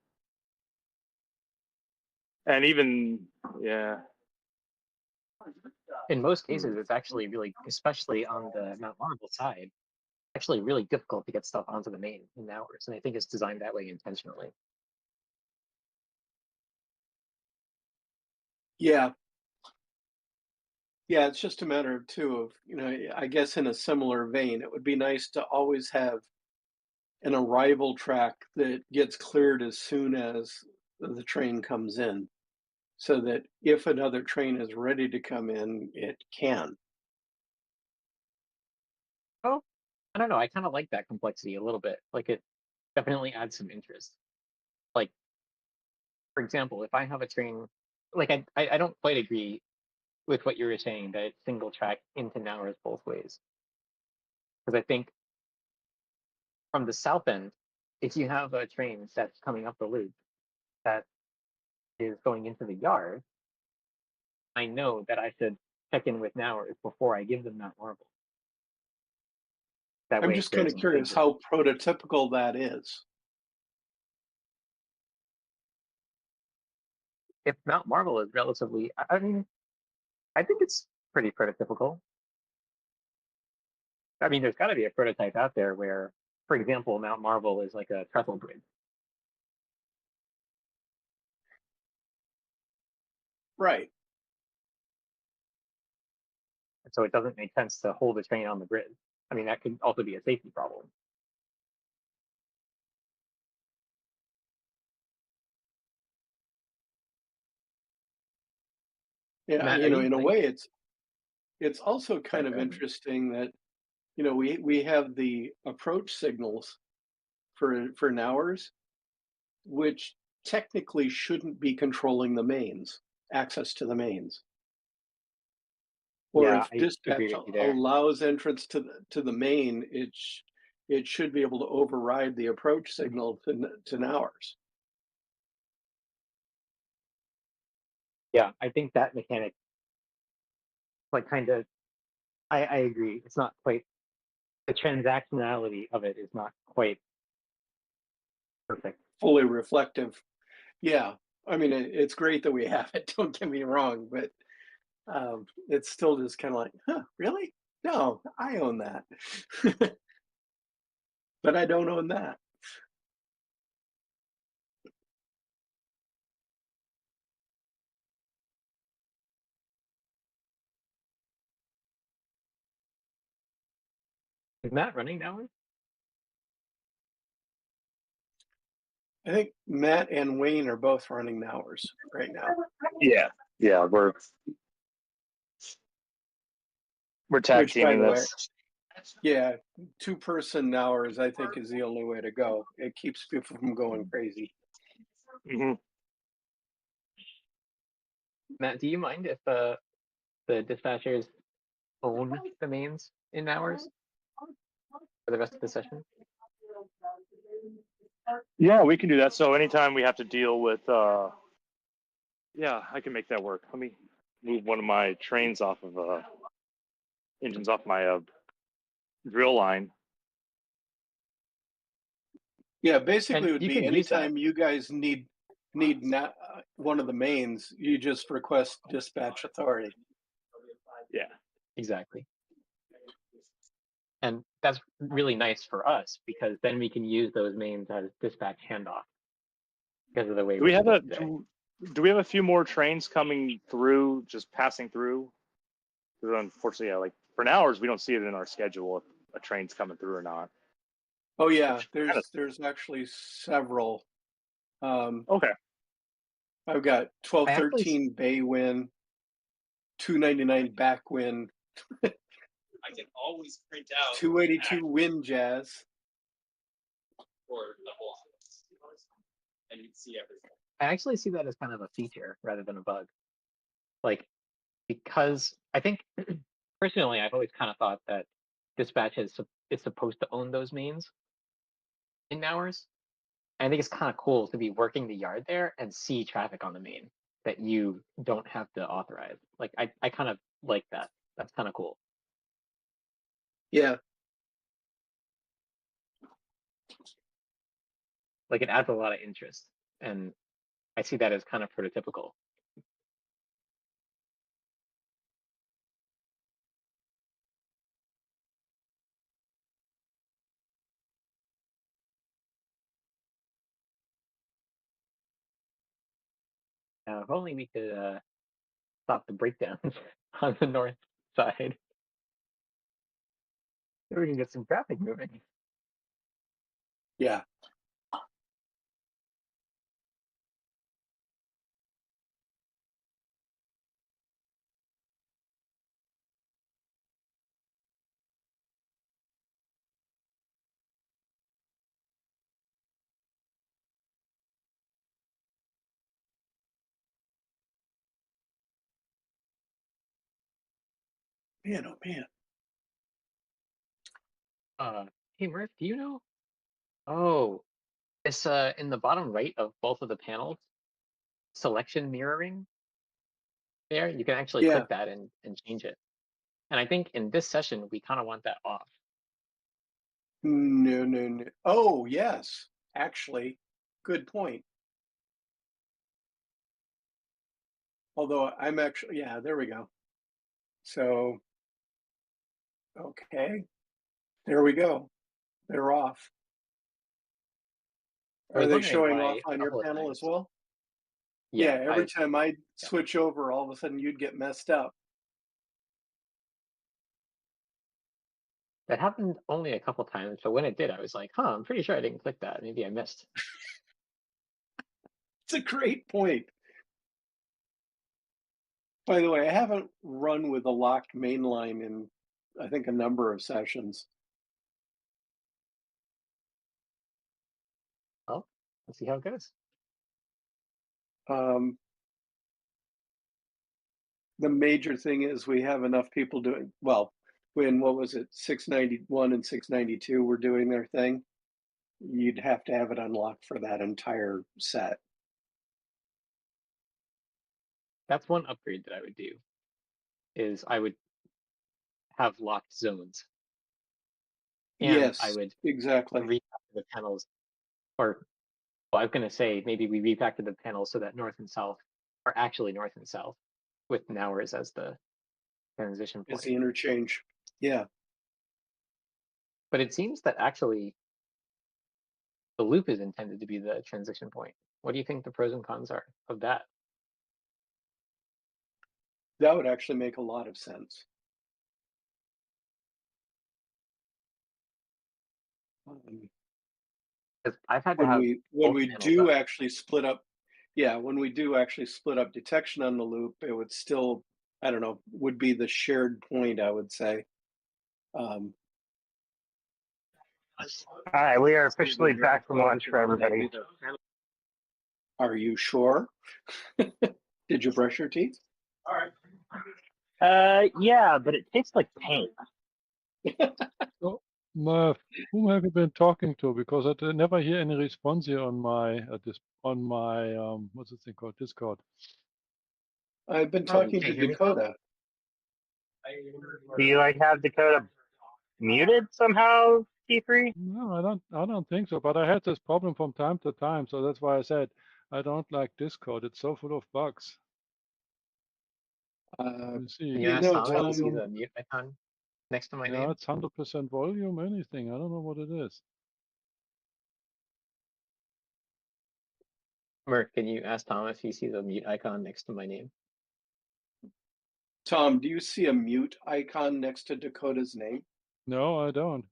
And even, yeah. In most cases, it's actually really, especially on the Mount Marble side, actually really difficult to get stuff onto the main in hours. And I think it's designed that way intentionally. Yeah. Yeah, it's just a matter of too of, you know, I guess in a similar vein, it would be nice to always have an arrival track that gets cleared as soon as the train comes in, so that if another train is ready to come in, it can. Oh, I don't know. I kind of like that complexity a little bit. Like it definitely adds some interest. Like, for example, if I have a train, like I don't quite agree with what you were saying that it's single track into Nowers both ways. Because I think from the south end, if you have a train that's coming up the loop that is going into the yard, I know that I should check in with Nowers before I give them that marble. That I'm way, just kind of curious how prototypical that is. If Mount Marble is relatively, I mean, I think it's pretty prototypical. I mean, there's got to be a prototype out there where, for example, Mount Marble is like a trestle bridge. Right. So it doesn't make sense to hold a train on the grid. I mean, that could also be a safety problem. Yeah, Matt, you know, you, in a way, it's also kind of go ahead. interesting that, you know, we have the approach signals for Nowers, which technically shouldn't be controlling the mains, access to the mains. Or Yeah, if I agree dispatch with you there. allows entrance to the main, it should be able to override the approach signal to Nowers. Yeah, I think that mechanic, like, kind of, I agree. It's not quite, the transactionality of it is not quite perfect. Fully reflective. Yeah, I mean, it's great that we have it. Don't get me wrong, but it's still just kind of like, huh, really? No, I own that, but I don't own that. Is Matt running now? I think Matt and Wayne are both running Nowers right now. Yeah, we're tag Which, by teaming the way, this. yeah, 2-person Nowers, I think, is the only way to go. It keeps people from going crazy. Mm-hmm. Matt, do you mind if the dispatchers own the mains in Nowers for the rest of the session? Yeah, we can do that. So anytime we have to deal with, yeah, I can make that work. Let me move one of my trains off of, engines off my drill line. Yeah, basically, it would you be can use that. anytime you guys need one of the mains, you just request dispatch authority. Yeah, exactly. And that's really nice for us because then we can use those mains as dispatch handoff because of the way do we have a today. do we have a few more trains coming through, just passing through? Because unfortunately, yeah, like for Nowers, we don't see it in our schedule if a train's coming through or not. Oh yeah, there's actually several. Okay. I've got 1213 Bay Win, 299 Back Win, I can always print out 282 Wind Jazz. for the whole office, and you'd see everything. I actually see that as kind of a feature rather than a bug. Like, because I think personally, I've always kind of thought that dispatch is supposed to own those mains in hours. I think it's kind of cool to be working the yard there and see traffic on the main that you don't have to authorize. Like I kind of like that. That's kind of cool. Yeah. Like it adds a lot of interest, and I see that as kind of prototypical. If only we could stop the breakdowns on the north side. So we can get some traffic moving. Yeah. Man, oh man. Hey Murph, do you know? Oh, it's in the bottom right of both of the panels, selection mirroring. There, you can actually Yeah. click that and change it. And I think in this session we kind of want that off. No, no, no. Oh, yes. Actually, good point. Although I'm actually, yeah, there we go. So, okay, there we go. They're off. I Are was they wondering showing why off a on your couple of panel as times. well? Yeah, Yeah, every time I'd switch over, all of a sudden you'd get messed up. that happened only a couple times, but when it did, I was like, huh, I'm pretty sure I didn't click that. Maybe I missed. It's a great point. By the way, I haven't run with a locked main line in, I think, a number of sessions. Well, let's see how it goes. The major thing is we have enough people doing, well, when, what was it, 691 and 692 were doing their thing, you'd have to have it unlocked for that entire set. That's one upgrade that I would do. Is I would have locked zones, and I Yes, would exactly. refactor the panels, or well, I was going to say maybe we refactor the panels so that north and south are actually north and south, with Nowers as the transition As point. the interchange. Yeah. But it seems that actually the loop is intended to be the transition point. What do you think the pros and cons are of that? That would actually make a lot of sense. Because I've had to When have we both panels do up. actually split up, yeah, when we do actually split up detection on the loop, it would still, I don't know, would be the shared point, I would say. All right, we are officially back from lunch for everybody. Are you sure? Did you brush your teeth? Yeah, but it tastes like paint. So, Murph, whom have you been talking to? Because I never hear any response here on my what's this thing called, Discord. I've been talking to Dakota. Do you like have Dakota muted somehow, T3? No, I don't think so. But I had this problem from time to time, so that's why I said I don't like Discord. It's so full of bugs. You Can you ask Tom if you see volume. the mute icon next to my Yeah, name? it's 100% volume, anything. I don't know what it is. Merc, can you ask Tom if you see the mute icon next to my name? Tom, do you see a mute icon next to Dakota's name? No, I don't.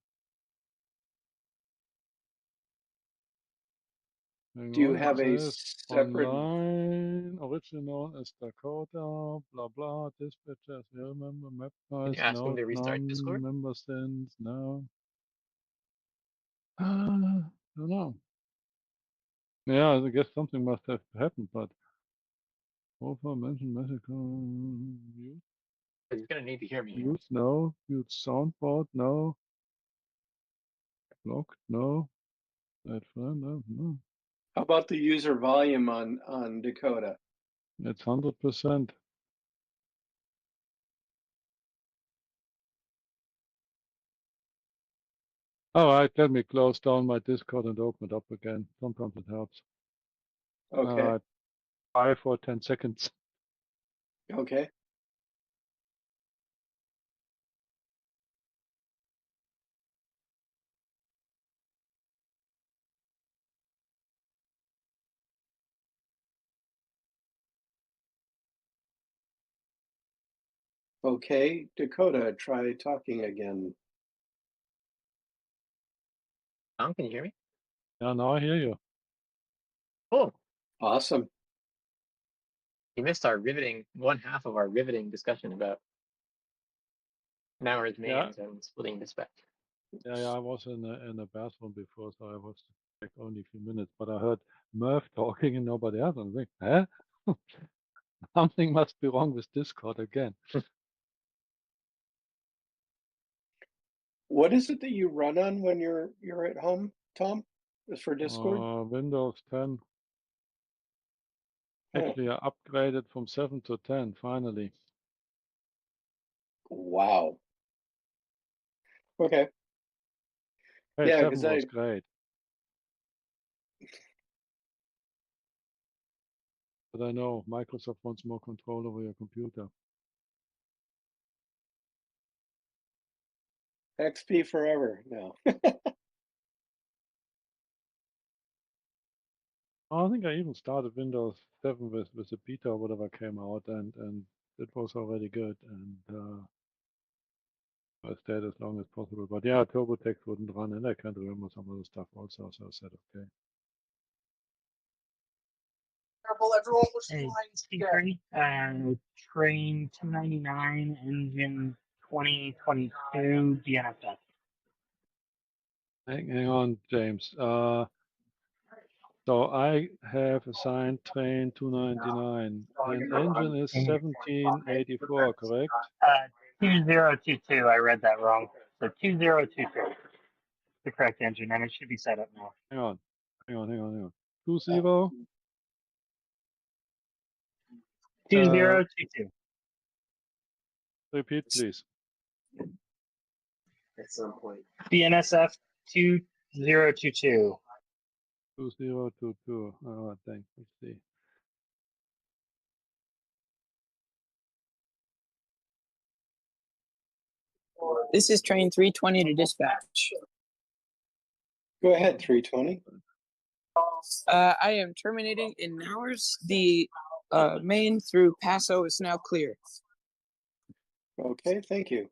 Hang Do you on, have it a says separate? online, original as Dakota, blah blah, dispatchers, remember, map Can noise, you ask him no, to restart Discord? non-member since, no. don't know. Yeah, I guess something must have happened, but over mentioned message use, He's gonna need to hear me. use no, use soundboard no, blocked no, that friend no. How about the user volume on Dakota? It's 100%. All right, let me close down my Discord and open it up again. Sometimes it helps. Okay. 5 or 10 seconds. Okay. Okay, Dakota, try talking again. Tom, can you hear me? Yeah, now I hear you. Cool. Awesome. You missed one half of our riveting discussion about Nauer's mains and splitting dispatch. Yeah, I was in the bathroom before, so I was like only a few minutes. But I heard Murph talking and nobody else. And I think, huh? Something must be wrong with Discord again. What is it that you run on when you're at home, Tom? Is for Discord? Windows 10. Actually, I upgraded from 7 to 10 finally. Wow. Okay. Hey, Yeah, 7 because was great. But I know Microsoft wants more control over your computer. XP forever now. I think I even started Windows 7 with the beta or whatever came out, and it was already good, and I stayed as long as possible. But yeah, TurboTax wouldn't run, and I can't remember some other stuff also, so I said okay. Hey, T3, train 299, engine 2022, DNFS. Hang on, James. So I have assigned train 299, and engine is 1784, correct? 2022, I read that wrong. So 2022, the correct engine, and it should be set up now. Hang on. 20. 2022. Repeat, please. At some point. BNSF 2022. 2022. Oh, thanks. Let's see. This is train 320 to dispatch. Go ahead, 320. I am terminating in hours. The main through Paso is now clear. Okay, thank you.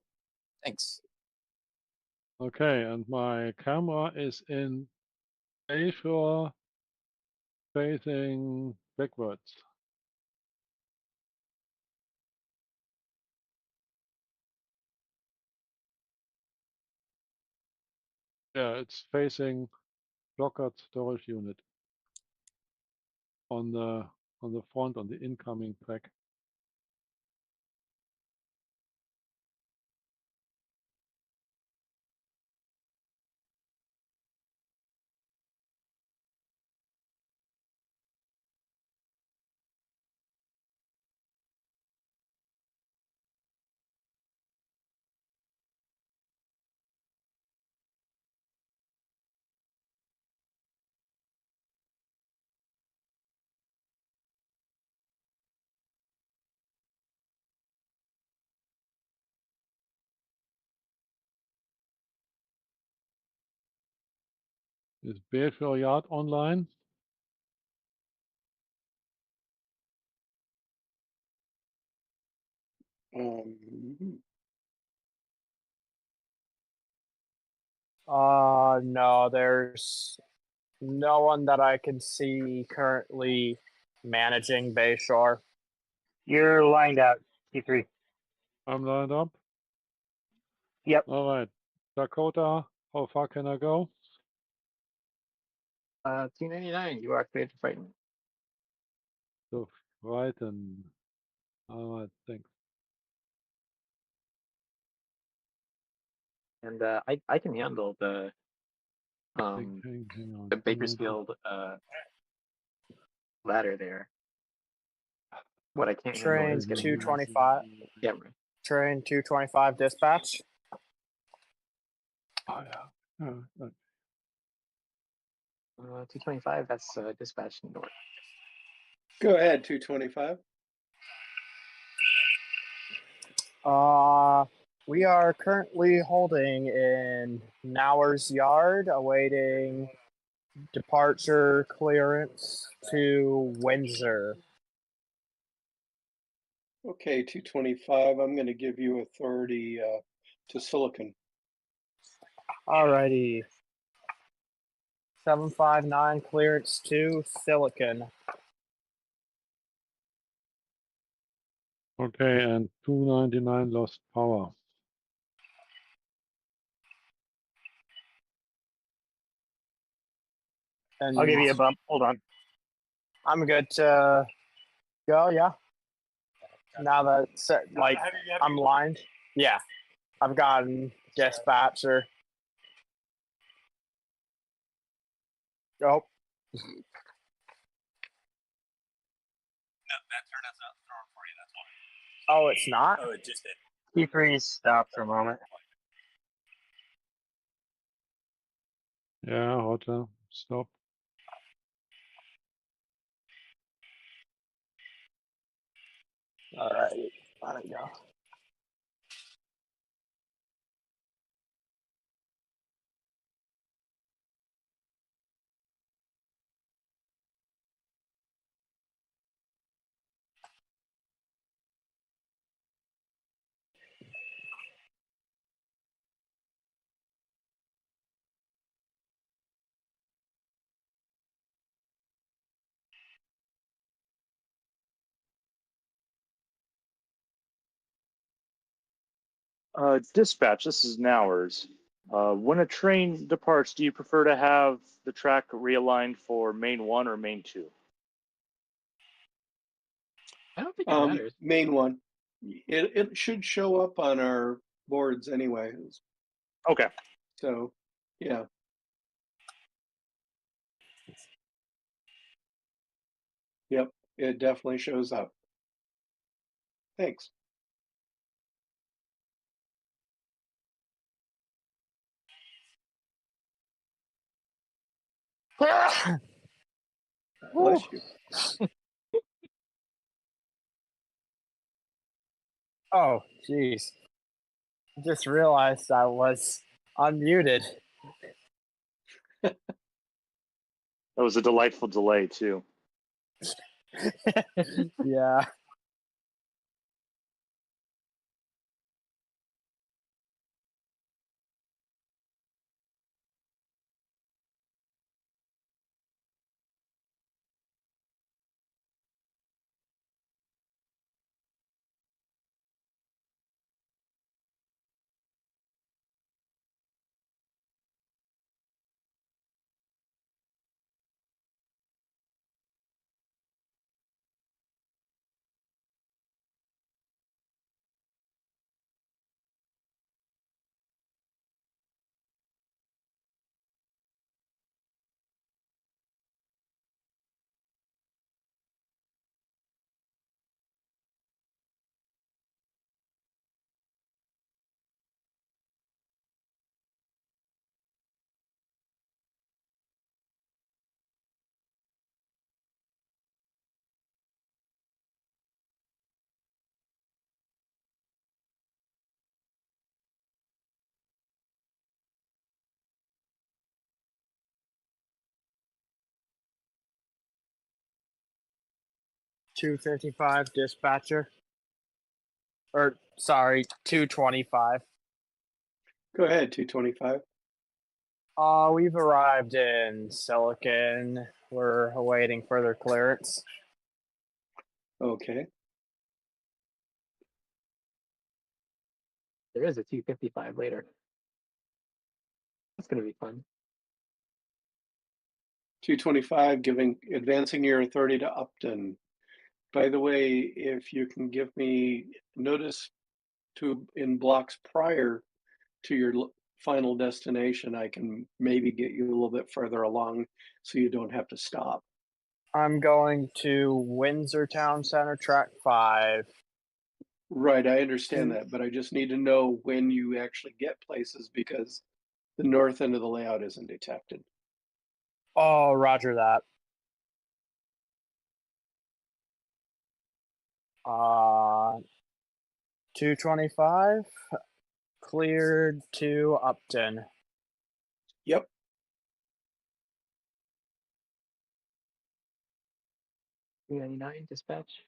Thanks. Okay, and my camera is in Bayshore facing backwards. Yeah, it's facing Lockhart storage unit on the front, on the incoming track. Is Bayshore Yard online? No, there's no one that I can see currently managing Bayshore. You're lined out, T3. I'm lined up. Yep. All right. Dakota, how far can I go? 299. You are cleared to frighten. So frighten. Alright, thanks. And I can handle the Hang on. the Bakersfield ladder there. What I can't handle Train is getting 225. yeah, right. Train 225 dispatch. Oh, yeah. Oh, okay. 225. That's dispatch north. Go ahead, 225. We are currently holding in Nauer's Yard, awaiting departure clearance to Windsor. Okay, 225. I'm going to give you authority to Silicon. Alrighty. 759 clearance to Silicon. Okay, and 299 lost power. And I'll give you a bump. Hold on. I'm good to go, yeah. Now that like I'm lined. Yeah. I've gotten dispatcher. Oh. That turn has not thrown for you. That's why. Oh, it's not? Oh, it just did. T3 stop for a moment. Yeah, Roger. Stop. Alright. Let it go. Dispatch, this is Nowers. When a train departs, do you prefer to have the track realigned for main 1 or main 2? I don't think it matters. Main 1. It should show up on our boards anyway. Okay. So, yeah. Yep, it definitely shows up. Thanks. Bless you. Oh, jeez. Just realized I was unmuted. That was a delightful delay, too. Yeah. $255 dispatcher. Or sorry, 225. Go ahead, 225. We've arrived in Silicon. We're awaiting further clearance. Okay. There is a 255 later. That's gonna be fun. 225, advancing your authority to Upton. By the way, if you can give me notice in blocks prior to your final destination, I can maybe get you a little bit further along so you don't have to stop. I'm going to Windsor Town Center, track 5. Right, I understand that, but I just need to know when you actually get places because the north end of the layout isn't detected. Oh, roger that. 225, cleared to Upton. Yep. $299 dispatch.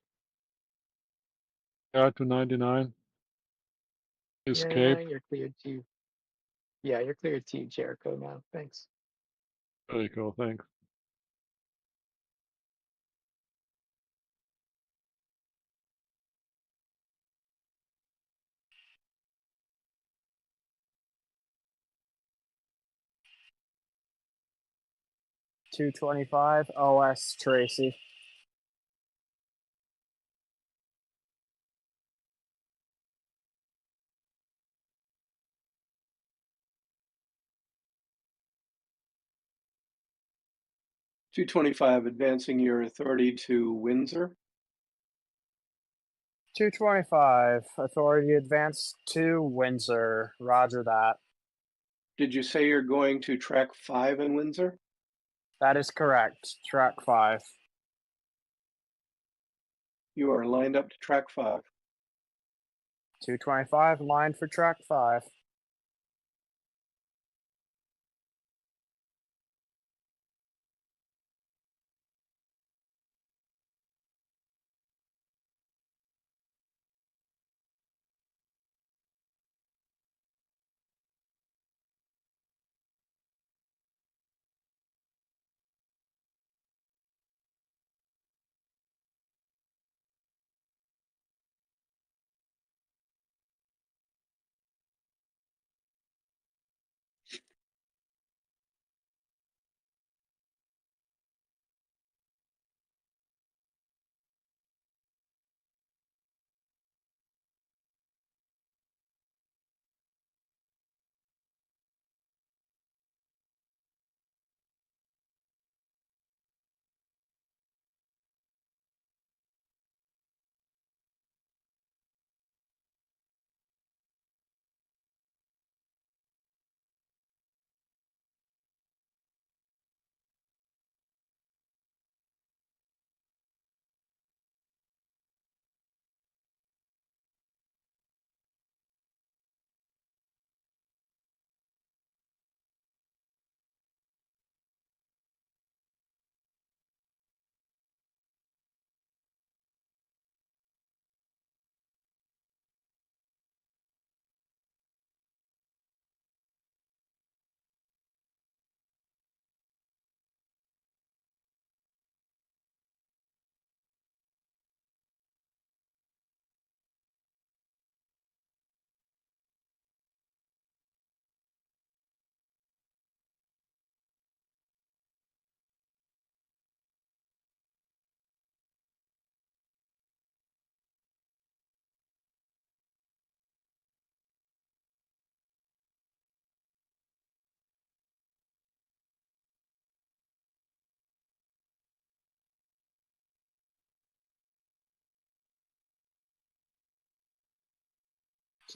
Yeah, 299. Escape. Yeah, you're cleared to. Yeah, you're cleared to Jericho now. Thanks. Very cool, thanks. $225 OS Tracy. $225, advancing your authority to Windsor. 225, authority advance to Windsor. Roger that. Did you say you're going to track 5 in Windsor? That is correct. Track 5. You are lined up to track 5. 225, line for track 5.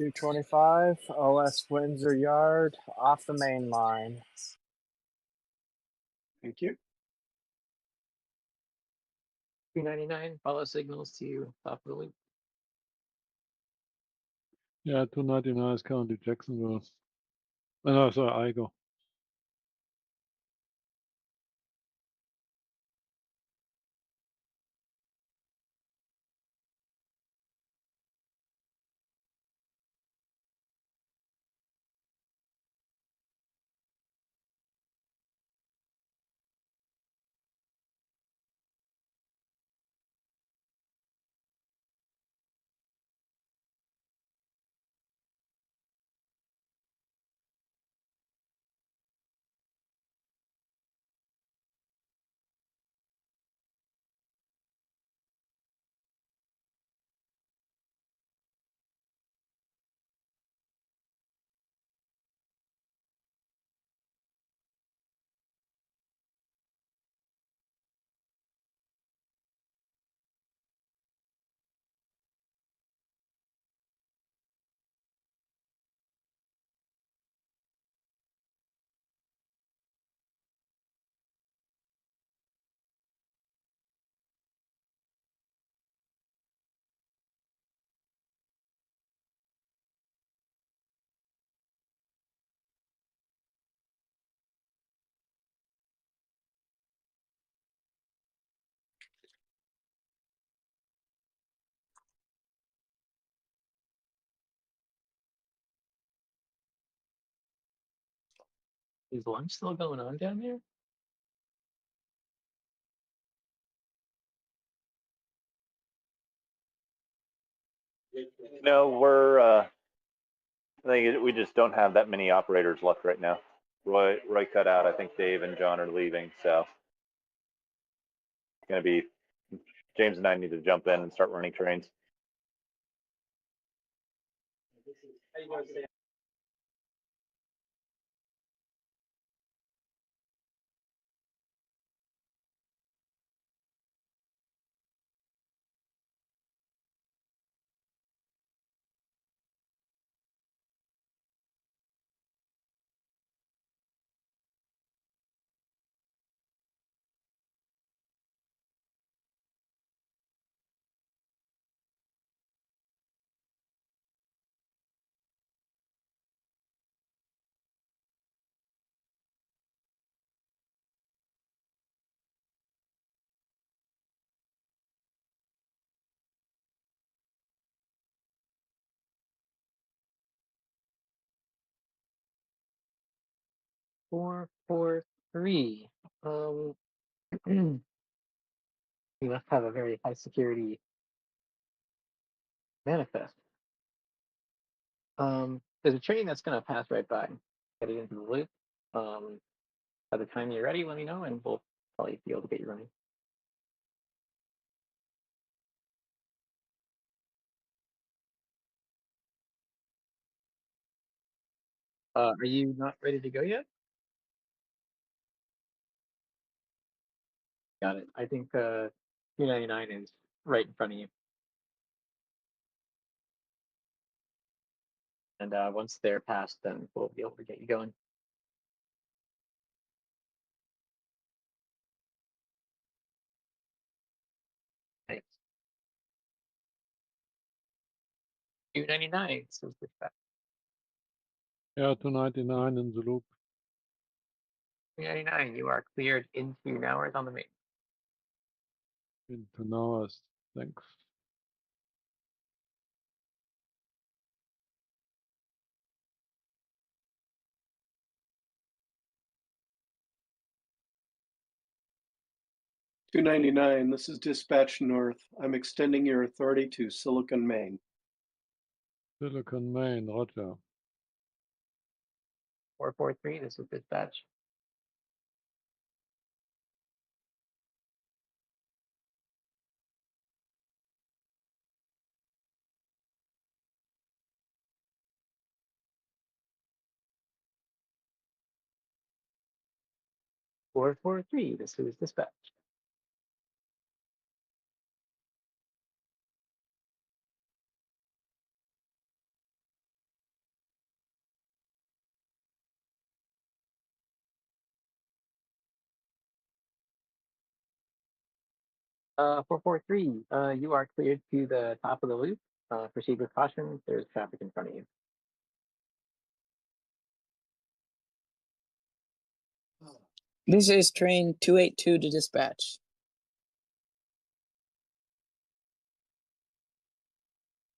$225 OS Windsor Yard off the main line. Thank you. $299, follow signals to top of the loop. Yeah, 299 is currently Jacksonville. Oh, no, sorry, Igo. Is lunch still going on down there? No, I think we just don't have that many operators left right now. Roy cut out. I think Dave and John are leaving, so it's gonna be James and I need to jump in and start running trains. Four, four, three. We must have a very high security manifest. There's a train that's gonna pass right by, headed into the loop. By the time you're ready, let me know, and we'll probably be able to get you running. Are you not ready to go yet? Got it. I think 299 is right in front of you. And once they're passed, then we'll be able to get you going. Thanks. 299. So dispatch. Yeah, 299 in the loop. 299. You are cleared into hours on the main. Into hours. Thanks. $299. This is Dispatch North. I'm extending your authority to Silicon, Maine. Silicon, Maine, Roger. 443. This is dispatch. Four, 443. This is dispatch. Uh, 443. You are cleared to the top of the loop. Proceed with caution. There's traffic in front of you. This is train 282 to dispatch.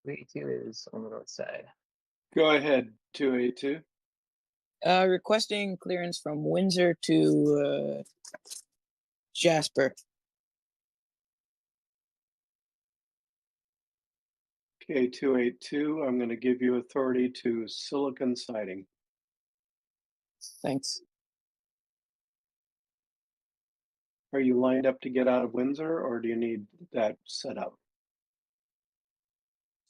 282 is on the north side. Go ahead, 282. Requesting clearance from Windsor to Jasper. Okay, 282. I'm going to give you authority to Silicon Siding. Thanks. Are you lined up to get out of Windsor, or do you need that set up?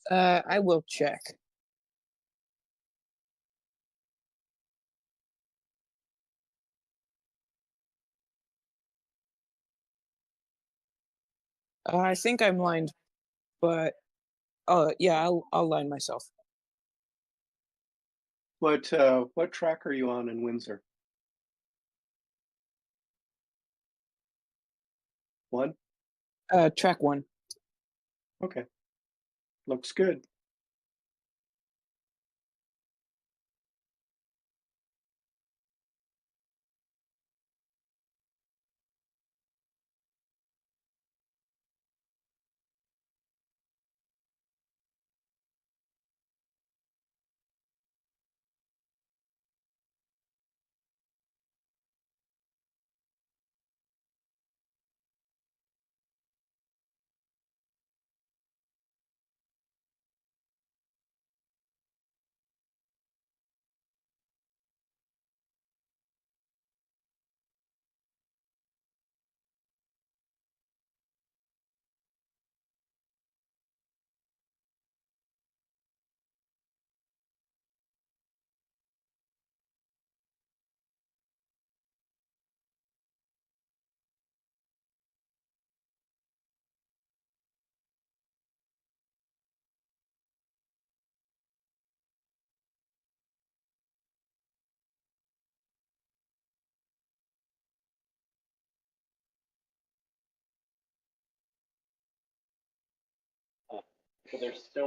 I will check. I think I'm lined, but yeah, I'll line myself. What track are you on in Windsor? One? Track 1. Okay. Looks good.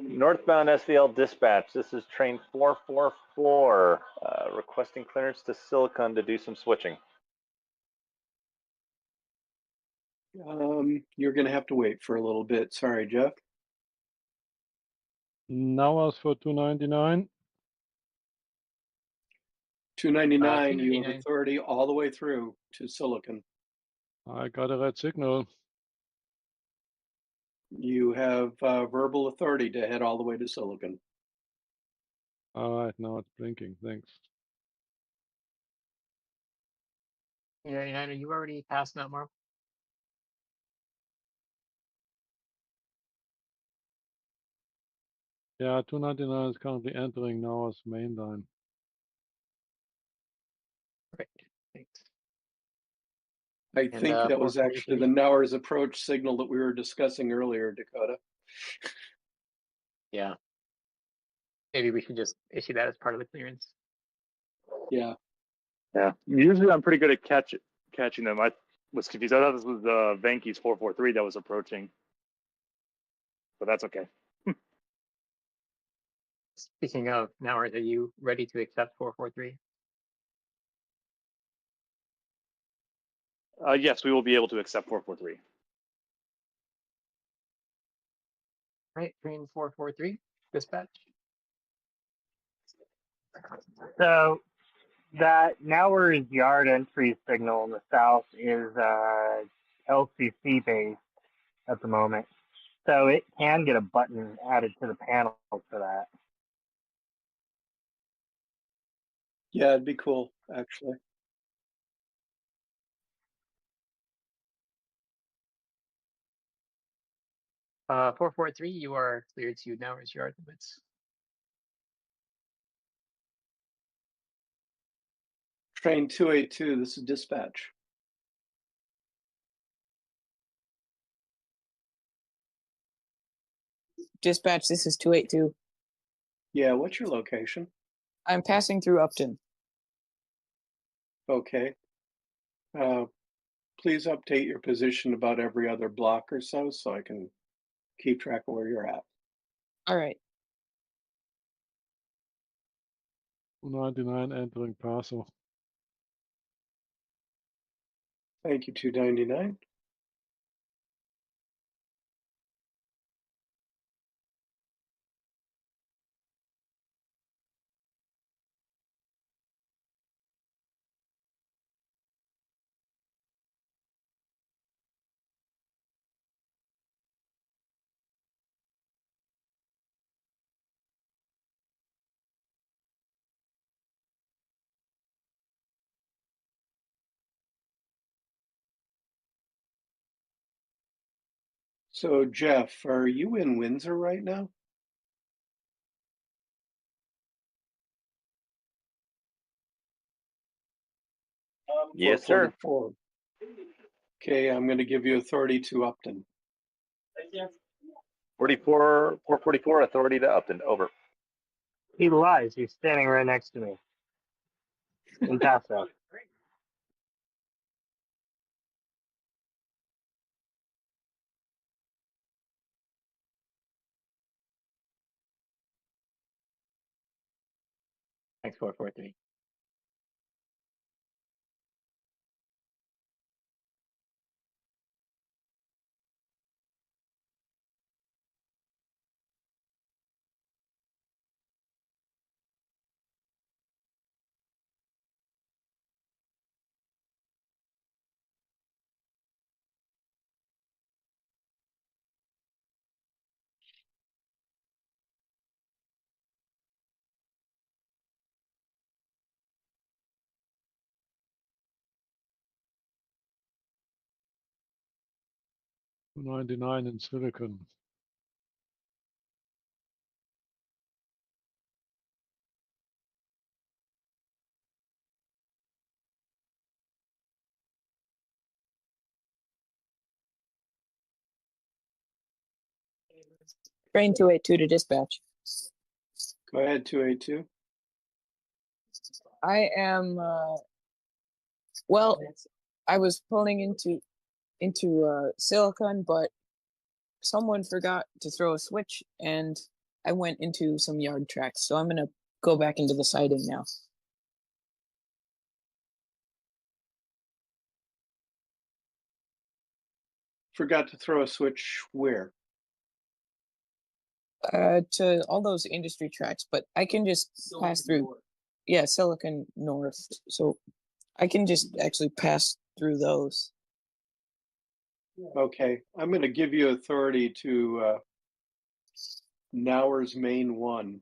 Northbound SVL dispatch. This is train 444, requesting clearance to Silicon to do some switching. You're going to have to wait for a little bit. Sorry, Jeff. Now for 299. 299, you have authority all the way through to Silicon. I got a red signal. You have verbal authority to head all the way to Silicon. All right, now it's blinking. Thanks. Yeah, are you already past Mount Marble? Yeah, 299 is currently entering Nauer's main line. Perfect. Thanks. I And, think that was actually the 443? Nauer's approach signal that we were discussing earlier, Dakota. Yeah. Maybe we should just issue that as part of the clearance. Yeah. Yeah. Usually I'm pretty good at catching them. I was confused. I thought this was Venki's 443 that was approaching. But that's okay. Speaking of, now are you ready to accept 443? Yes, we will be able to accept 443. Right, train 443, dispatch. So that Nauer's yard entry signal in the south is LCC based at the moment. So it can get a button added to the panel for that. Yeah, it'd be cool, actually. Uh, 443, you are cleared to Nauer's yard limits. Train 282, this is dispatch. Dispatch, this is 282. Yeah, what's your location? I'm passing through Upton. Okay. Please update your position about every other block or so I can keep track of where you're at. All right. 299 entering parcel. Thank you, 299. So, Jeff, are you in Windsor right now? Yes, sir. 444. Okay, I'm going to give you authority to Upton. 444 authority to Upton. Over. He lies. He's standing right next to me. In Paso. Thanks, 443. $299 in Silicon. Train 282 to dispatch. Go ahead, 282. I am, well, I was pulling into Silicon, but someone forgot to throw a switch and I went into some yard tracks. So I'm going to go back into the siding now. Forgot to throw a switch where? To all those industry tracks, but I can just pass through. Yeah, Silicon North. So I can just actually pass through those. Okay, I'm going to give you authority to Nowers Main 1.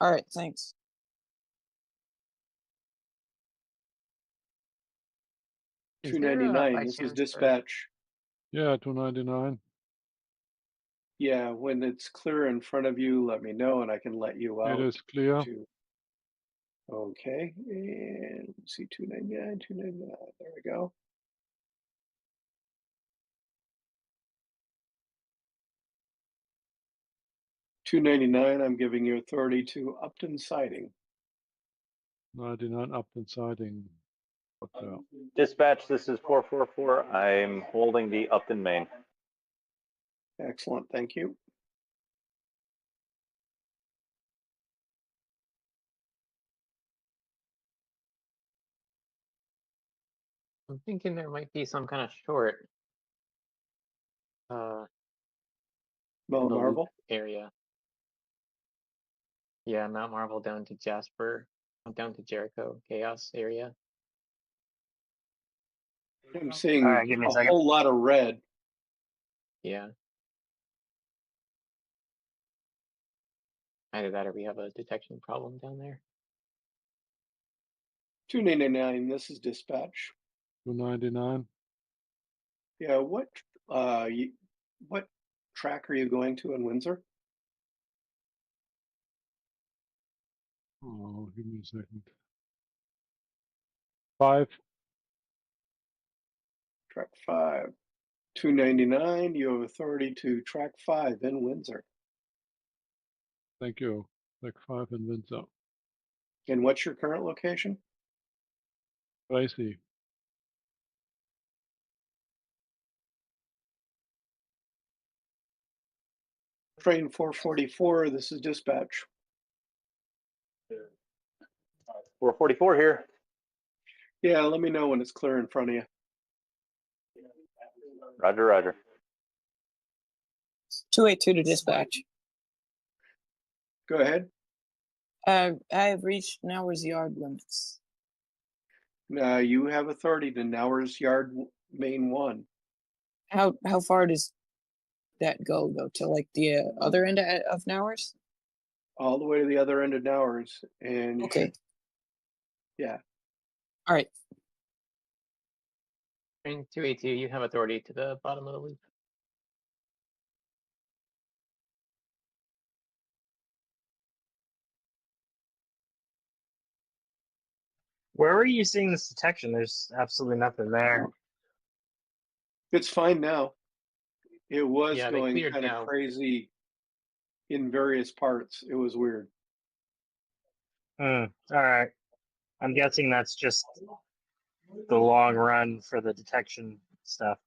All right, thanks. Is Two there, 299. by This is chance, dispatch. Yeah, 299. Yeah, when it's clear in front of you, let me know and I can let you out. It is clear. Okay, and let's see, 299, 299. There we go. $299. I'm giving you authority to Upton Siding. 99 Upton siding. Hotel. Dispatch, this is 444. I'm holding the Upton main. Excellent, thank you. I'm thinking there might be some kind of short in Mount the loop Marvel. area. Yeah, Mount Marvel down to Jasper, down to Jericho, Chaos area. I'm seeing All right, give me a a second. whole lot of red. Yeah. Either that or we have a detection problem down there. 299. This is dispatch. 299. Yeah, what track are you going to in Windsor? Oh, give me a second. 5. Track 5. 299. You have authority to track 5 in Windsor. Thank you. Track 5 in Windsor. And what's your current location? Tracy. Train 444. This is dispatch. 444 here. Yeah, let me know when it's clear in front of you. Roger, roger. 282 to dispatch. Go ahead. I have reached Nowers yard limits. Now you have authority to Nowers Yard Main 1. How far does that go though? To like the other end of Nowers? All the way to the other end of Nowers, and you Okay. should, yeah. All right. Train 282, you have authority to the bottom of the loop. Where were you seeing this detection? There's absolutely nothing there. It's fine now. It was Yeah, they going cleared kind of now. crazy in various parts. It was weird. All right. I'm guessing that's just the long run for the detection stuff.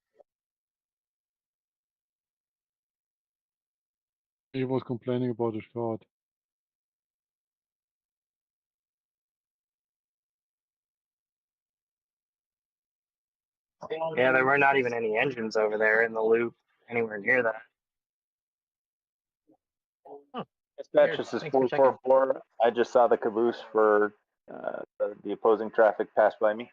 He was complaining about the short. Yeah, there were not even any engines over there in the loop anywhere near that. Oh, Dispatch, weird. this is Thanks for checking. 444. I just saw the caboose for the opposing traffic pass by me.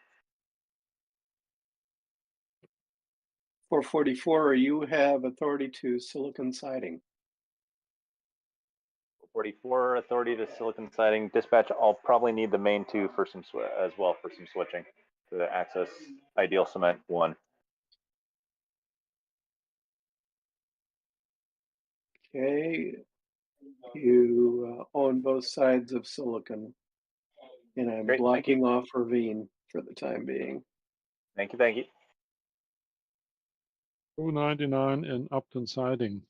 444, you have authority to Silicon Siding. 44 authority to Silicon Siding. Dispatch, I'll probably need the main 2 for some as well for some switching to the access Ideal Cement 1. Okay, you own both sides of Silicon, and I'm Great, thank you. blocking off Ravine for the time being. Thank you, thank you. 299 in Upton siding.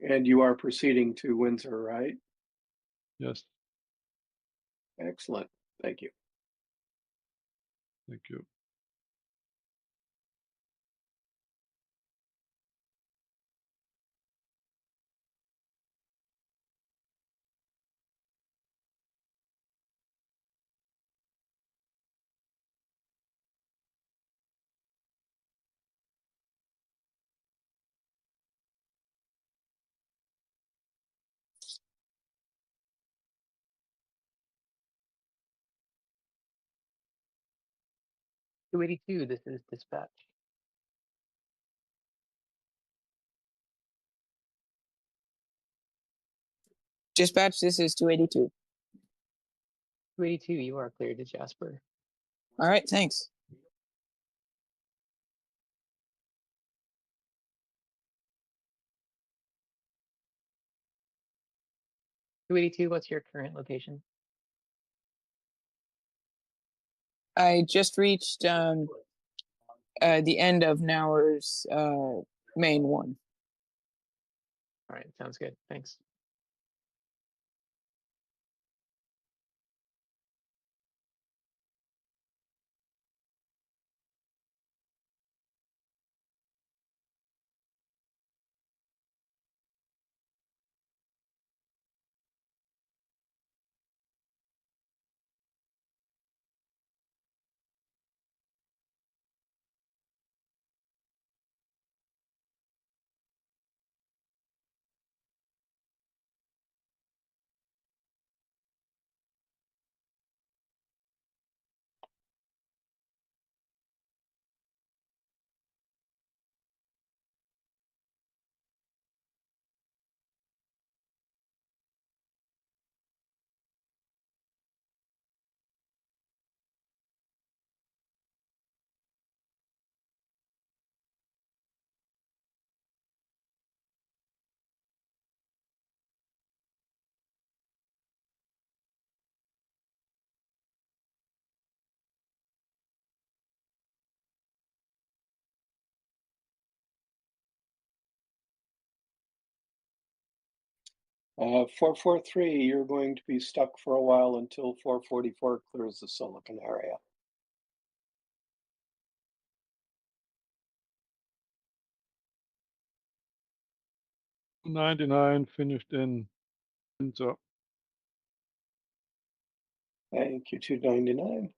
And you are proceeding to Windsor, right? Yes, Excellent. Thank you. thank you. 282, this is dispatch. Dispatch, this is 282. 282, you are clear to Jasper. All right, thanks. What's your current location? I just reached the end of Nauer's main one. All right, sounds good. Thanks. Uh, 443, you're going to be stuck for a while until 444 clears the Silicon area. $99 finished in Windsor. Thank you, 299.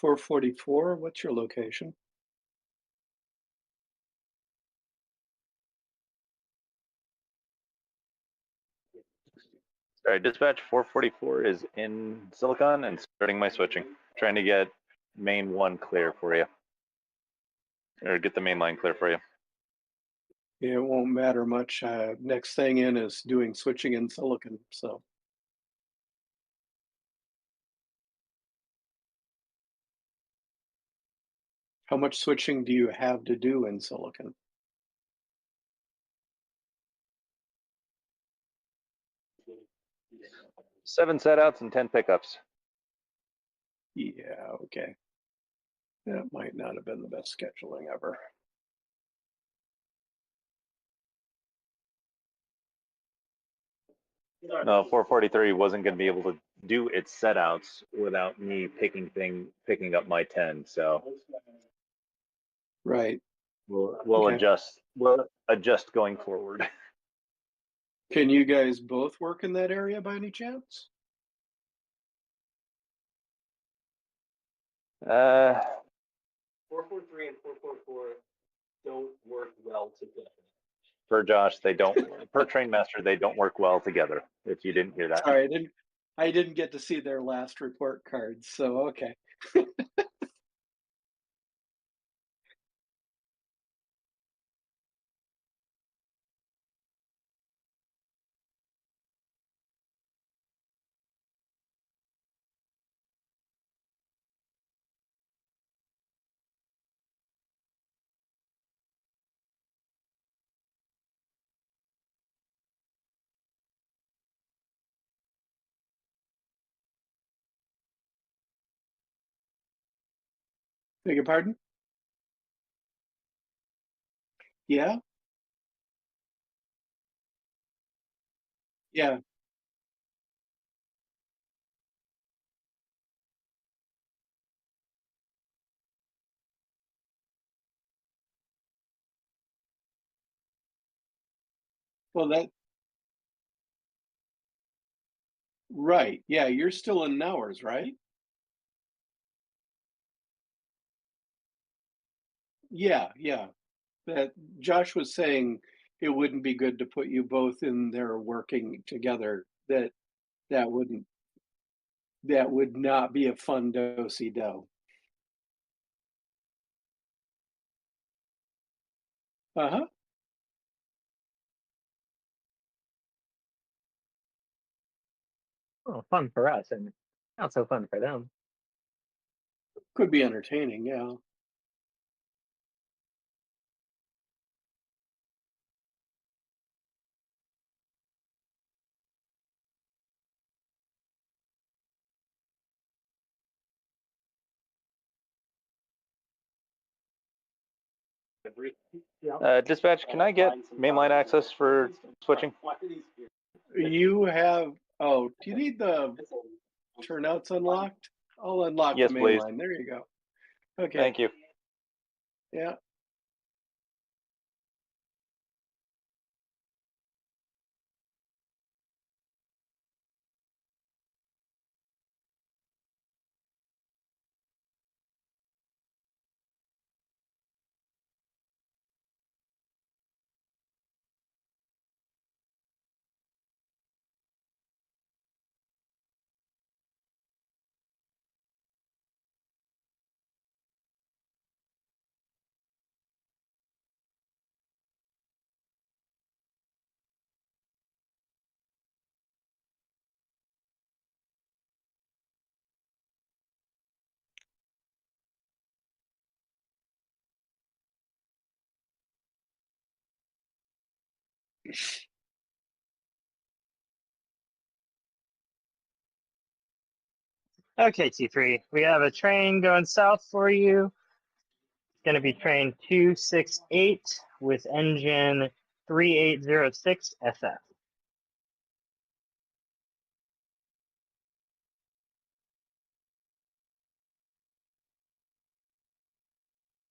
$444, what's your location? Sorry, dispatch 444 is in Silicon and starting my switching. Trying to get main 1 clear for you. Or get the main line clear for you. It won't matter much. Next thing in is doing switching in Silicon, so. How much switching do you have to do in Silicon? Seven setouts and 10 pickups. Yeah, okay. That might not have been the best scheduling ever. No, 443 wasn't going to be able to do its setouts without me picking up my 10. So Right. we'll Okay. adjust. We'll adjust going forward. Can you guys both work in that area by any chance? 443 and 444 don't work well together. Per Josh, they don't. Per train master, they don't work well together. If you didn't hear that. Sorry, I didn't get to see their last report cards, so okay. Beg your pardon? Yeah? Yeah. Well, Right. Yeah, you're still in Nowers, right? Yeah, yeah. That Josh was saying it wouldn't be good to put you both in there working together. That wouldn't that would not be a fun do-si-do. Uh-huh. Oh, fun for us and not so fun for them. Could be entertaining, yeah. Dispatch, can I get mainline access for switching? You have oh, do you need the turnouts unlocked? I'll unlock the Yes, main please. line. There you go. Okay. Thank you. Yeah. Okay, T3, we have a train going south for you. It's going to be train 268 with engine 3806 SF.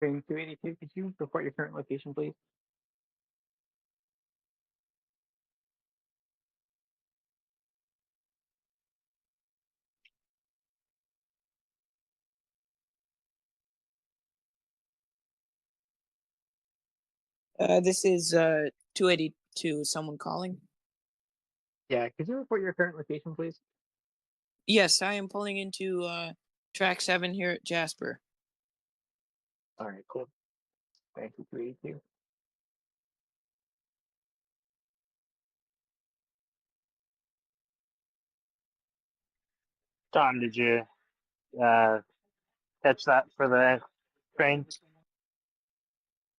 Train 282, could you report your current location, please? This is 282. Someone calling? Yeah, could you report your current location, please? Yes, I am pulling into track 7 here at Jasper. All right, cool. Thank you, 282. Tom, did you catch that for the train?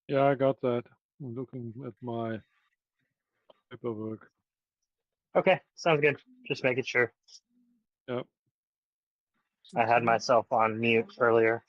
Yeah, I got that. I'm looking at my paperwork. Okay, sounds good. Just making sure. Yep. I had myself on mute earlier.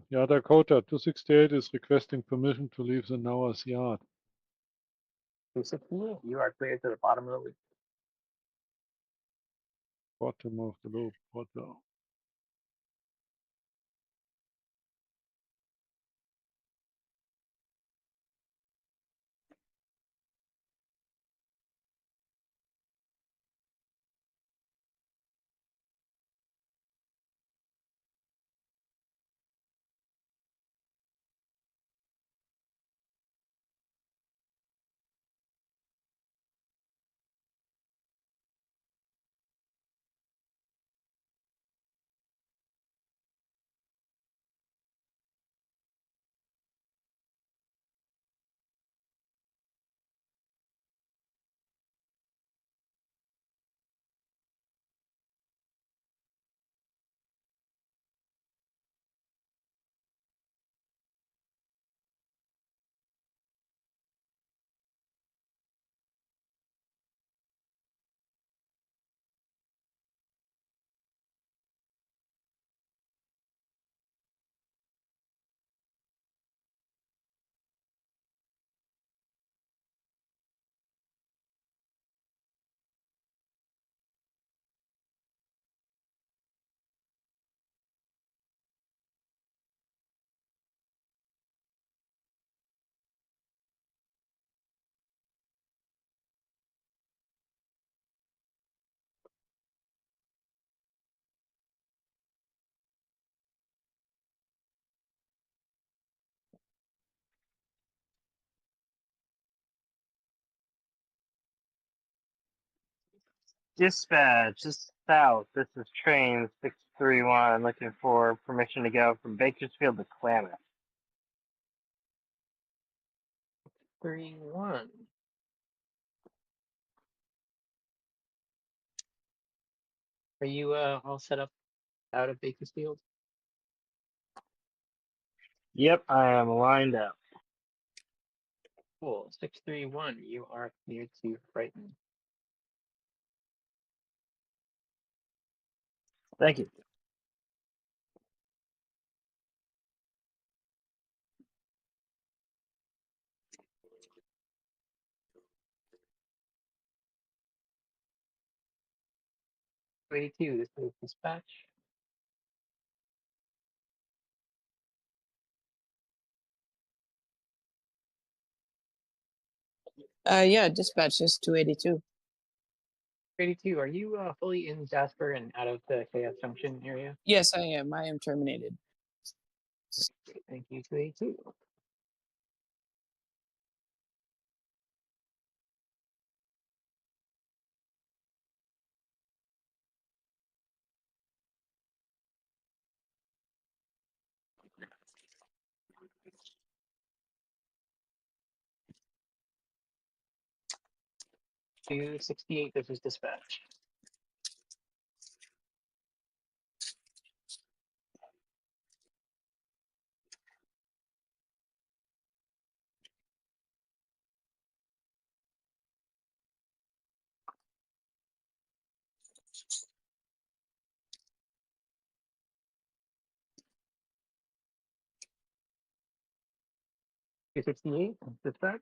Yeah, Dakota 268 is requesting permission to leave the Nowers yard. 268, you are clear to the bottom of the loop. Bottom of the loop. What the? Dispatch, this is south. This is train 631 looking for permission to go from Bakersfield to Klamath. 31. Are you all set up out of Bakersfield? Yep, I am lined up. Cool. 631. You are clear to Brighton. Thank you. This is dispatch. Yeah, dispatch is 282. 82. Are you fully in Jasper and out of the KS Junction area? Yes, I am. I am terminated. Thank you, 282. $268. This is dispatch. $268. Dispatch.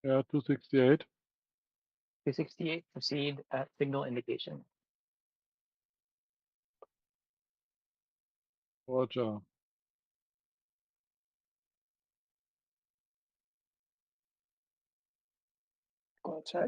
Yeah, 268. 268. Proceed at signal indication. Roger. Okay.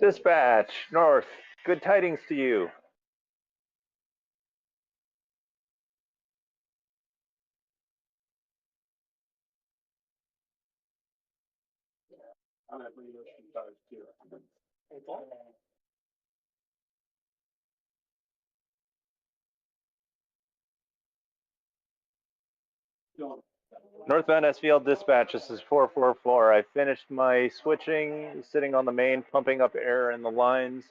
Dispatch, north. Good tidings to you. Northbound Esfield dispatch, this is 444. I finished my switching, sitting on the main, pumping up air in the lines.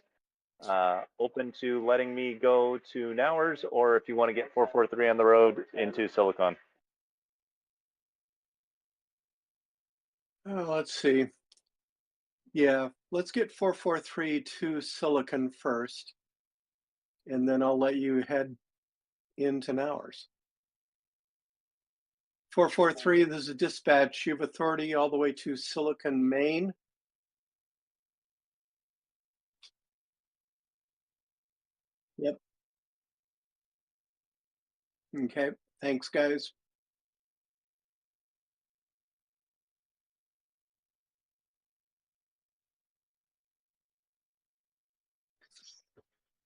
open to letting me go to Nowers, or if you want to get 443 on the road into Silicon. Let's see. Yeah, let's get 443 to Silicon first, and then I'll let you head into Nowers. 443, this is dispatch. You have authority all the way to Silicon, Maine. Yep. Okay, thanks, guys.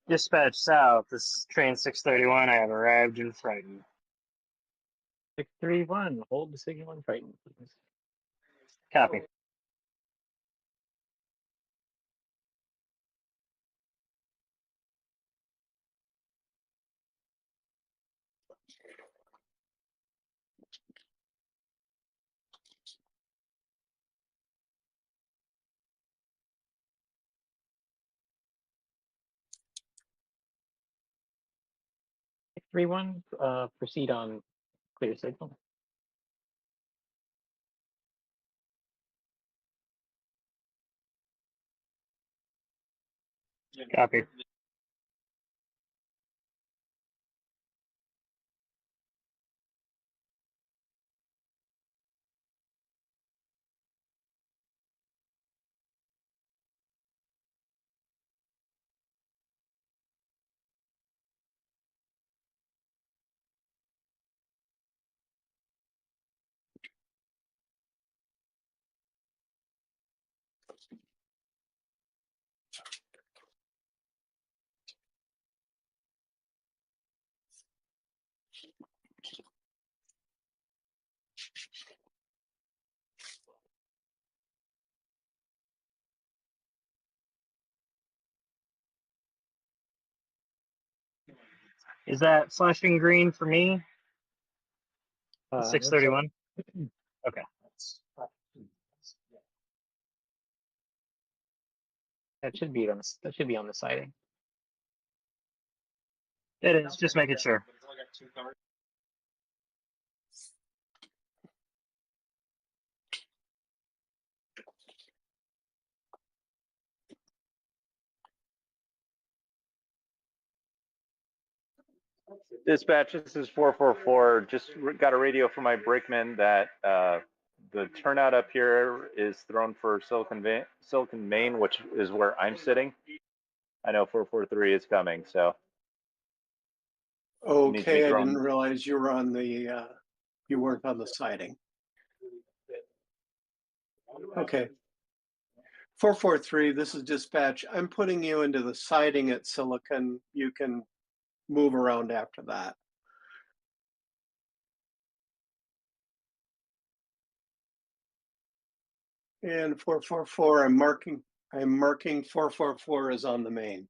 Dispatch south. This is train 631. I have arrived in Triton. 631. Hold the signal and Triton, please. Copy. Six three one. Proceed on clear signal. Copy. Is that flashing green for me? 631. Okay. That should be on. That should be on the siding. It is. Just making sure. Dispatch, this is 444. Just got a radio from my brakeman that the turnout up here is thrown for Silicon, Maine, which is where I'm sitting. I know 443 is coming, so. Okay, I didn't realize you were on the, you weren't on the siding. Okay. 443, this is dispatch. I'm putting you into the siding at Silicon. You can move around after that. And 444, I'm marking 444 is on the main.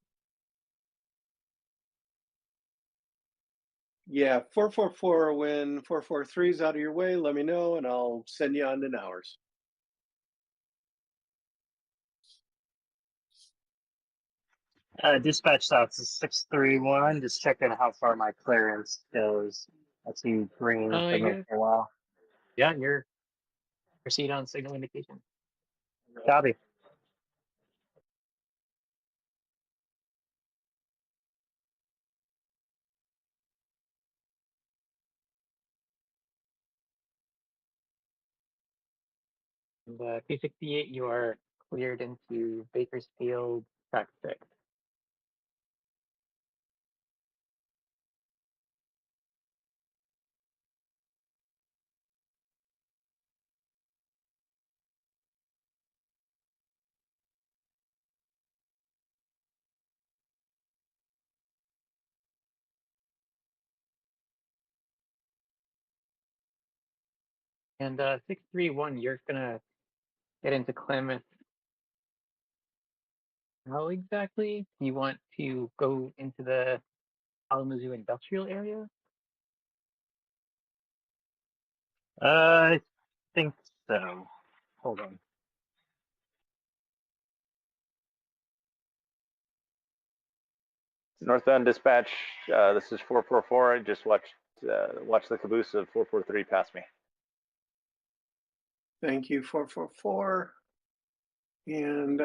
Yeah, 444, when 443 is out of your way, let me know and I'll send you on to Nowers. Dispatch south is 631. Just checking how far my clearance goes. I see green signal for a while. Yeah, you're proceed on signal indication. Copy. P68, you are cleared into Bakersfield track 6. And 631, you're gonna get into Klamath. How exactly? You want to go into the Kalamazoo industrial area? I think so. Hold on. Northbound dispatch. This is 444. I just watched the caboose of 443 pass me. Thank you, 444. And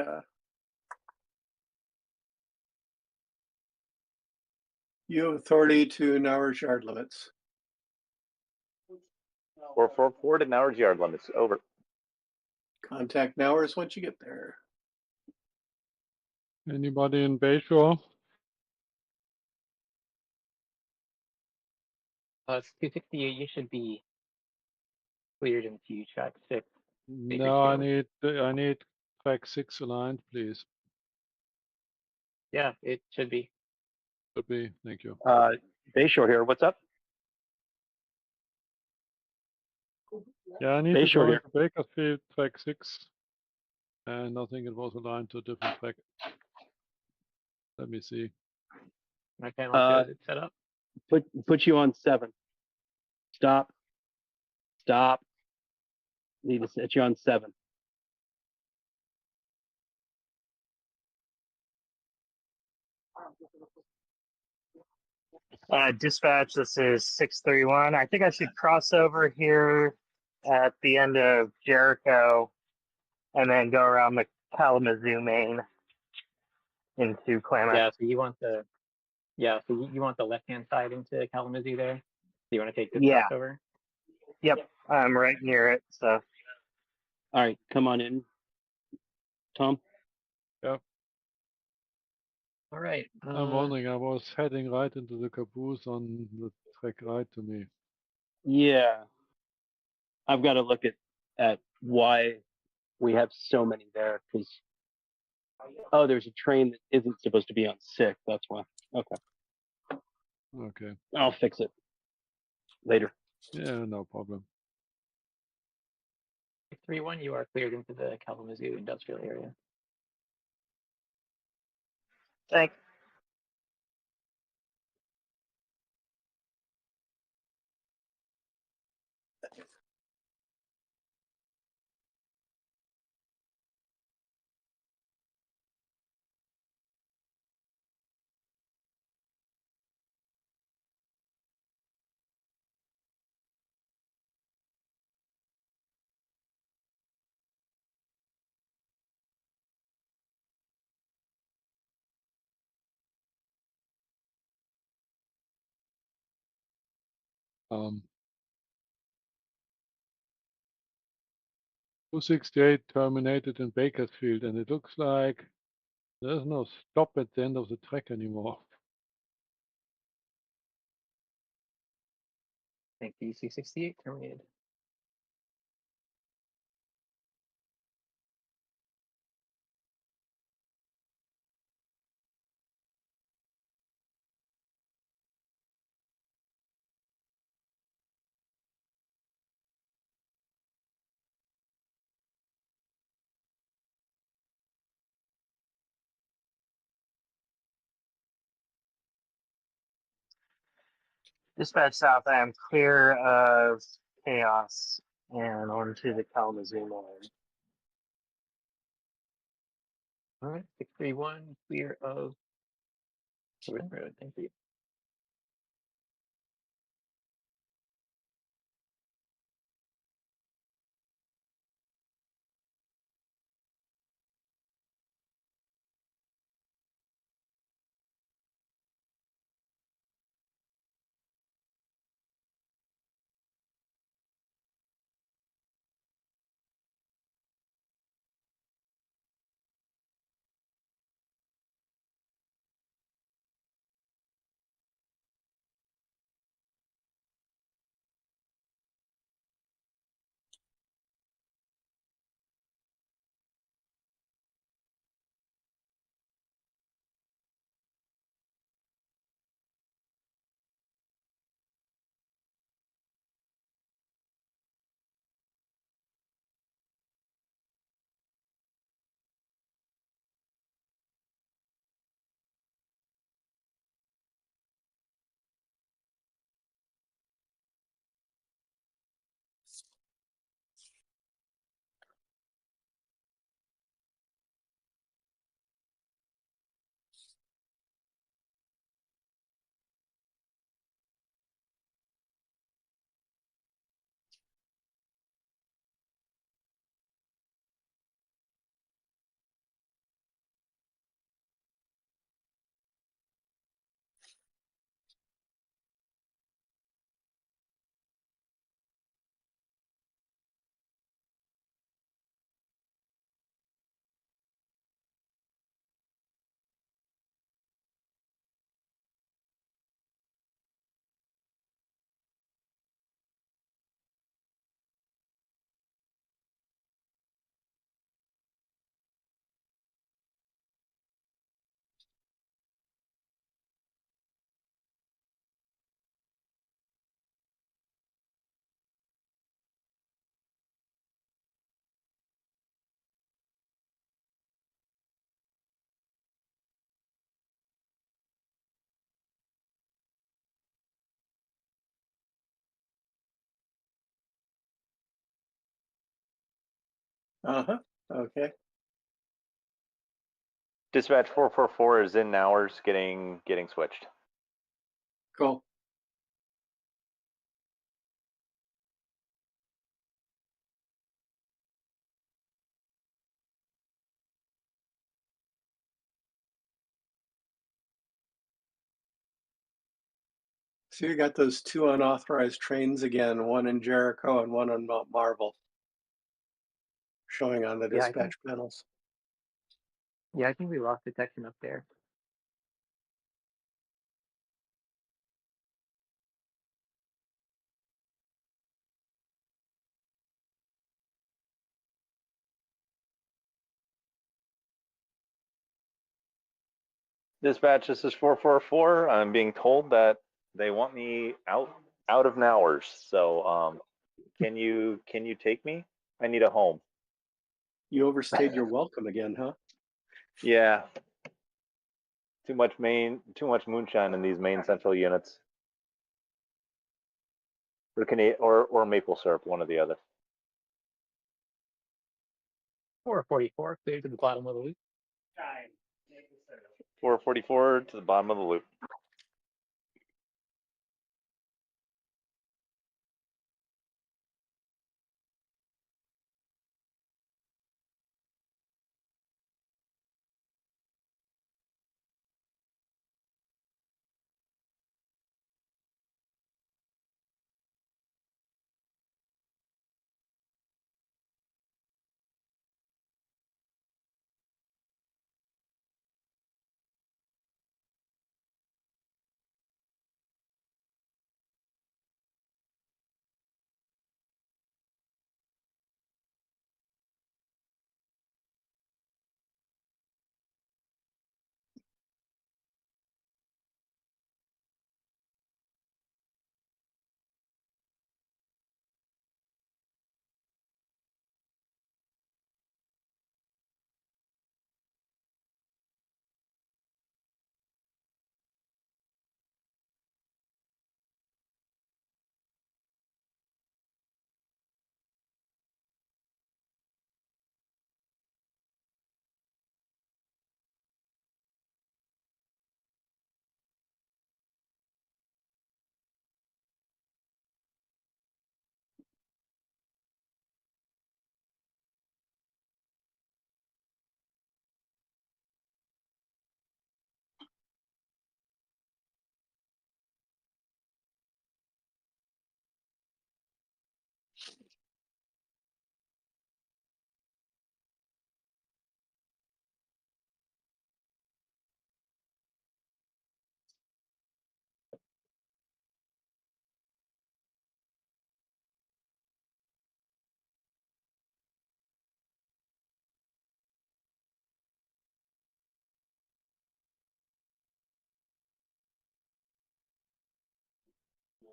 you have authority to Nauer's yard limits. 444 to Nauer's yard limits. Over. Contact Nauer's once you get there. Anybody in Bayshore? It's 268. You should be cleared into track 6. No, I need track 6 aligned, please. Yeah, it should be. Should be. Thank you. Bayshore here. What's up? Yeah, I need to Bayshore go here. into Bakersfield track 6, and I think it was aligned to a different track. Let me see. Okay, let's get it set up. Put you on 7. Stop. Need to set you on 7. Dispatch, this is 631. I think I should cross over here at the end of Jericho and then go around the Kalamazoo main into Klamath. Yeah, so you want the you want the left hand side into Kalamazoo there. So you want to take this Yeah. crossover? Yep, I'm right near it. So, All right, come on in, Tom. Yep. All right. I'm wondering, I was heading right into the caboose on the track right to me. Yeah, I've got to look at why we have so many there. Because there's a train that isn't supposed to be on 6. That's why. Okay, Okay. I'll fix it later. Yeah, no problem. 631, you are cleared into the Kalamazoo industrial area. thanks. Um, 268 terminated in Bakersfield, and it looks like there's no stop at the end of the track anymore. Thank you, 268 terminated. Dispatch South, I am clear of chaos and onto the Kalamazoo line. All right, 631, clear of Jordan Road. Thank you. Uh-huh. Okay. Dispatch 444 is in hours, getting switched. Cool. So you got those two unauthorized trains again, one in Jericho and one on Mount Marvel, showing on the Yeah, dispatch panels. I think we lost detection up there. Dispatch, this is 444. I'm being told that they want me out of hours. So can you take me? I need a home. You overstayed your welcome again, huh? Yeah. Too much moonshine in these main central units. Or maple syrup, one or the other. 444, clear to the bottom of the loop. 444 to the bottom of the loop.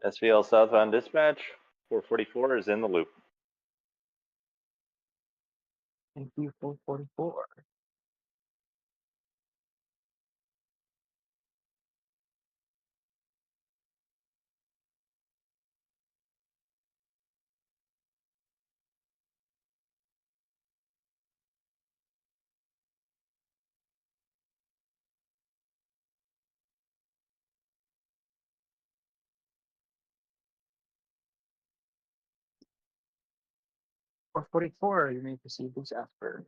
SVL southbound dispatch 444 is in the loop. Thank you, 444. Or 44, you may proceed with Jasper.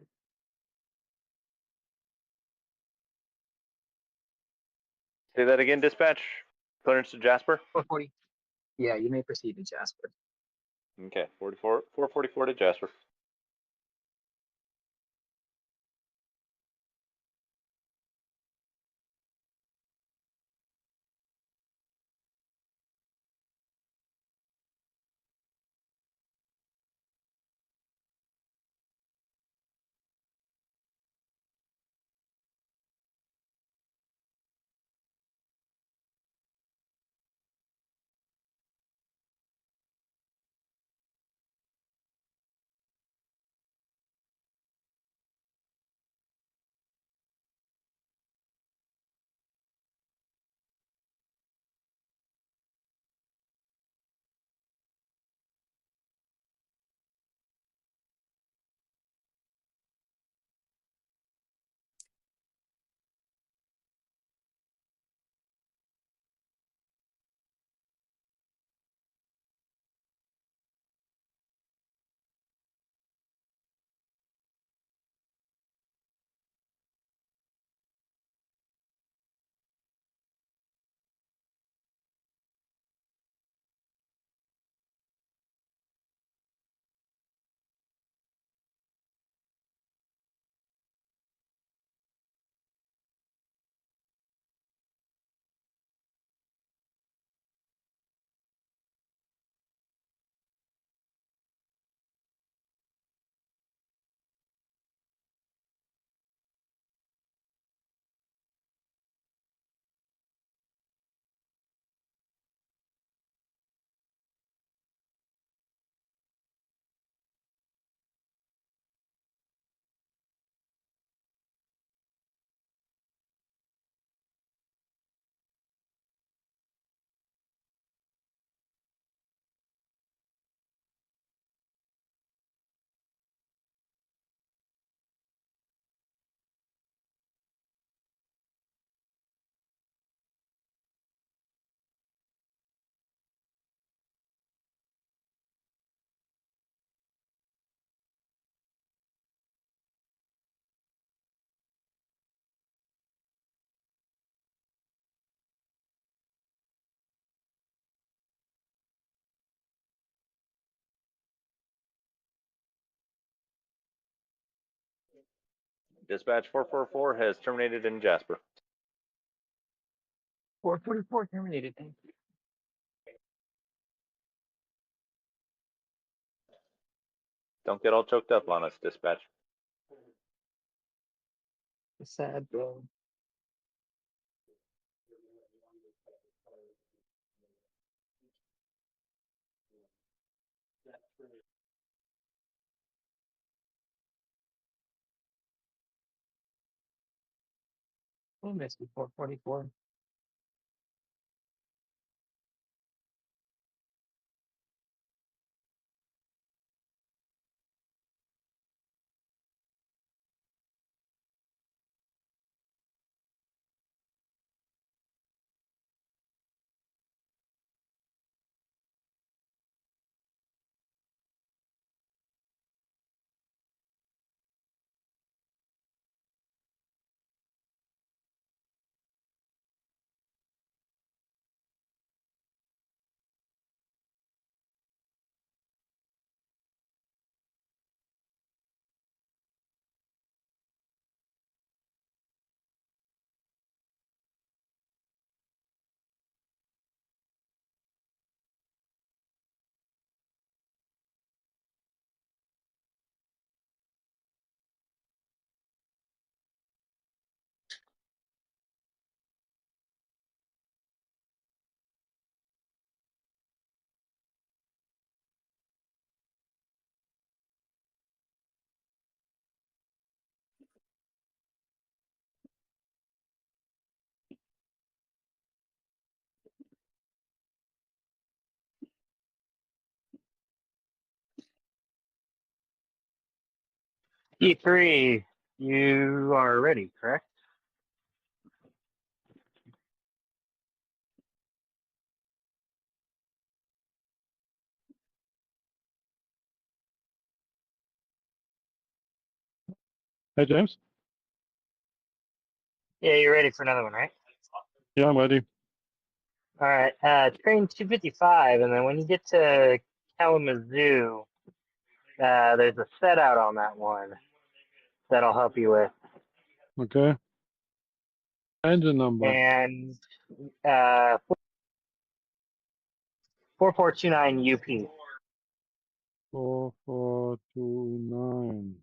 Say that again, dispatch. Clearance to Jasper. 440. Yeah, you may proceed with Jasper. Okay, 444 to Jasper. Dispatch 444 has terminated in Jasper. 444 terminated. Thank you. Don't get all choked up on us, Dispatch. Sad, bro. Oh, missed 444. E3, you are ready, correct? Hey, James. Yeah, you're ready for another one, right? Yeah, I'm ready. All right. Train 255, and then when you get to Kalamazoo, there's a set out on that one that'll help you with. Okay. Engine number. And 4429 UP. 4429.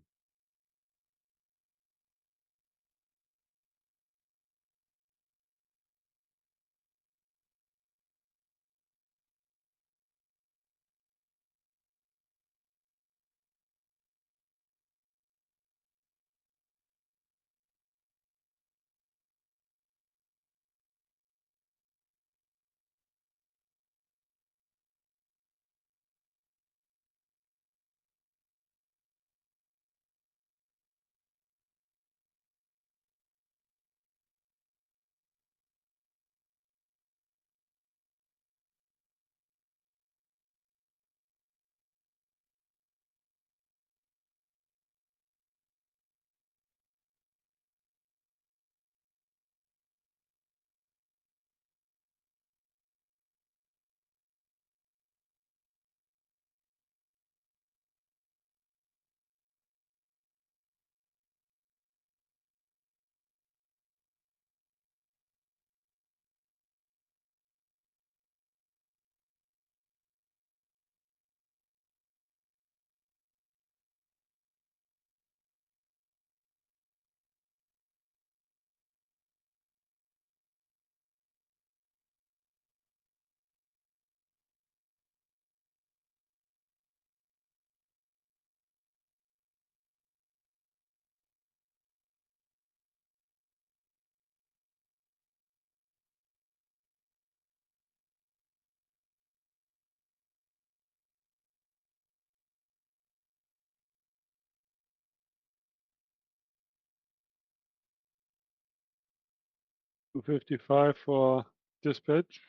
$255 for dispatch.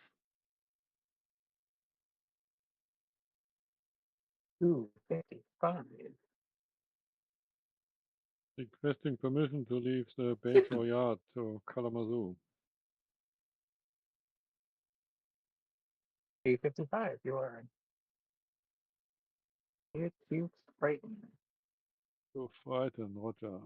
255. Requesting permission to leave the Bayshore Yard to Kalamazoo. 255, you are. It's you frightened. To Frighten, Roger.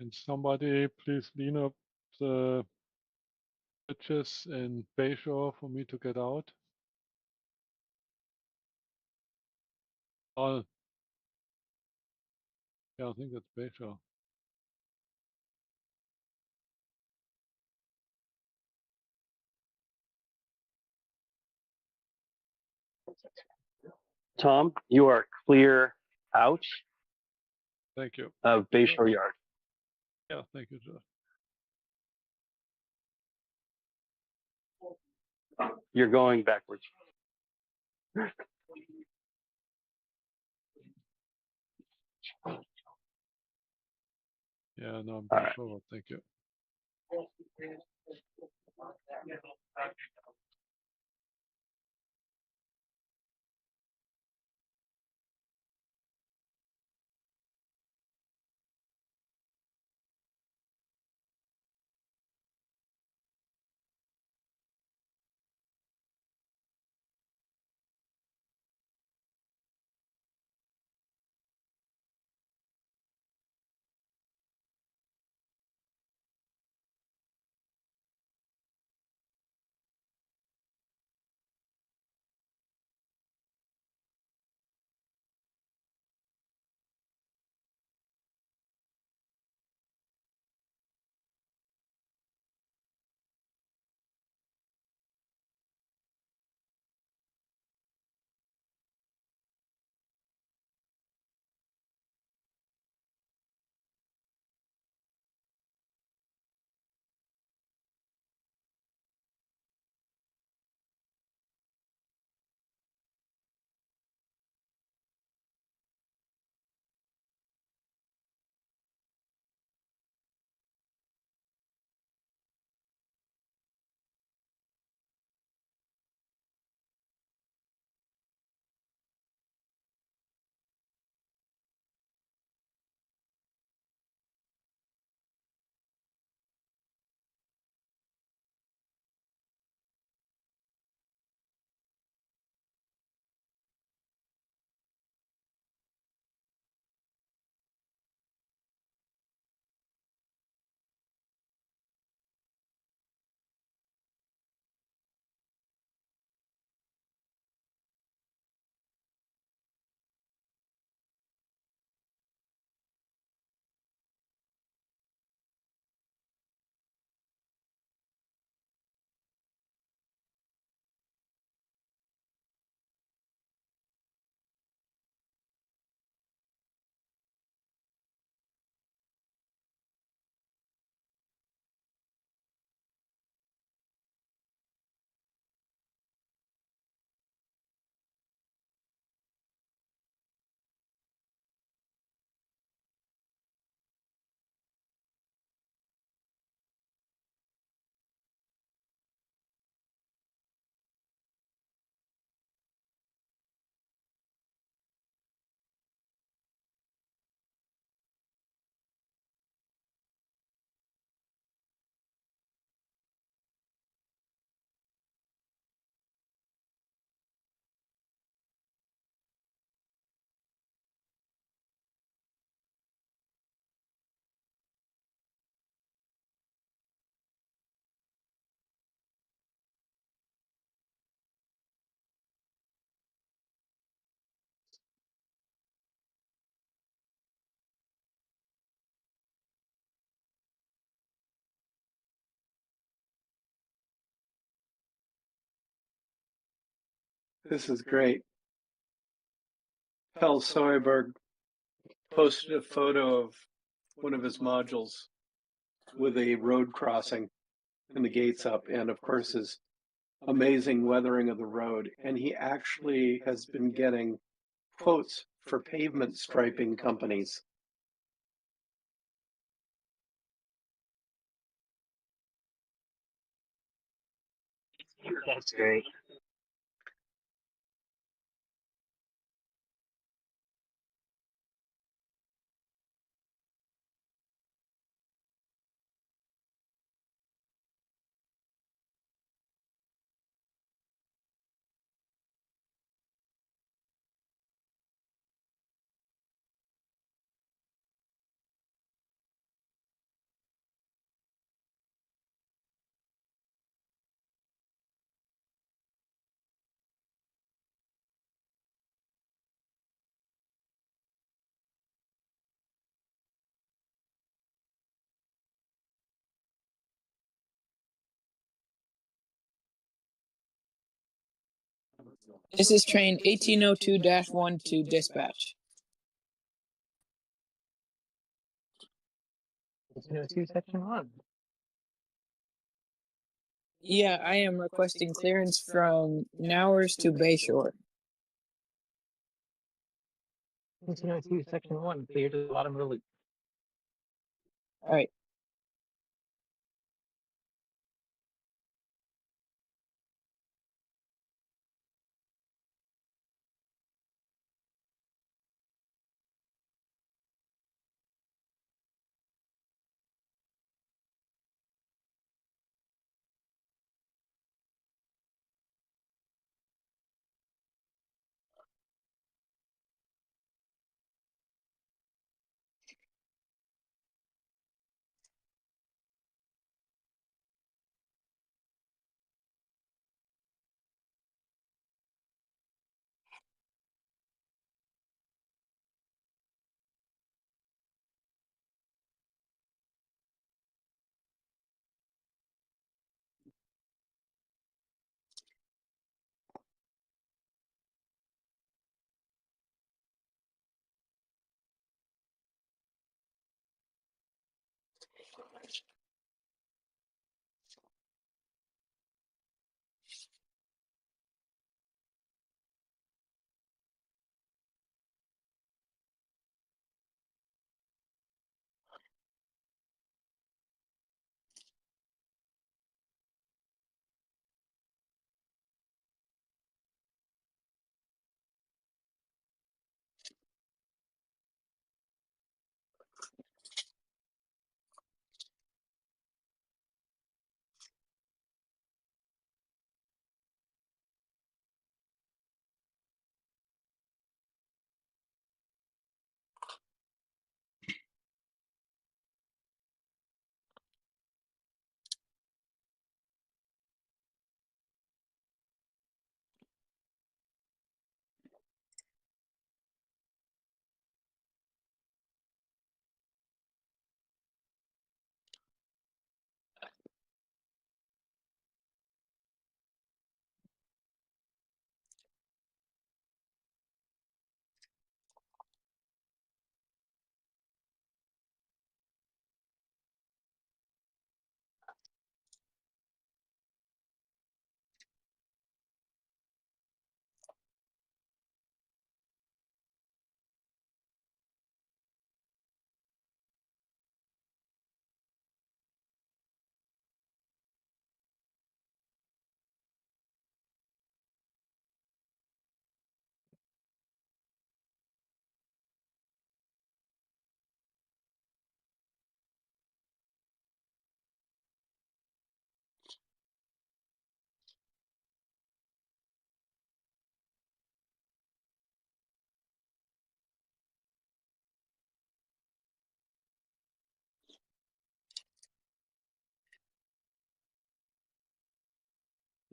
Can somebody please lean up the bridges in Bayshore for me to get out? Oh, yeah, I think that's Bayshore. Tom, you are clear out Thank you. of Bayshore Yard. Yeah, thank you, Josh. You're going backwards. Yeah, no, I'm All going right. forward. Thank you. This is great. Pel Soyberg posted a photo of one of his modules with a road crossing and the gates up, and of course his amazing weathering of the road. And he actually has been getting quotes for pavement striping companies. That's great. This is train 1802-1 to dispatch. 1802, section 1. Yeah, I am requesting clearance from Nowers to Bayshore. 1802, section 1, clear to the bottom of the loop. All right.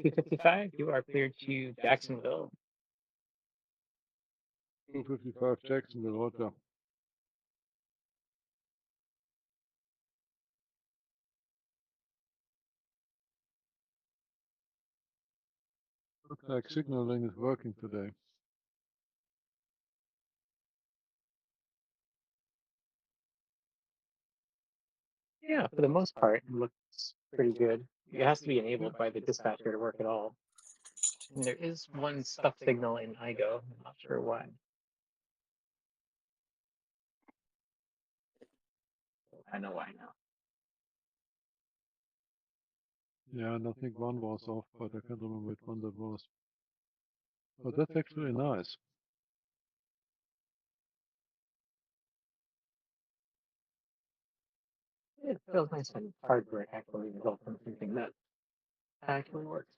$255, you are cleared to Jacksonville. 255 Jacksonville, Roger. Looks like signaling is working today. Yeah, for the most part, it looks pretty good. It has to be enabled by the dispatcher to work at all. And there is one stuck signal in IGO. I'm not sure why. I know why now. Yeah, and I think one was off, but I can't remember which one that was. But that's actually nice. It feels nice when hardware actually results in something that actually works.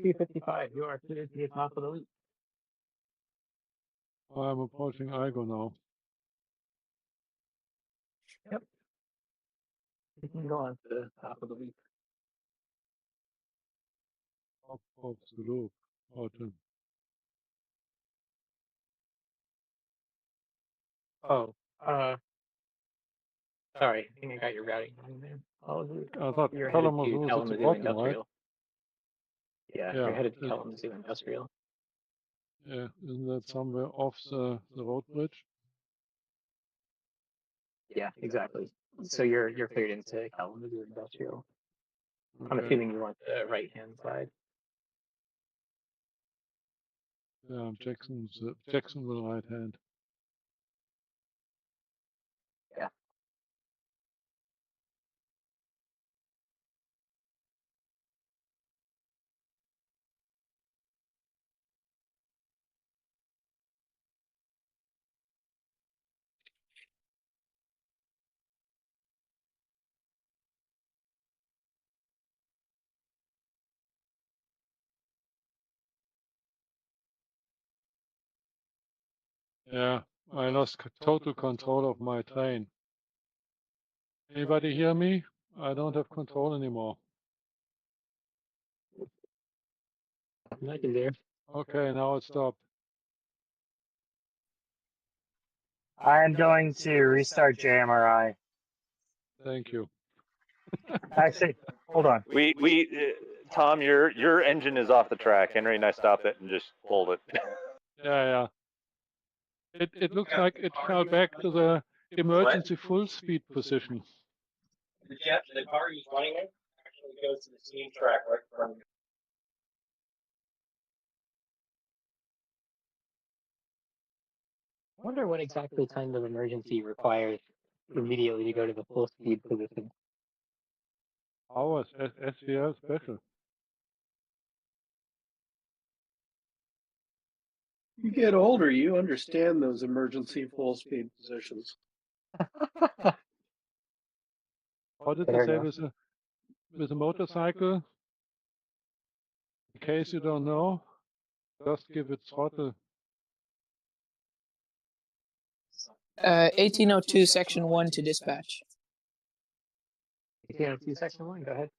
255. You are cleared to the top of the loop. I'm approaching Igo now. Yep. You can go on to the top of the loop. Top of the loop. Roger. Oh, sorry. I think I got your routing wrong there. I thought You're headed to Kalamazoo is at the Kalamazoo bottom, right? Industrial. Yeah, Yeah. you're headed to Kalamazoo Industrial. Yeah, isn't that somewhere off the road bridge? Yeah, exactly. So you're cleared into Kalamazoo Industrial. I'm Okay. assuming you want the right-hand side. Yeah, Jacksonville right hand. Yeah. Yeah, I lost total control of my train. Anybody hear me? I don't have control anymore. I can hear. Okay, now it stopped. I am going to restart JMRI. Thank you. Actually, hold on. Tom, your engine is off the track. Henry and I stopped it and just pulled it. Yeah. It looks like it fell back to the emergency full speed position. The car he's running in actually goes to the same track right in front of you. I wonder what exactly kind of emergency requires immediately to go to the full speed position. Ours, SVL special. You get older, you understand those emergency full speed positions. What did they say with a motorcycle? In case you don't know, just give it throttle. 1802 section 1 to dispatch. 1802 section 1, go ahead.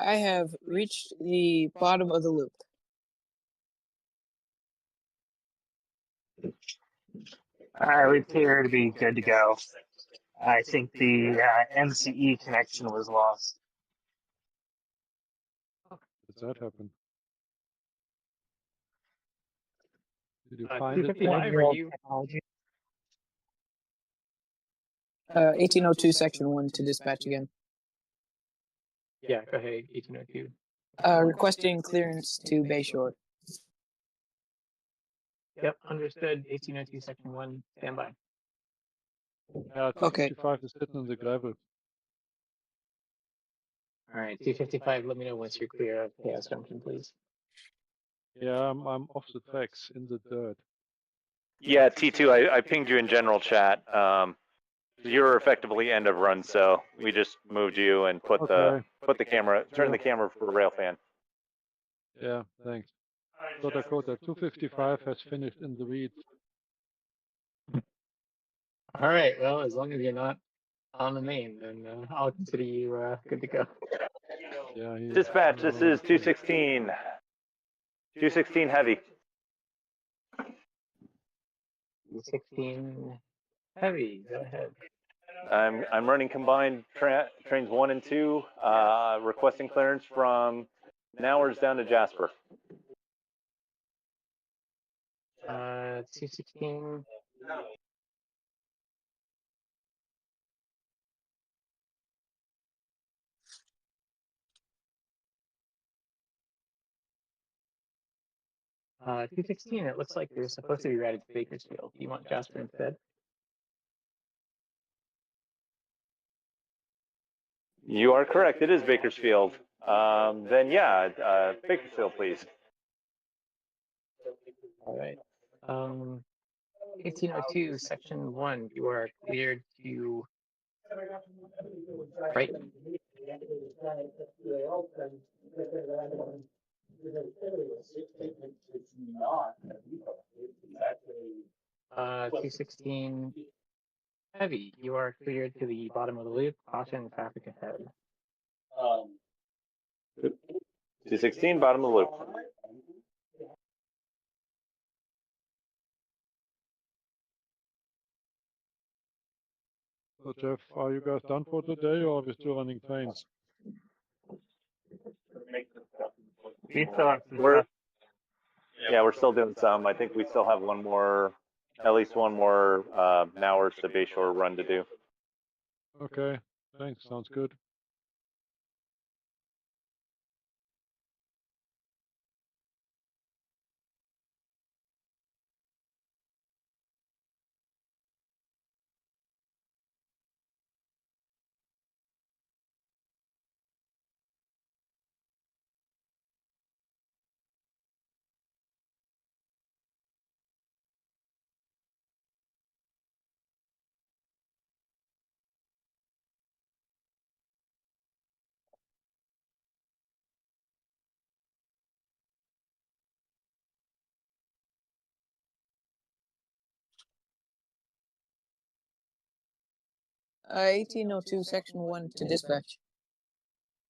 I have reached the bottom of the loop. All right, we appear to be good to go. I think the MCE connection was lost. Did that happen? Did you find it? 255, are you? 1802 section 1 to dispatch again. Yeah, go ahead, 1802. Requesting clearance to Bayshore. Yep, understood. 1802 section 1, stand by. Yeah, Okay. 255 is sitting in the gravel. All right, 255, let me know once you're clear of Chaos Junction, please. Yeah, I'm off the tracks in the dirt. Yeah, T2, I pinged you in general chat. You're effectively end of run, so we just moved you and put the camera, turn the camera for railfan. Yeah, thanks. So Dakota 255 has finished in the weeds. All right, well, as long as you're not on the main, then I'll consider you good to go. Yeah. Dispatch, this is 216. 216 heavy. 216 heavy, go ahead. I'm running combined trains 1 and 2, requesting clearance from Nowers down to Jasper. 216. Uh, 216, it looks like they're supposed to be routed to Bakersfield. Do you want Jasper instead? You are correct. It is Bakersfield. Then yeah, Bakersfield, please. All right. 1802, section 1, you are cleared to right. It's not. It's actually 216 heavy. You are cleared to the bottom of the loop. Caution, traffic ahead. 216, bottom of the loop. So Jeff, are you guys done for today, or are we still running trains? We still have some We're stuff. yeah, we're still doing some. I think we still have one more, at least one more Nowers to Bayshore run to do. Okay, thanks. Sounds good. Uh, 1802, section 1 to dispatch.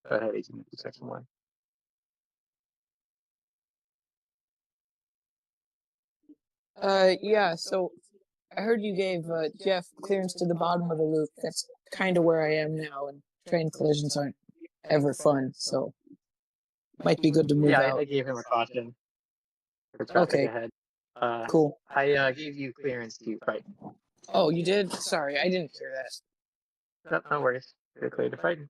Go ahead, 1802, section 1. Yeah, so I heard you gave Jeff clearance to the bottom of the loop. That's kind of where I am now, and train collisions aren't ever fun, so might be good to move Yeah, out. I gave him a caution for traffic Okay, ahead. cool. I gave you clearance to Frighten. Oh, you did? Sorry, I didn't hear that. No worries. You're clear to Frighten.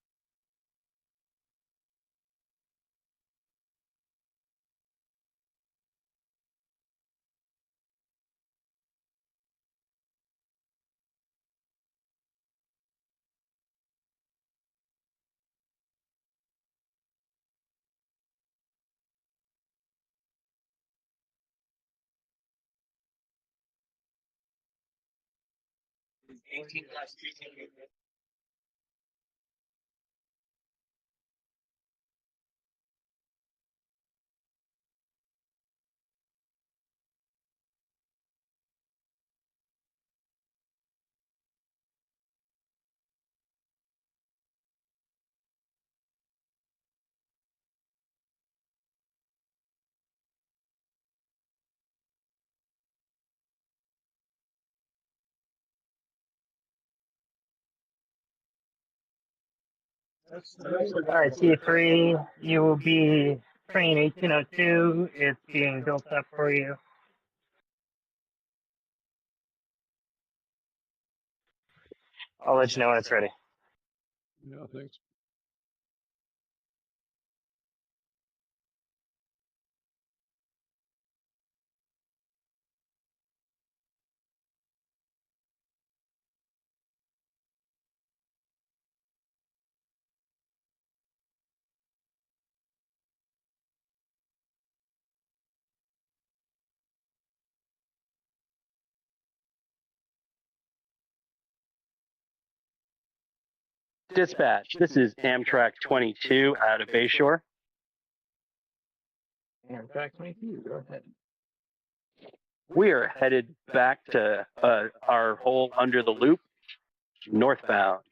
Alright, T3, you will be train 1802. It's being built up for you. I'll let you know when it's ready. Yeah, thanks. Dispatch, this is Amtrak 22 out of Bayshore. Amtrak 22, go ahead. We are headed back to our hole under the loop, northbound.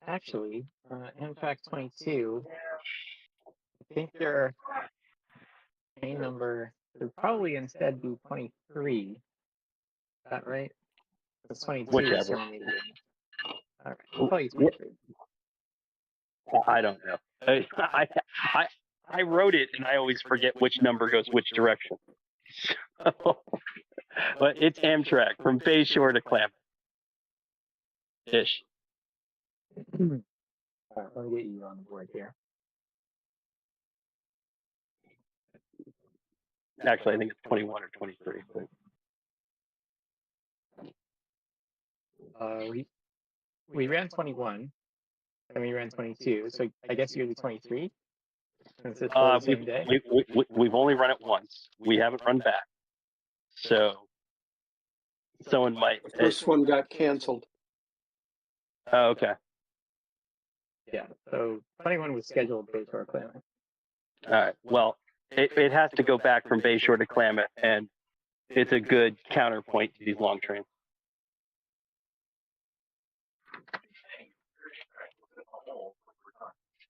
Actually, Amtrak 22, I think their train number would probably instead be 23. Is that right? It's 22 is Whichever. terminated. All right, we'll call you 23. I don't know. I wrote it and I always forget which number goes which direction. But it's Amtrak from Bayshore to Klamath. Ish. All right, let me get you on the board here. Actually, I think it's 21 or 23. But... We ran 21, and we ran 22. So I guess you're the 23, since it's for the same day. We've only run it once. We haven't run back. So someone might. First one got canceled. Oh, okay. Yeah. So 21 was scheduled Bayshore Klamath. All right. Well, it has to go back from Bayshore to Klamath, and it's a good counterpoint to these long trains.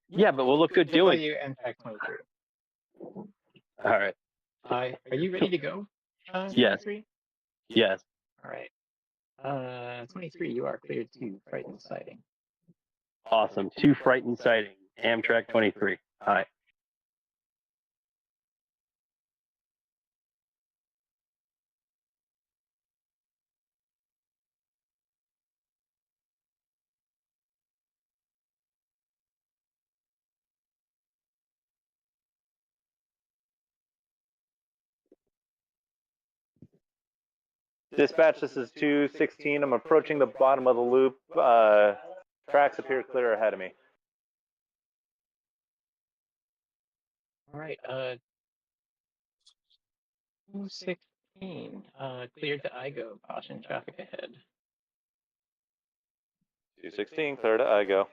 Yeah, but we'll look good doing. You Amtrak 23. All right. Are you ready to go? Yes. 23? Yes. All right. 23, you are cleared to frightened sighting. Awesome. 2 frightened sighting. Amtrak 23. Hi. Dispatch, this is 216. I'm approaching the bottom of the loop. Tracks appear clear ahead of me. All right. 216. Cleared to IGO. Caution traffic ahead. 216, clear to IGO.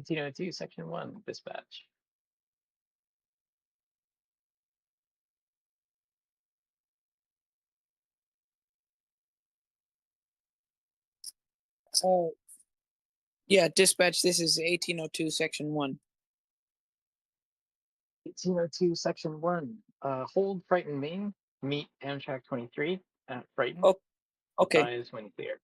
Two, section 1, dispatch. Yeah, dispatch. This is 1802, section 1. 1802, section 1. Hold Frightened Main. Meet Amtrak 23 at Frightened. Oh, okay. Advise when clear.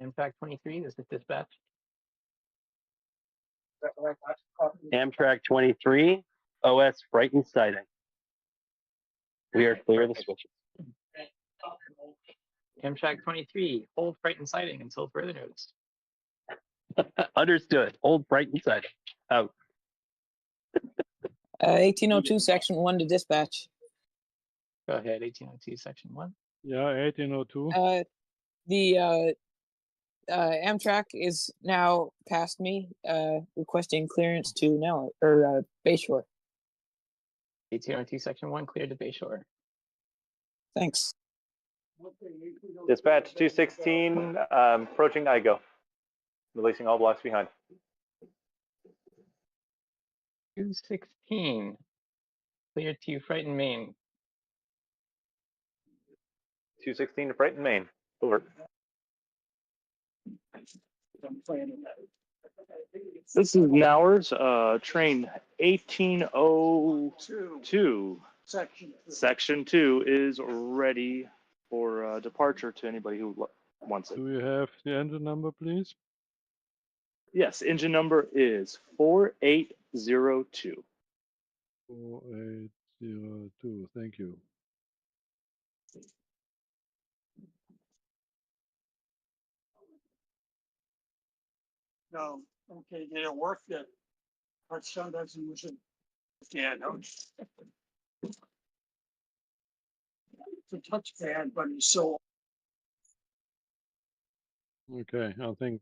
Amtrak 23, this is dispatch. Amtrak 23, OS frightened sighting. We are clear of the switches. Amtrak 23, hold Frightened sighting until further notice. Understood. Hold frightened sighting. Out. 1802, section 1 to dispatch. Go ahead, 1802, section 1. Yeah, 1802. The Amtrak is now past me, requesting clearance to now or Bayshore. 1802, section 1, cleared to Bayshore. Thanks. Dispatch 216, approaching IGO. Releasing all blocks behind. 216, cleared to Frightened Main. 216 to Brighton, Maine. Over. This is Nowers, train 1802. Section 2 is ready for departure to anybody who wants it. Do you have the engine number, please? Yes, engine number is 4802. 4802, thank you. No, okay, they don't work yet. Our son doesn't use it. Yeah, no. the touchpad, but he's so Okay, I think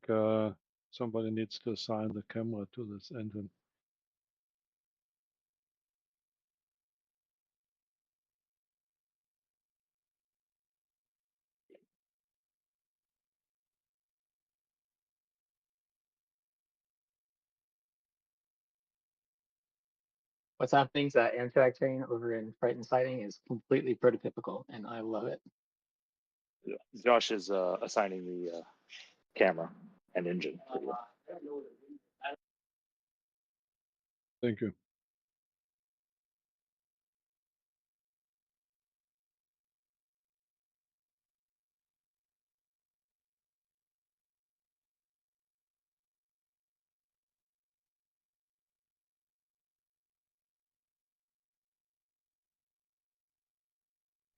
somebody needs to assign the camera to this engine. What's happening? That Amtrak train over in Brighton Siding is completely prototypical, and I love it. Josh is assigning the camera and engine. Thank you.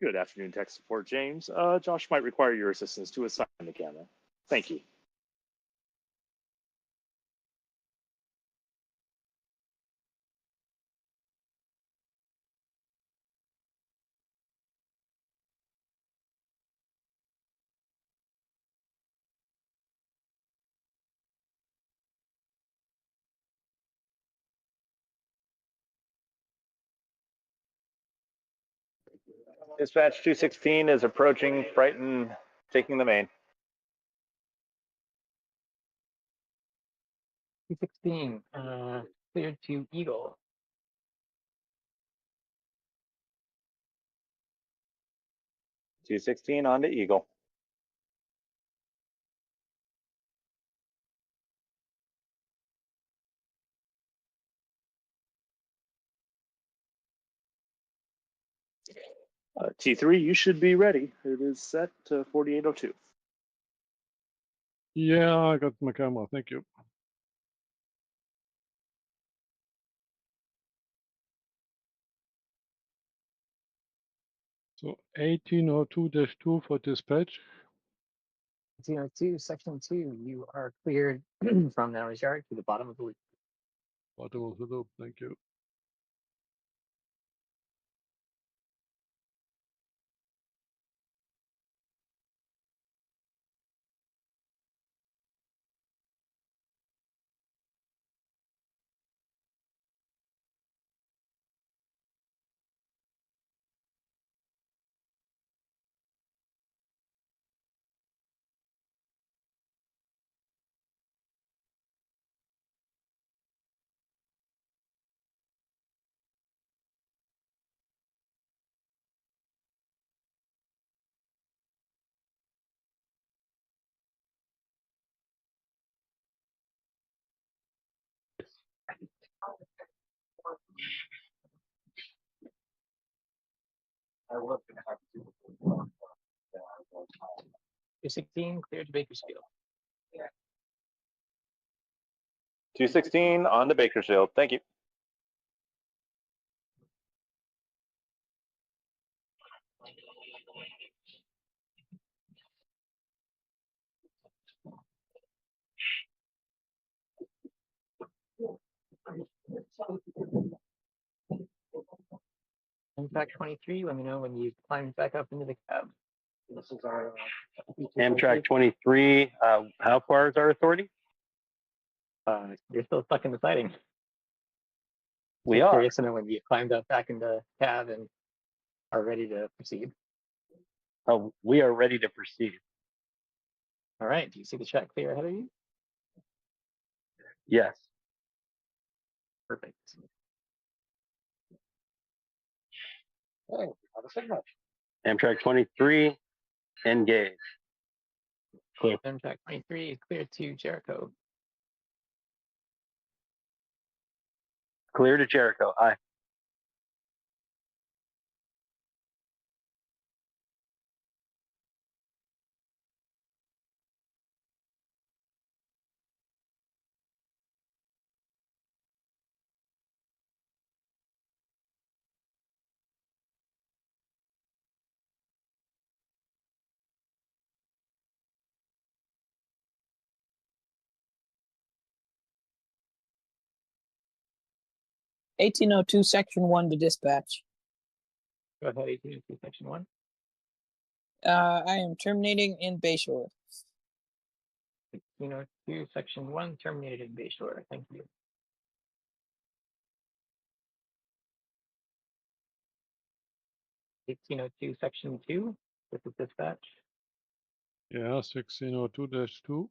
Good afternoon, tech support, James. Josh might require your assistance to assign the camera. Thank you. Dispatch 216 is approaching Brighton, taking the main. 216, cleared to Eagle. 216 on to Eagle. T3, you should be ready. It is set to 4802. Yeah, I got my camera. Thank you. So 1802-2 for dispatch. 1802, section 2, you are cleared from Noah's Yard to the bottom of the loop. Bottom of the loop. Thank you. I love to have 216, cleared to Bakersfield. 216 on to Bakersfield. Thank you. Amtrak 23, let me know when you climb back up into the cab. This is our Amtrak 23, how far is our authority? You're still stuck in the siding. We Just are. curious to know when you climbed up back into cab and are ready to proceed. Oh, we are ready to proceed. All right, do you see the track clear ahead of you? Yes. Perfect. Oh, have a signal. Amtrak 23, engage. Clear. Amtrak 23, clear to Jericho. Clear to Jericho. Aye. Section 1 to dispatch. Go ahead, 1802, section 1. I am terminating in Bayshore. 1602, Section 1, terminated in Bayshore. Thank you. 1802, Section 2, this is dispatch. Yeah, 1602-2.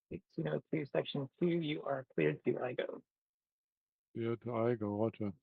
1602, Section 2, you are cleared to IGO. Here to Igo, roger.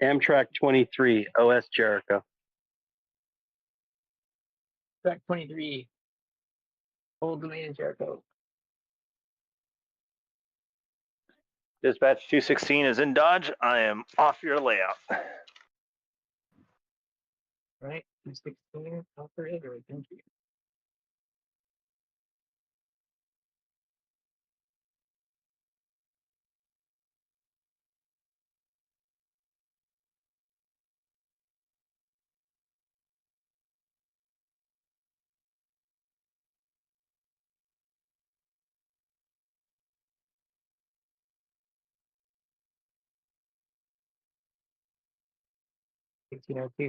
Amtrak 23, OS Jericho. Track 23, hold the main in Jericho. Dispatch 216 is in Dodge. I am off your layout. Right, 216, operator, thank you.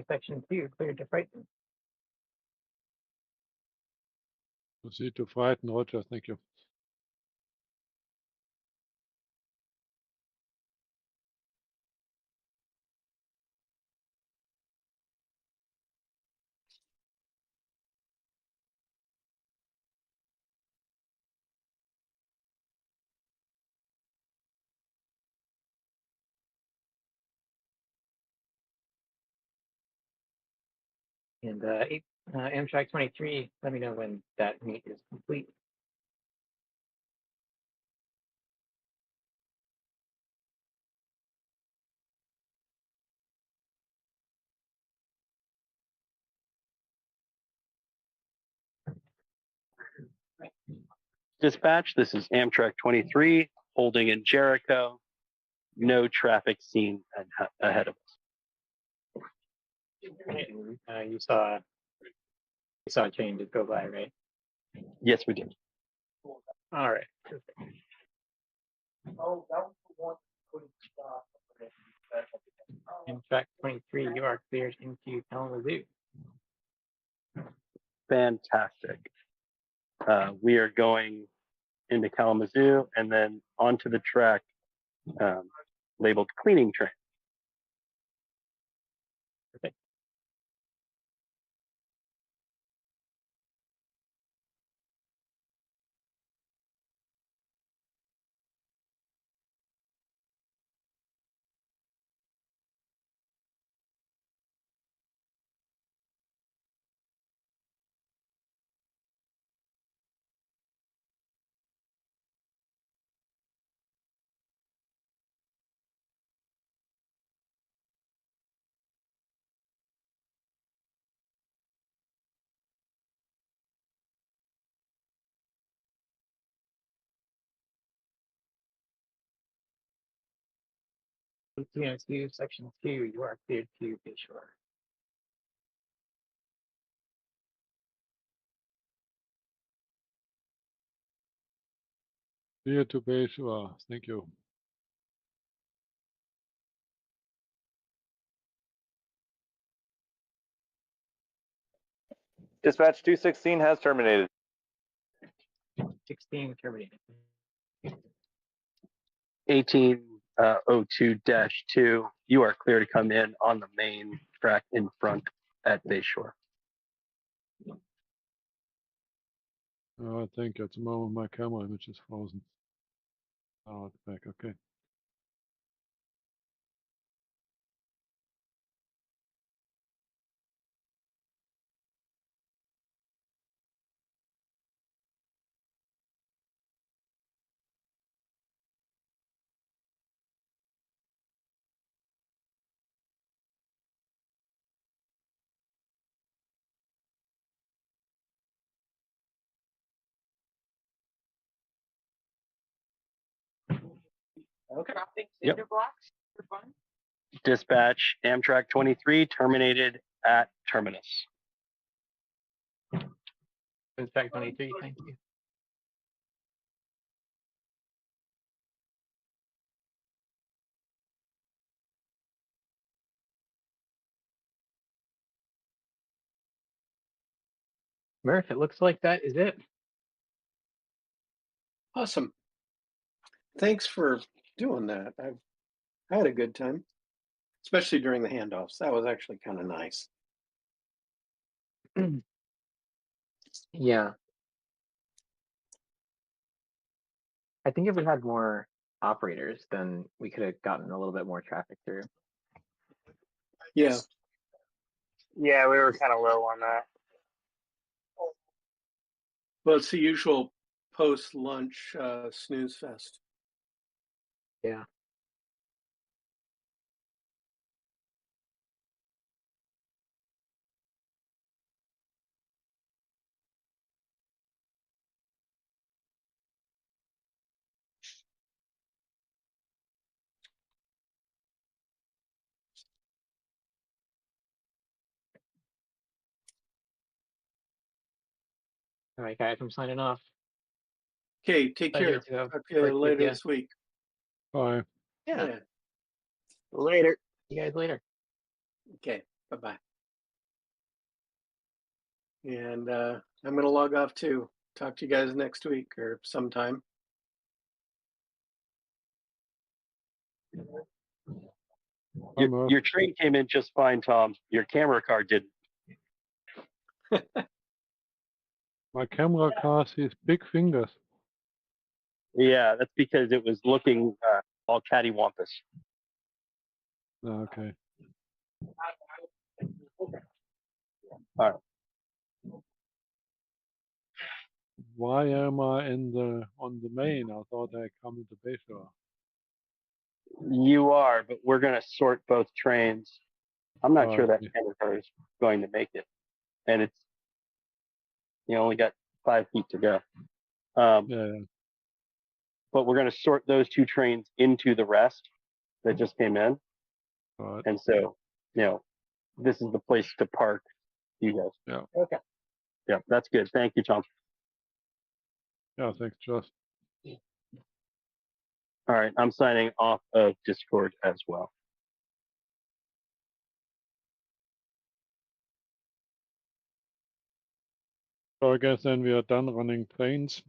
Section 2, cleared to Frighten. Proceed to Frighten, roger, thank you. And Amtrak 23, let me know when that meet is complete. Dispatch, this is Amtrak 23, holding in Jericho. No traffic seen ahead of us. You saw a train just go by, right? Yes, we did. All right. Oh, that was the one that couldn't stop. Amtrak 23, you are cleared into Kalamazoo. Fantastic. We are going into Kalamazoo and then onto the track labeled cleaning train. Perfect. Section 2, you are cleared to Bayshore. Here to Bayshore, thank you. Dispatch 216 has terminated. 16 terminated. 1802-2, you are clear to come in on the main track in front at Bayshore. Oh, I think at the moment my camera image is frozen. Oh, it's back. Okay. Okay. Yep. Dispatch Amtrak 23 terminated at terminus. Inspect 23, thank you. Murph, it looks like that is it. Awesome. Thanks for doing that. I had a good time, especially during the handoffs. That was actually kind of nice. Yeah. I think if we had more operators, then we could have gotten a little bit more traffic through. Yeah. Yeah, we were kind of low on that. Well, it's the usual post-lunch snooze fest. Yeah. All right, guys, I'm signing off. Okay, take Pleasure care. to Talk to you work with later you. this week. Bye. Yeah. Yeah. Later. See you guys later. Okay. Bye-bye. And I'm going to log off too. Talk to you guys next week or sometime. Your train came in just fine, Tom. Your camera card didn't. My camera car sees big fingers. Yeah, that's because it was looking all cattywampus. Okay. All right. Why am I on the main? I thought I come into Bayshore. You are, but we're going to sort both trains. I'm not sure that Okay. camera car is going to make it, and it's only got 5 feet to go. Yeah. But we're going to sort those 2 trains into the rest that just came in, Right. and so this is the place to park you guys. Yeah. Okay. Yeah, that's good. Thank you, Tom. Yeah. Thanks, Josh. All right, I'm signing off of Discord as well. So I guess then we are done running trains.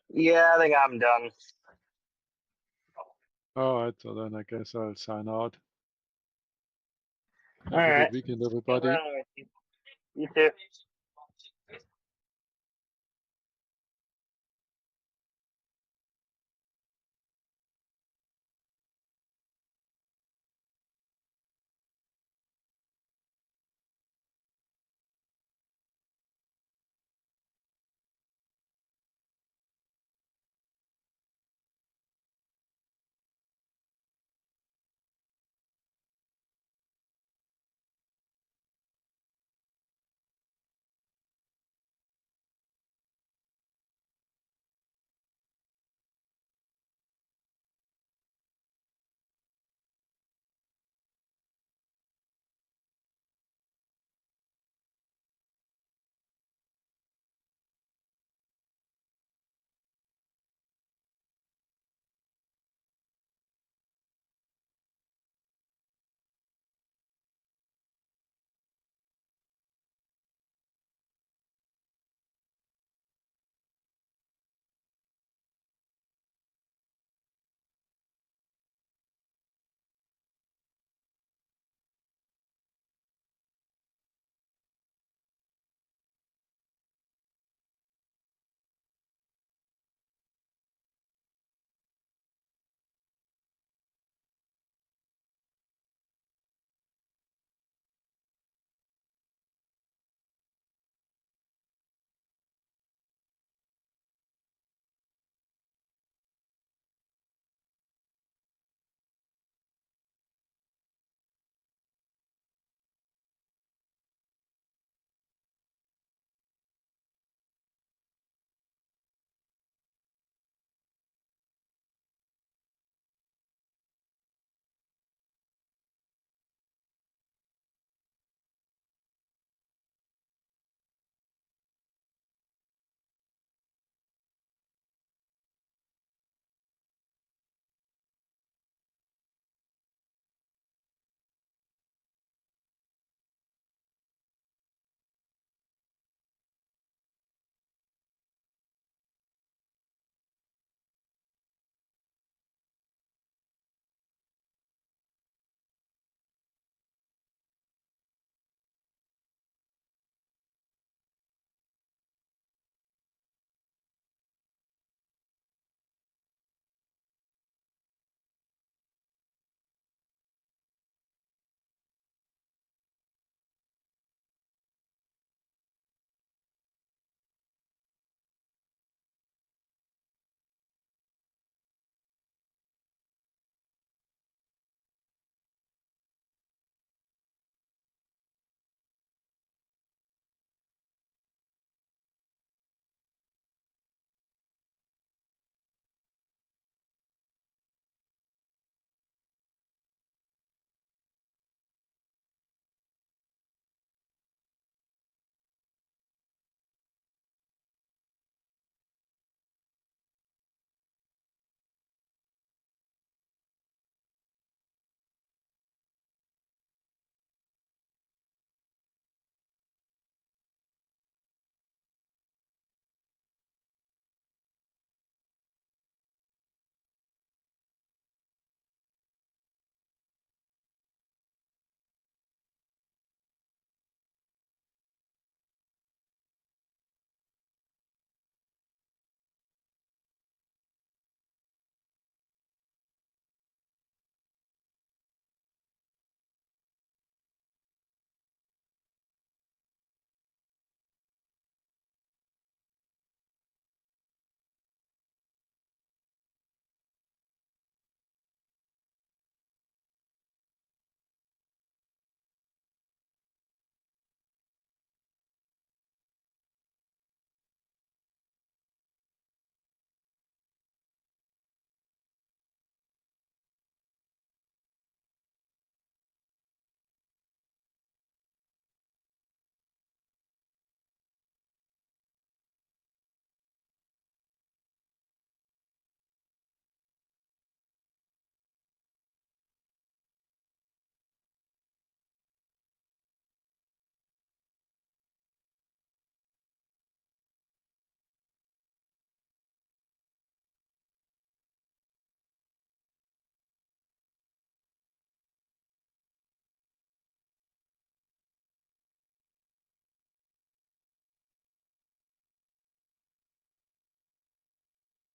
Yeah, I think I'm done. All right. So then I guess I'll sign out. All Have a right. good weekend, everybody. You too.